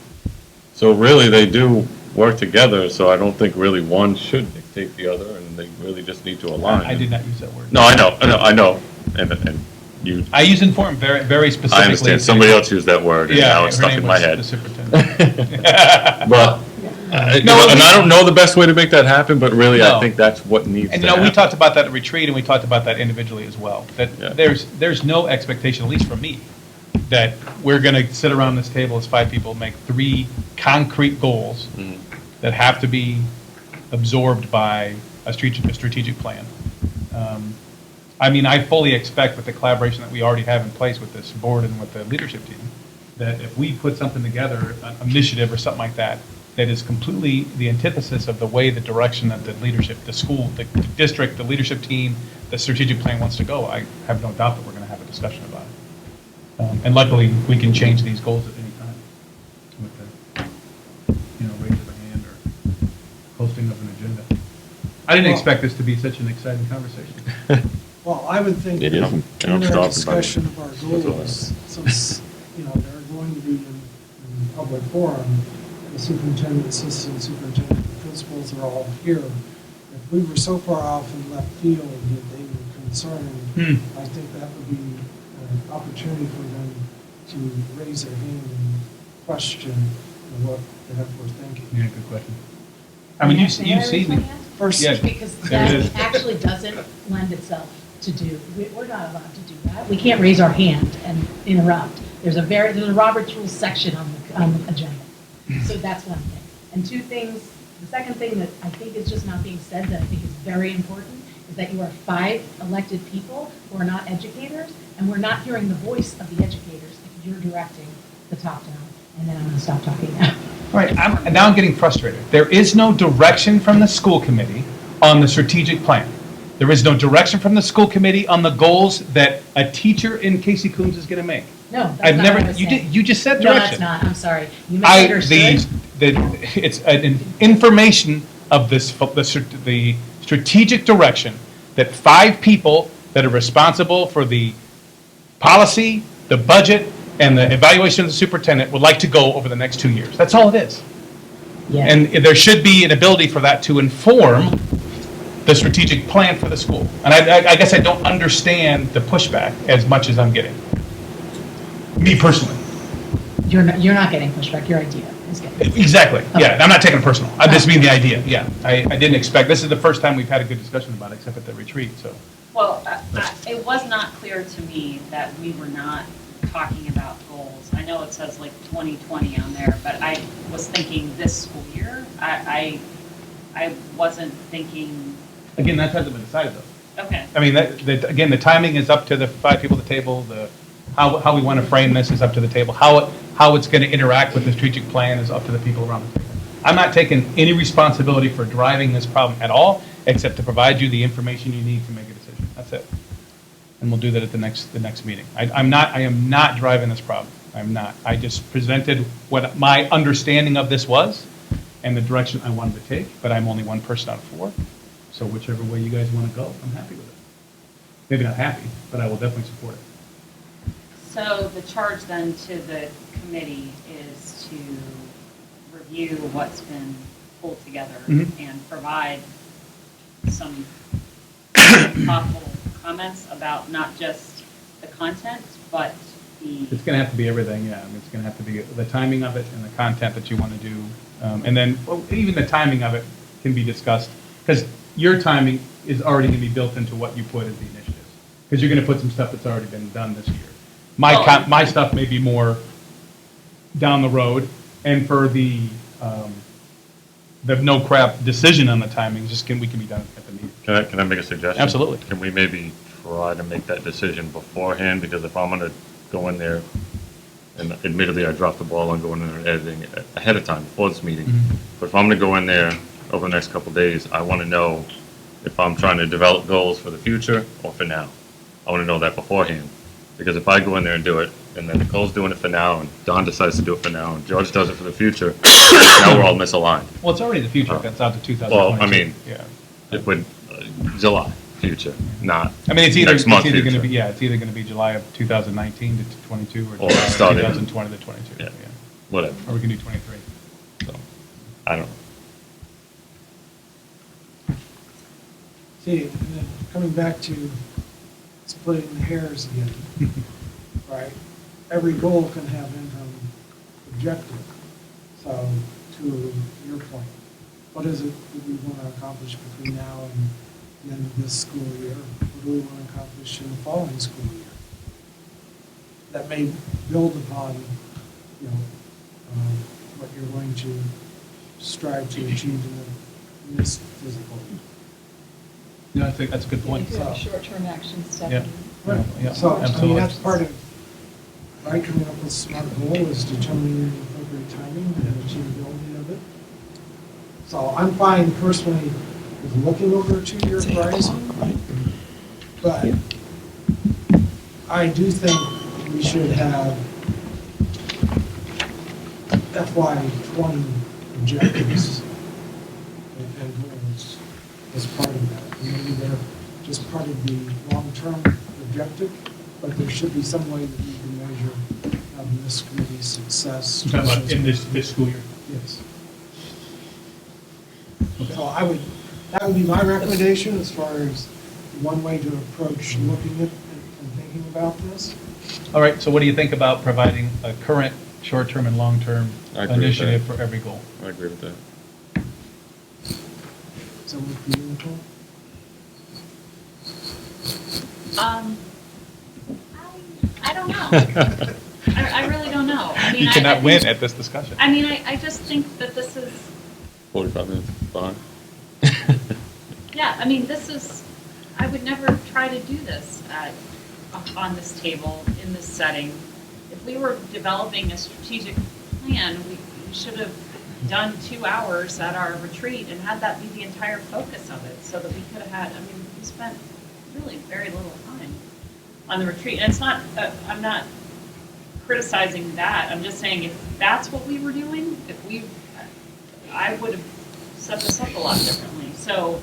So really, they do work together, so I don't think really one should dictate the other, and they really just need to align. I did not use that word. No, I know, and you. I use inform very, very specifically. I understand, somebody else used that word, and now it's stuck in my head. The superintendent. But, and I don't know the best way to make that happen, but really, No. I think that's what needs to And happen. we talked about that at retreat, and we talked about that individually as well. That there's no expectation, at least from me, that we're going to sit around this table as 5 people, make 3 concrete goals that have to be absorbed by a strategic plan. I mean, I fully expect with the collaboration that we already have in place with this board and with the leadership team, that if we put something together, an initiative or something like that, that is completely the antithesis of the way, the direction that the leadership, the school, the district, the leadership team, the strategic plan wants to go, I have no doubt that we're going to have a discussion about it. And luckily, we can change these goals at any time with the, raise of a hand or posting of an agenda. I didn't expect this to be such an exciting conversation. Well, I would think It that isn't. in I'm our stopping by discussion the- of our goals, since, they're going to be in public forum, the superintendent, assistant superintendent, the principals are all here. If we were so far off in left field that they were concerned, I think that would be an opportunity for them to raise their hand and question what the heck we're thinking. Yeah, good question. I mean, you've seen. First, Yeah, Because there it is. that actually doesn't lend itself to do, we're not allowed to do that. We can't raise our hand and interrupt. There's a Robert's Rules section on the agenda. So that's one thing. And 2 things, the second thing that I think is just not being said that I think is very important is that you are 5 elected people who are not educators, and we're not hearing the voice of the educators if you're directing the top down. And then I'm going to stop talking now. All right, now I'm getting frustrated. There is no direction from the school committee on the strategic plan. There is no direction from the school committee on the goals that a teacher in Casey Coombs is going to make. No, that's I've not never. what I was You saying. did. You just said No, direction. that's not. I'm sorry. You misunderstood. It's an information of the strategic direction that 5 people that are responsible for the policy, the budget, and the evaluation of the superintendent would like to go over the next 2 years. That's all it is. Yeah. And there should be an ability for that to inform the strategic plan for the school. And I guess I don't understand the pushback as much as I'm getting. Me personally. you're not getting pushback, your idea is getting. Exactly, yeah, Okay. I'm not taking it personal, I just mean the idea, yeah. I didn't expect, this is the first time we've had a good discussion about it, except at the retreat, so. Well, it was not clear to me that we were not talking about goals. I know it says like 2020 on there, but I was thinking this school year. I wasn't thinking, Again, that hasn't been decided though. okay. I mean, again, the timing is up to the 5 people at the table, how we want to frame this is up to the table, how it's going to interact with the strategic plan is up to the people around the table. I'm not taking any responsibility for driving this problem at all, except to provide you the information you need to make a decision. That's it. And we'll do that at the next meeting. I am not driving this problem. I'm not. I just presented what my understanding of this was and the direction I wanted to take, but I'm only one person out of 4. So whichever way you guys want to go, I'm happy with it. Maybe not happy, but I will definitely support it. So the charge then to the committee is to review what's been pulled together Mhm. and provide some thoughtful comments about not just the content, but the. It's going to have to be everything, yeah. I mean, it's going to have to be the timing of it and the content that you want to do. And then, well, even the timing of it can be discussed, because your timing is already going to be built into what you put as the initiatives. Because you're going to put some stuff that's already been done this year. My stuff may be more down the road, and for the no crap decision on the timing, we can be done at the meeting. Can I make a suggestion? Absolutely. Can we maybe try to make that decision beforehand? Because if I'm gonna go in there, and admittedly I dropped the ball on going in and editing ahead of time before this meeting, Mhm. but if I'm gonna go in there over the next couple of days, I wanna know if I'm trying to develop goals for the future or for now. I wanna know that beforehand. Because if I go in there and do it, and then Nicole's doing it for now, and Don decides to do it for now, and George does it for the future, now we're all misaligned. Well, it's already the future. That's out to 2022. Well, I mean, yeah. it would, July, future, not I mean, it's either next month going to future. be, yeah, it's either going to be July of 2019 to 22 or Or July of start in- 2020 to 22. Yeah, whatever. Or we can do 23. So. I don't know. See, and then coming back to splitting the hairs again, right? Every goal can have interim objective. So, to your point, what is it that we want to accomplish between now and the end of this school year? What do we want to accomplish in the following school year? That may build upon, what you're going to strive to achieve in this physical. Yeah, I think that's a good point. You have short-term action stuff. Yeah. Right. Yeah, So, I mean, absolutely. that's part of, right, coming up with SMART goal is determining the appropriate timing and achievability of it. So I'm fine personally with looking over a 2-year horizon, but I do think we should have FY20 objectives and goals as part of that. Maybe they're just part of the long-term objective, but there should be some way that we can measure this committee's success. You're talking about in this school year? Yes. So that would be my recommendation as far as one way to approach looking at and thinking about this. All right, so what do you think about providing a current, short-term, and long-term I agree with initiative that. for every goal? I agree with that. So would be Nicole? I don't know. I really don't know. I mean, You I cannot think- win at this discussion. I mean, I just think that this is, 45 minutes, fine. yeah, I mean, this is, I would never try to do this on this table, in this setting. If we were developing a strategic plan, we should have done 2 hours at our retreat and had that be the entire focus of it, so that we could have had, I mean, we spent really very little time on the retreat. And it's not, I'm not criticizing that, I'm just saying if that's what we were doing, I would have set this up a lot differently. So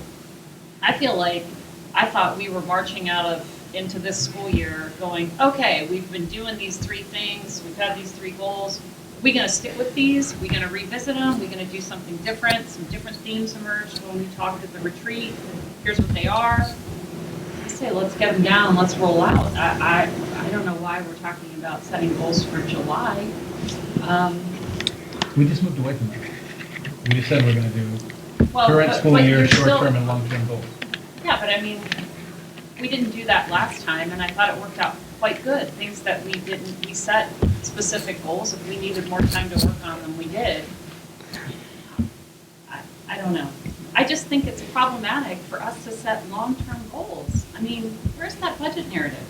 I feel like, I thought we were marching into this school year going, okay, we've been doing these 3 things, we've had these 3 goals, we gonna stick with these, we gonna revisit them, we gonna do something different, some different themes emerged when we talked at the retreat, here's what they are. I say, let's get them down, let's roll out. I don't know why we're talking about setting goals for July. We just moved away from that. We just said we're going to do Well, current but- school but year, you're still- short-term and long-term goals. Yeah, but I mean, we didn't do that last time, and I thought it worked out quite good. Things that we didn't, we set specific goals. If we needed more time to work on them, we did. I don't know. I just think it's problematic for us to set long-term goals. I mean, where's that budget narrative?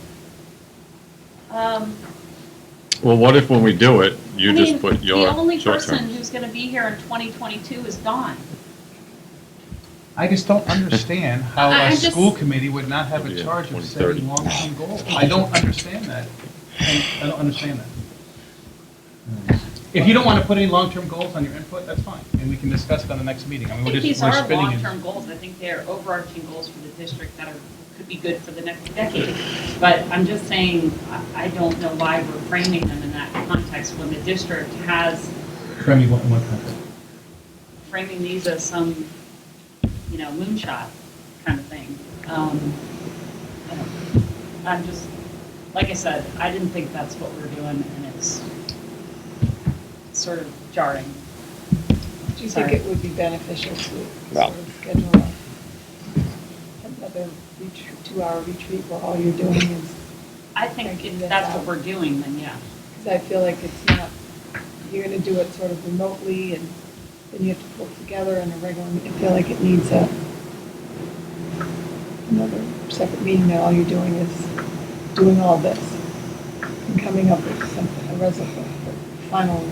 Well, what if when we do it, you I just mean, put your the only short person term? who's going to be here in 2022 is Dawn. I just don't understand how I'm a just- school committee would not have a Yeah, charge of 2030. setting long-term goals. I don't understand that. I don't understand that. If you don't want to put any long-term goals on your input, that's fine, and we can discuss it on the next meeting. I mean, I we're think just, these we're are spinning it. long-term goals. I think they're overarching goals for the district that could be good for the next decade. But I'm just saying, I don't know why we're framing them in that context when the district has, Framing what, in what context? framing these as some, moonshot kind of thing. I don't know. I'm just, like I said, I didn't think that's what we're doing, and it's sort of jarring. Do you think Sorry. it would be beneficial to Well. sort of schedule another 2-hour retreat where all you're doing is, I think if that's what we're doing, then yeah. because I feel like it's not, you're going to do it sort of remotely and then you have to pull it together in a regular, I feel like it needs another separate meeting that all you're doing is doing all this and coming up with something, a resolution, final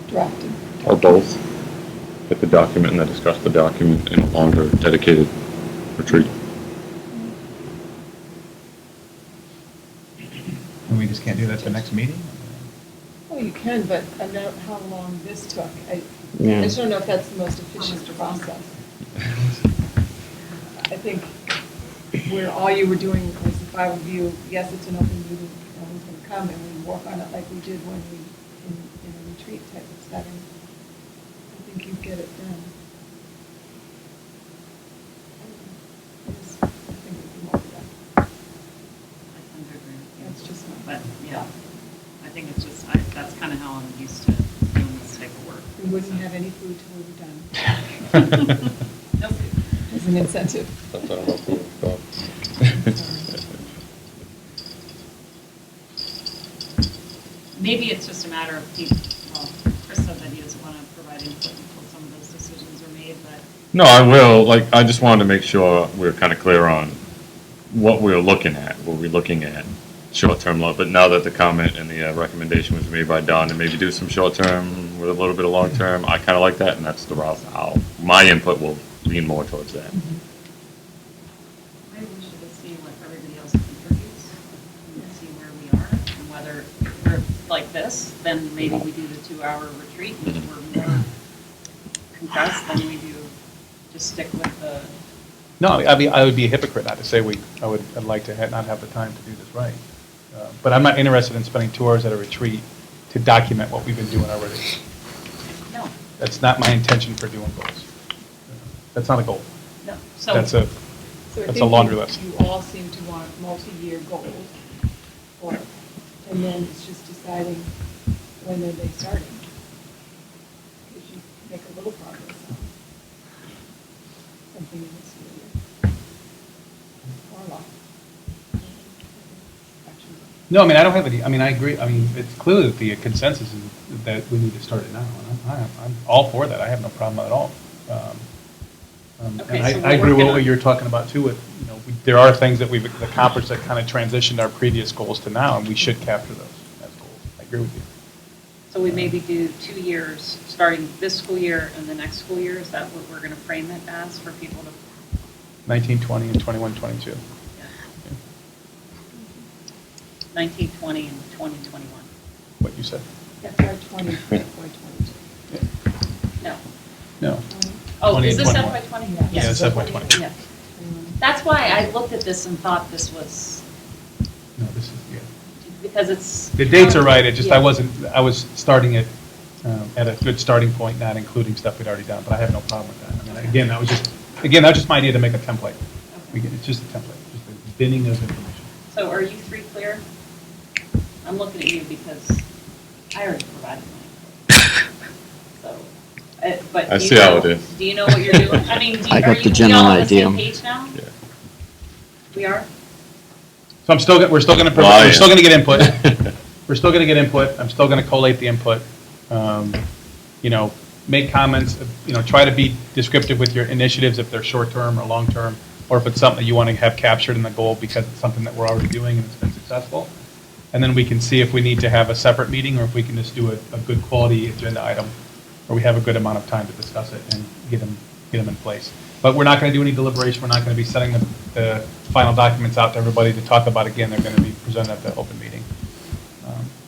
drafted. Or both? Get the document and then discuss the document in a longer dedicated retreat. And we just can't do that at the next meeting? Oh, you can, but I know how long this took. I Yeah. just don't know if that's the most efficient process. I think where all you were doing was the five of you, yes, it's an open meeting, no one's going to come, and we work on it like we did when we, in a retreat type of setting. I think you'd get it done. I think it'd be more productive. I tend to agree with you. That's just my. But, yeah, I think it's just, that's kind of how I'm used to doing this type of work. We wouldn't have any food till we were done. No food. As an incentive. That's what I'm hoping for. Maybe it's just a matter of people, well, Chris said that he doesn't want to provide input until some of those decisions are made, but No, I will, I just wanted to make sure we're kind of clear on what we're looking at. Were we looking at short-term, but now that the comment and the recommendation was made by Don, and maybe do some short-term with a little bit of long-term, I kind of like that, and that's the route my input will lean more towards that. maybe we should just see what everybody else contributes and see where we are, and whether if we're like this, then maybe we do the 2-hour retreat, and if we're more compressed, then we do, just stick with the, No, I mean, I would be a hypocrite not to say I'd like to not have the time to do this right. But I'm not interested in spending 2 hours at a retreat to document what we've been doing already. no, That's not my intention for doing goals. That's not a goal. no. So That's So I a think laundry you- list. You all seem to want multi-year goals, and then it's just deciding when are they starting. Because you make a little progress on something in this school year. Or a lot. Actually, No, I mean, I don't have any, I mean, I agree, I mean, it's clear that the consensus is that we need to start it now, and I'm all for that, I have no problem at all. Okay, And so I we're agree with working what on- you're talking about too, with, there are things that we've accomplished that kind of transitioned our previous goals to now, and we should capture those as goals. I agree with you. So we maybe do 2 years, starting this school year and the next school year, is that what we're going to frame it as for people to? 19, 20, and 21, 22. 19, 20, and 2021. What you said. FY 20, FY 22. No. No. Oh, 20 is and this 21. FY 20? Yeah, it's FY 20. Yeah. That's why I looked at this and thought this was, No, this is, yeah. because it's. The dates are right, it just, Yeah. I was starting it at a good starting point, not including stuff we'd already done, but I have no problem with that. I mean, again, that was just my idea to make a template. It's just a template, just a binning of information. So are you three clear? I'm looking at you because I already provided mine. So, but I do you see how know- it is. Do you know what you're doing? I mean, I got the we general all on the same idea. page now? Yeah. We are? So we're still gonna, Well, I we're still am. gonna get input. We're still gonna get input. I'm still gonna collate the input. You know, make comments, you know, try to be descriptive with your initiatives if they're short-term or long-term, or if it's something that you want to have captured in the goal because it's something that we're already doing and it's been successful. And then we can see if we need to have a separate meeting or if we can just do a good quality agenda item, or we have a good amount of time to discuss it and get them in place. But we're not going to do any deliberation. We're not going to be sending the final documents out to everybody to talk about again. They're going to be presented at the open meeting.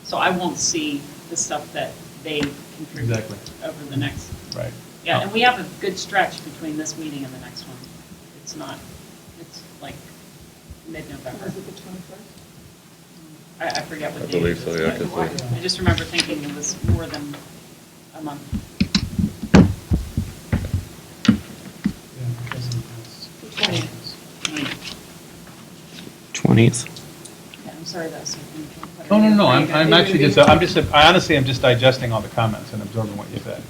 So I won't see the stuff that they contribute Exactly. over the next. Right. Yeah, and we have a good stretch between this meeting and the next one. It's not, it's like mid-November. Was it the 21st? I forget what I date it believe so, is, yeah, but 'cause I just remember thinking it was more than a month. The 20th. 20th. Yeah, I'm sorry, that was something. No. I'm actually I'm just digesting all the comments and absorbing what you said.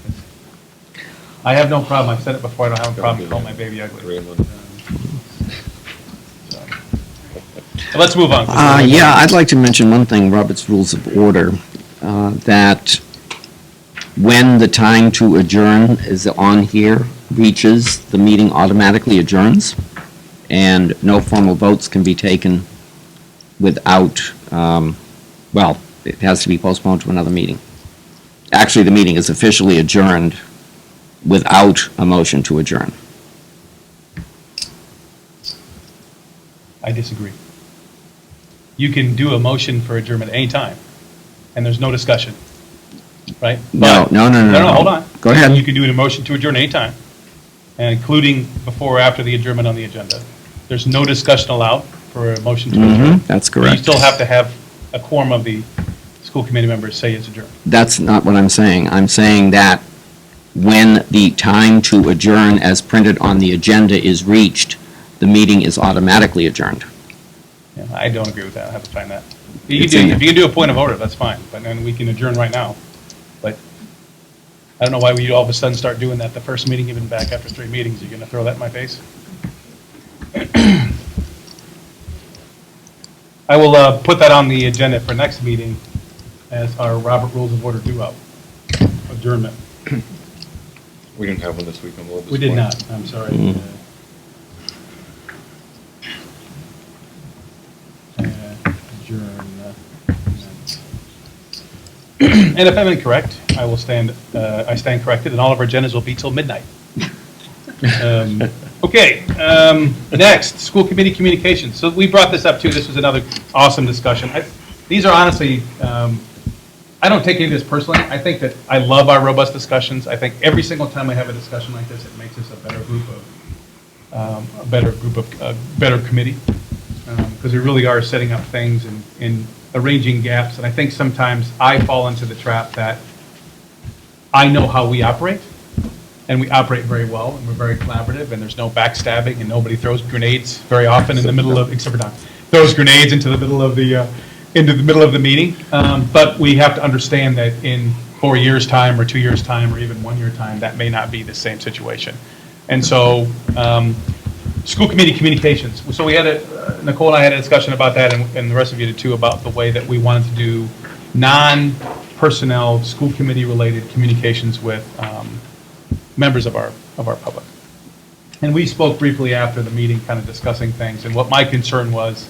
I have no problem. I've said it before. I don't have a problem calling my baby ugly. So let's move on. Yeah, I'd like to mention one thing, Robert's Rules of Order, that when the time to adjourn is on here reaches, the meeting automatically adjourns, and no formal votes can be taken without, well, it has to be postponed to another meeting. Actually, the meeting is officially adjourned without a motion to adjourn. I disagree. You can do a motion for adjournment at any time, and there's no discussion, right? No, no. Hold on. Go ahead. You can do a motion to adjourn anytime, and including before or after the adjournment on the agenda. There's no discussion allowed for a motion to adjourn. That's But correct. you still have to have a quorum of the school committee members say it's adjourned. That's not what I'm saying. I'm saying that when the time to adjourn as printed on the agenda is reached, the meeting is automatically adjourned. Yeah, I don't agree with that. I have to find that. You It's can in do, there. if you can do a point of order, that's fine, but then we can adjourn right now. But I don't know why we all of a sudden start doing that the first meeting, even back after 3 meetings. You're going to throw that in my face? I will put that on the agenda for next meeting as our Robert Rules of Order do-up, adjournment. We didn't have one this week, I'm a little We did disappointed. not, I'm sorry. Adjourn. And if I'm incorrect, I will stand corrected, and all of our agendas will be till midnight. Okay, next, school committee communications. So we brought this up too. This was another awesome discussion. These are honestly, I don't take any of this personally. I think that I love our robust discussions. I think every single time we have a discussion like this, it makes us a better better committee. Because we really are setting up things and arranging gaps. And I think sometimes I fall into the trap that I know how we operate, and we operate very well, and we're very collaborative, and there's no backstabbing, and nobody throws grenades very often in the middle of, except for Don, throws grenades into the middle of the meeting. But we have to understand that in 4 years' time, or 2 years' time, or even 1 year time, that may not be the same situation. And so, school committee communications. So we had Nicole and I had a discussion about that, and the rest of you did too, about the way that we wanted to do non-personnel, school committee-related communications with members of our public. And we spoke briefly after the meeting, kind of discussing things, and what my concern was,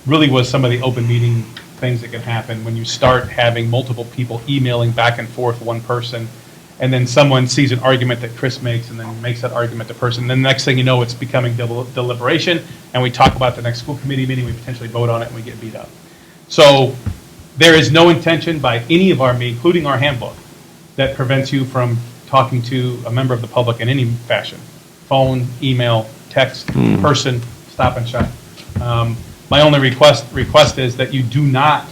really was some of the open meeting things that can happen when you start having multiple people emailing back and forth one person, and then someone sees an argument that Chris makes and then makes that argument to person. And then the next thing you know, it's becoming deliberation, and we talk about the next school committee meeting, we potentially vote on it, and we get beat up. So there is no intention by any of our meetings, including our handbook, that prevents you from talking to a member of the public in any fashion. Phone, email, text, person, stop and shop. My only request is that you do not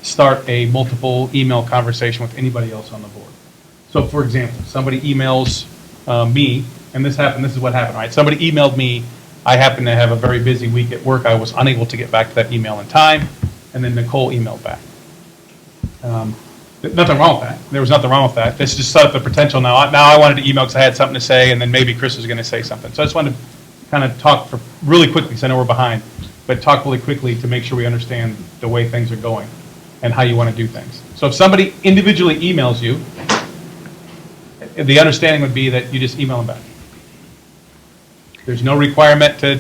start a multiple email conversation with anybody else on the board. So for example, somebody emails me, and this is what happened, right? Somebody emailed me, I happened to have a very busy week at work, I was unable to get back to that email in time, and then Nicole emailed back. Nothing wrong with that. There was nothing wrong with that. This just set up the potential now. Now I wanted to email because I had something to say, and then maybe Chris was going to say something. So I just wanted to kind of talk for really quickly, because I know we're behind, but talk really quickly to make sure we understand the way things are going and how you want to do things. So if somebody individually emails you, the understanding would be that you just email them back. There's no requirement to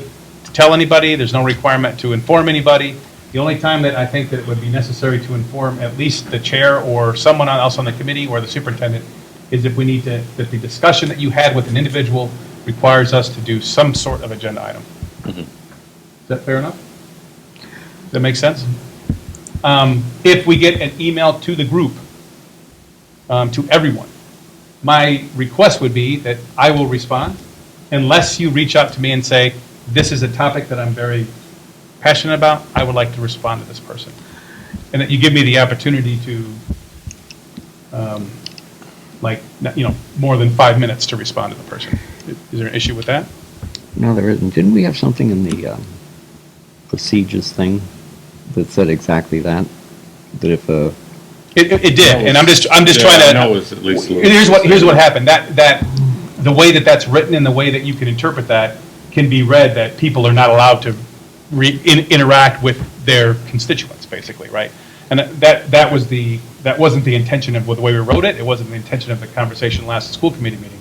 tell anybody. There's no requirement to inform anybody. The only time that I think that it would be necessary to inform at least the chair or someone else on the committee or the superintendent is if we need to, that the discussion that you had with an individual requires us to do some sort of agenda item. Is that fair enough? Does that make sense? If we get an email to the group, to everyone, my request would be that I will respond unless you reach out to me and say, this is a topic that I'm very passionate about, I would like to respond to this person. And that you give me the opportunity to, more than 5 minutes to respond to the person. Is there an issue with that? No, there isn't. Didn't we have something in the procedures thing that said exactly that? That if a... It did, and I'm just trying to... No, it's at least... Here's what happened. That the way that that's written and the way that you can interpret that can be read that people are not allowed to interact with their constituents, basically, right? And that wasn't the intention of the way we wrote it. It wasn't the intention of the conversation last school committee meeting.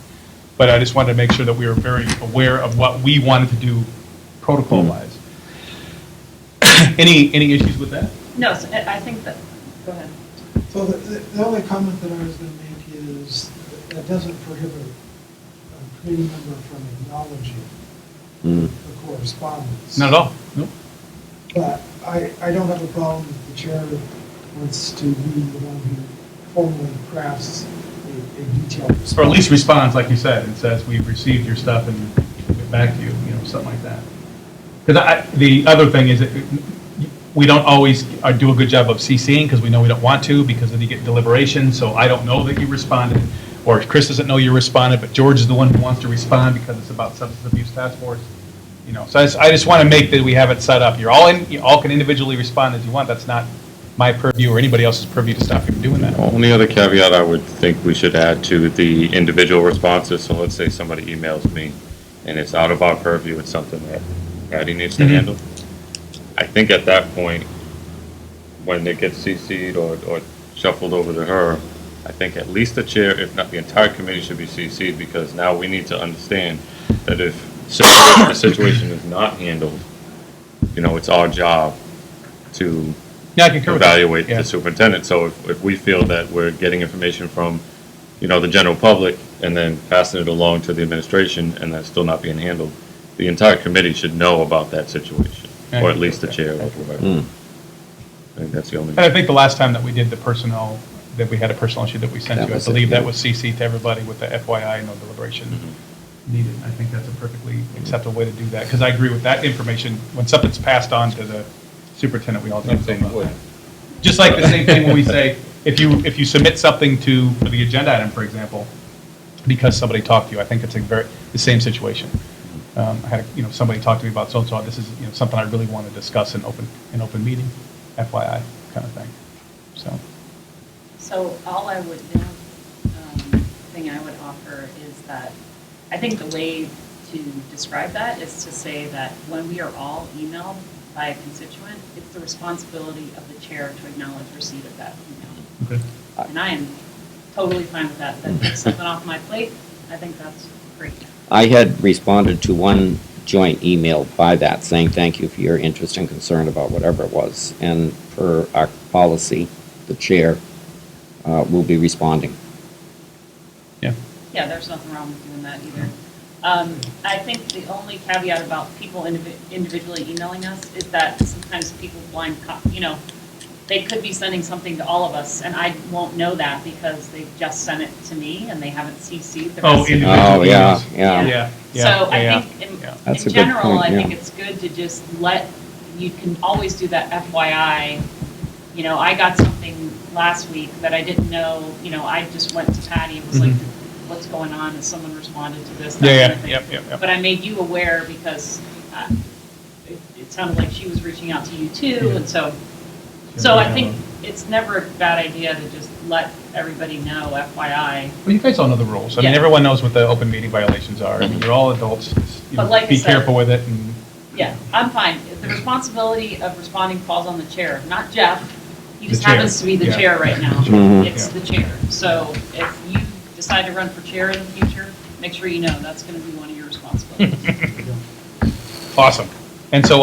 But I just wanted to make sure that we were very aware of what we wanted to do protocol-wise. Any issues with that? No, so I think that, go ahead. So the only comment that I was going to make is that doesn't prohibit a committee member from acknowledging the correspondence. Not at all. Nope. But I don't have a problem if the chair wants to be the one who formally crafts a detailed response. Or at least responds, like you said, and says, we've received your stuff and we'll get back to you, something like that. Because the other thing is that we don't always do a good job of CCing because we know we don't want to, because then you get deliberation, so I don't know that you responded, or Chris doesn't know you responded, but George is the one who wants to respond because it's about substance abuse task force. So I just want to make that we have it set up. You all can individually respond as you want. That's not my purview or anybody else's purview to stop you from doing that. Only other caveat I would think we should add to the individual responses, so let's say somebody emails me and it's out of our purview, it's something that Patty needs to handle. I think at that point, when it gets CC'd or shuffled over to her, I think at least the chair, if not the entire committee, should be CC'd, because now we need to understand that if the situation is not handled, it's our job to evaluate the superintendent. So if we feel that we're getting information from, the general public and then passing it along to the administration and that's still not being handled, the entire committee should know about that situation, or at least the chair or whoever. I think that's the only. And I think the last time that we did the personnel, that we had a personal issue that we sent you, I believe that was CC to everybody with the FYI, no deliberation needed. I think that's a perfectly acceptable way to do that, because I agree with that information. When something's passed on to the superintendent, we all do something about that. Just like the same thing when we say, if you submit something for the agenda item, for example, because somebody talked to you, I think it's the same situation. I had somebody talk to me about so-and-so, this is something I really want to discuss in open meeting, FYI kind of thing. So all I would, thing I would offer is that I think the way to describe that is to say that when we are all emailed by a constituent, it's the responsibility of the chair to acknowledge receipt of that email. Okay. And I am totally fine with that. That takes something off my plate. I think that's great. I had responded to one joint email by that saying thank you for your interest and concern about whatever it was. And per our policy, the chair will be responding. Yeah, there's nothing wrong with doing that either. I think the only caveat about people individually emailing us is that sometimes people they could be sending something to all of us, and I won't know that because they've just sent it to me and they haven't CC'd the rest of it. Oh, yeah. So I think in general, I think it's good to just you can always do that FYI. I got something last week that I didn't know, I just went to Patty and was like, what's going on? Has someone responded to this? Yep. But I made you aware because it sounded like she was reaching out to you too, and so I think it's never a bad idea to just let everybody know, FYI. Well, you guys all know the rules. I mean, Yeah. everyone knows what the open meeting violations are. I mean, you're all adults. Just, you But know, like I be said- careful with it. And Yeah, I'm fine. The responsibility of responding falls on the chair, not Jeff. He The just chair, happens to be the yeah. chair right now. Mhm. It's the chair. So if you decide to run for chair in the future, make sure you know that's going to be one of your responsibilities. awesome. And so,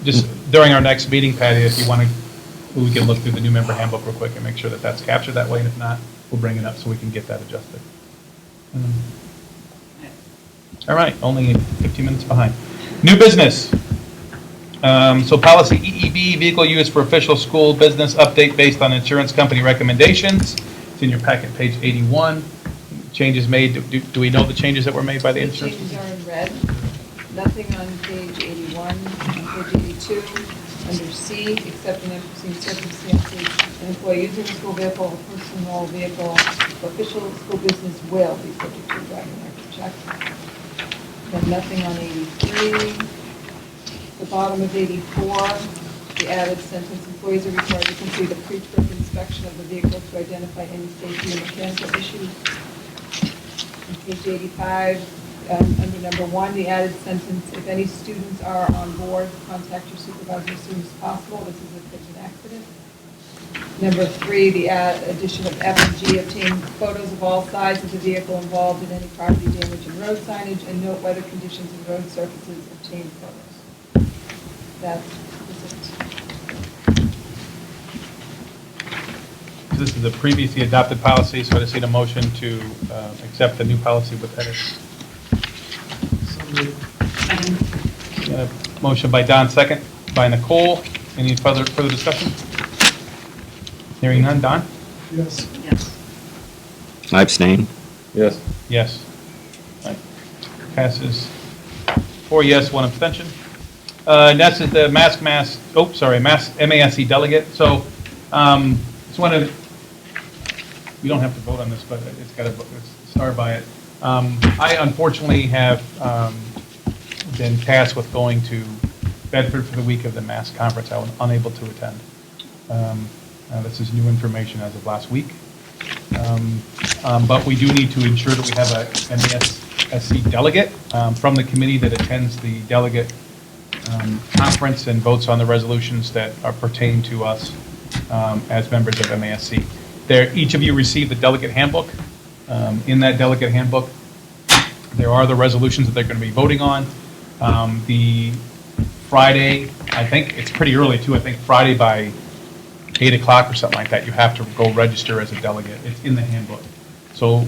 just during our next meeting, Patty, if you want to, we can look through the new member handbook real quick and make sure that that's captured that way. And if not, we'll bring it up so we can get that adjusted. All right, only 15 minutes behind. New business. So policy EEB, vehicle use for official school business update based on insurance company recommendations. It's in your packet, page 81. Changes made, do we know the changes that were made by the The insurance? changes are in red. Nothing on page 81, on page 82, under C, except in unforeseen circumstances, an employee using a school vehicle or personal vehicle for official school business will be subject to a driving record check. Then nothing on 83. The bottom of 84, the added sentence, employees are required to complete a pre-trip inspection of the vehicle to identify any safety or mechanical issues. On page 85, under number 1, the added sentence, if any students are on board, contact your supervisor as soon as possible. This is if there's an accident. Number 3, the addition of F and G, obtain photos of all sides of the vehicle involved in any property damage and road signage, and note weather conditions and road surfaces, obtain photos. That's it. This is a previously adopted policy, so I just need a motion to accept the new policy with edits. Got a motion by Don, second by Nicole. Any further discussion? Hearing none. Don? Yes. Yes. I abstain. Yes. Yes. Right. Passes 4 yes, 1 abstention. Next is the MASC delegate. So, it's one of, we don't have to vote on this, but it's got to start by it. I unfortunately have been tasked with going to Bedford for the week of the MASC conference. I was unable to attend. This is new information as of last week. But we do need to ensure that we have a MASC delegate from the committee that attends the delegate conference and votes on the resolutions that are pertain to us as members of MASC. Each of you received the delegate handbook. In that delegate handbook, there are the resolutions that they're going to be voting on. The Friday, I think it's pretty early too. I think Friday by 8 o'clock or something like that, you have to go register as a delegate. It's in the handbook. So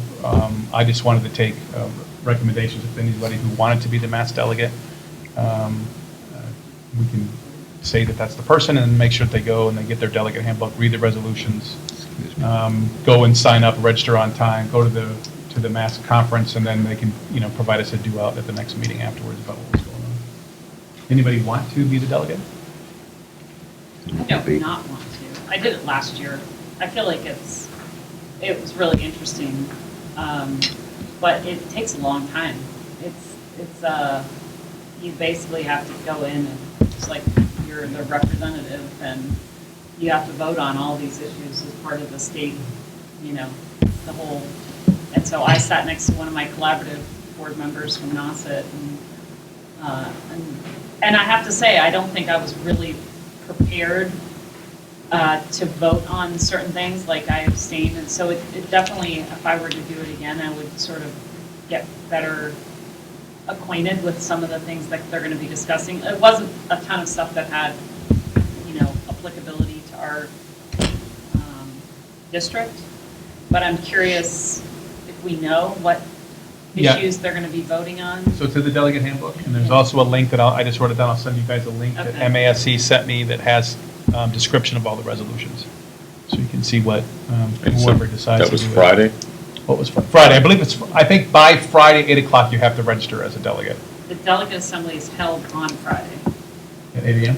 I just wanted to take recommendations if anybody who wanted to be the MASC delegate. We can say that that's the person and make sure that they go and they get their delegate handbook, read the resolutions, go and sign up, register on time, go to the MASC conference, and then they can, provide us a due out at the next meeting afterwards about what's going on. Anybody want to be the delegate? I don't not want to. I did it last year. I feel like it was really interesting, but it takes a long time. You basically have to go in and it's like you're the representative and you have to vote on all these issues as part of the state, the whole. And so I sat next to one of my collaborative board members from NASIT, and I have to say, I don't think I was really prepared to vote on certain things, like I abstained, and so it definitely, if I were to do it again, I would sort of get better acquainted with some of the things that they're going to be discussing. It wasn't a ton of stuff that had, applicability to our district, but I'm curious if we know what issues they're going to be voting on. So to the delegate handbook, and there's also a link that I just wrote it down. I'll send you guys a link that MASC sent me that has description of all the resolutions, so you can see what whoever decides. That was to do Friday. It. What was Friday? I believe I think by Friday 8 o'clock you have to register as a delegate. The delegate assembly is held on Friday at 8 a.m.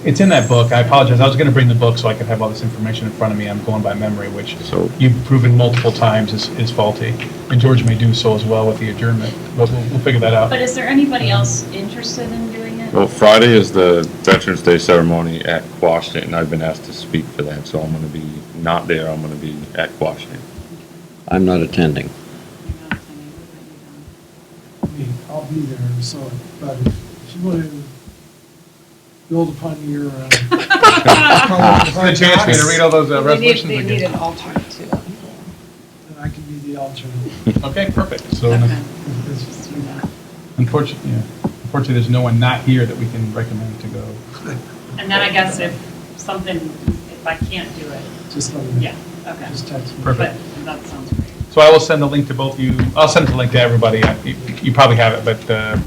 It's in that book. I apologize. I was going to bring the book so I could have all this information in front of me. I'm going by memory, which you've proven multiple times is faulty. And George may do so as well with the adjournment, but we'll figure that out. But is there anybody else interested in doing it? Well, Friday is the Veterans Day ceremony at Quashnet, and I've been asked to speak for that, so I'm going to be not there. I'm going to be at Quashnet. I'm not attending. I'll be there, so, but if you want to build upon your. This is a chance for you to read all those resolutions They need again. an alternate too. Then I can be the alternate. Okay, perfect. So Just do that. unfortunately, there's no one not here that we can recommend to go. And then I guess if I can't do it, Just let me know. yeah, okay. Just text me. Perfect. But that sounds great. So I will send the link to both of you. I'll send the link to everybody. You probably have it, but the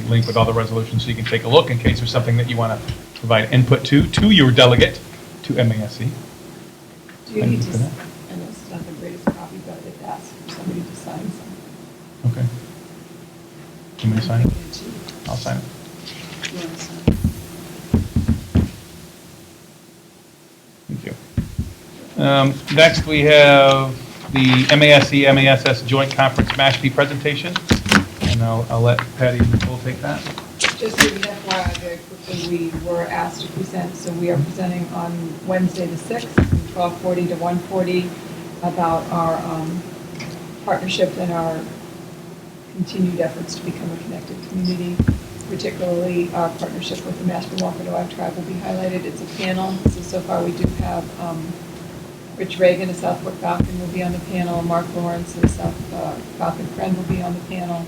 link with all the resolutions so you can take a look in case there's something that you want to provide input to your delegate to MASC. Do you Thank need you to, for that. I know it's not the greatest copy, but it asks for somebody to sign something. Okay. You want me to sign it? I'll sign it. You want to sign? Thank you. Next, we have the MASC-MASS Joint Conference Mashpee presentation, and I'll let Patty and Nicole take that. Just to give you an FYI very quickly, we were asked to present, so we are presenting on Wednesday the 6th, from 12:40 to 1:40, about our partnership and our continued efforts to become a connected community, particularly our partnership with the Mashpee-Wampanoag tribe will be highlighted. It's a panel, so far we do have Rich Reagan, a Southwark Falcon, will be on the panel. Mark Lawrence, a South Falcon friend, will be on the panel.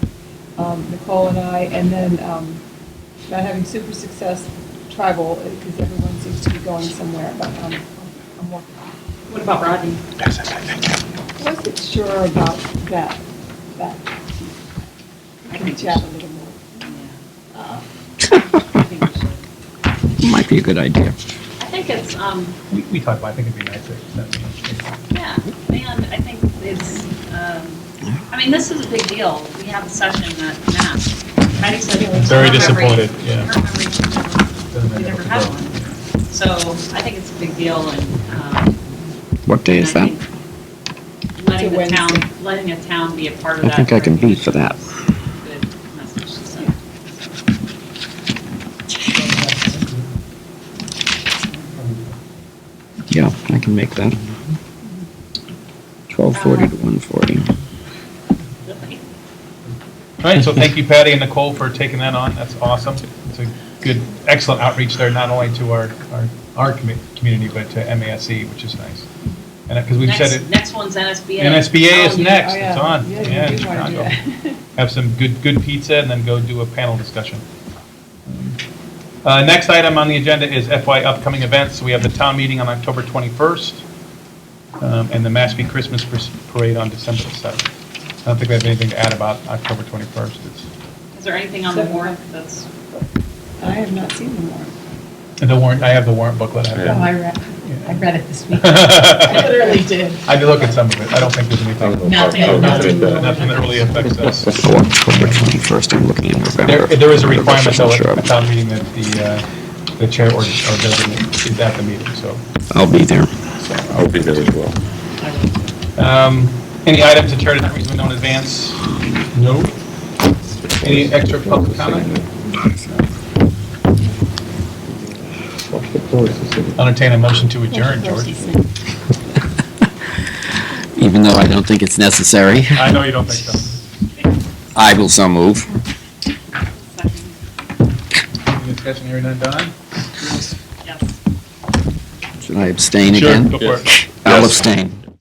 Nicole and I, and then not having super success tribal, because everyone seems to be going somewhere, but I'm working on it. What about Rodney? I wasn't sure about that. I can chat a little more. I think we should. Might be a good idea. I think it's, We talked about, I think it'd be nice if yeah, and I think it's, I mean, this is a big deal. We have a session at Mass. Patty said it was. Very disappointed, yeah. Her memory, we never had one. So I think it's a big deal, and. What day is that? Letting a town be a part of I that. think I can be for that. Good message to send. Yeah, I can make that. 12:40 to 1:40. All right, so thank you, Patty and Nicole, for taking that on. That's awesome. It's a good, excellent outreach there, not only to our community, but to MASC, which is nice. And because we've said it. Next one's NSBA. NSBA is Oh, next. oh, yeah. It's on. Yeah, you Yeah, do in wanna do Chicago. Have some good pizza and then go do a panel discussion. Next item on the agenda is FY upcoming events. So we have the town meeting on October 21st and the Mashpee Christmas Parade on December 7th. I don't think we have anything to add about October 21st. Is there anything on the warrant that's? I have not seen the warrant. The warrant, I have the warrant booklet. Oh, I read it this week. I literally did. I did look at some of it. I don't think there's anything. Nothing. Nothing that really affects us. Oh, October 21st, I'm looking in November. There is a requirement though Sure. at the town meeting that the chair or designate is at the meeting, so. I'll be there. I'll be there as well. Any items the chair did not reasonably know in advance? No. Any extra public comment? I'll entertain a motion to adjourn, George. Even though I don't think it's necessary, I know you don't think so. I will so move. Any discussion here, none, Don? Should I abstain Sure, again? go for it. I'll abstain.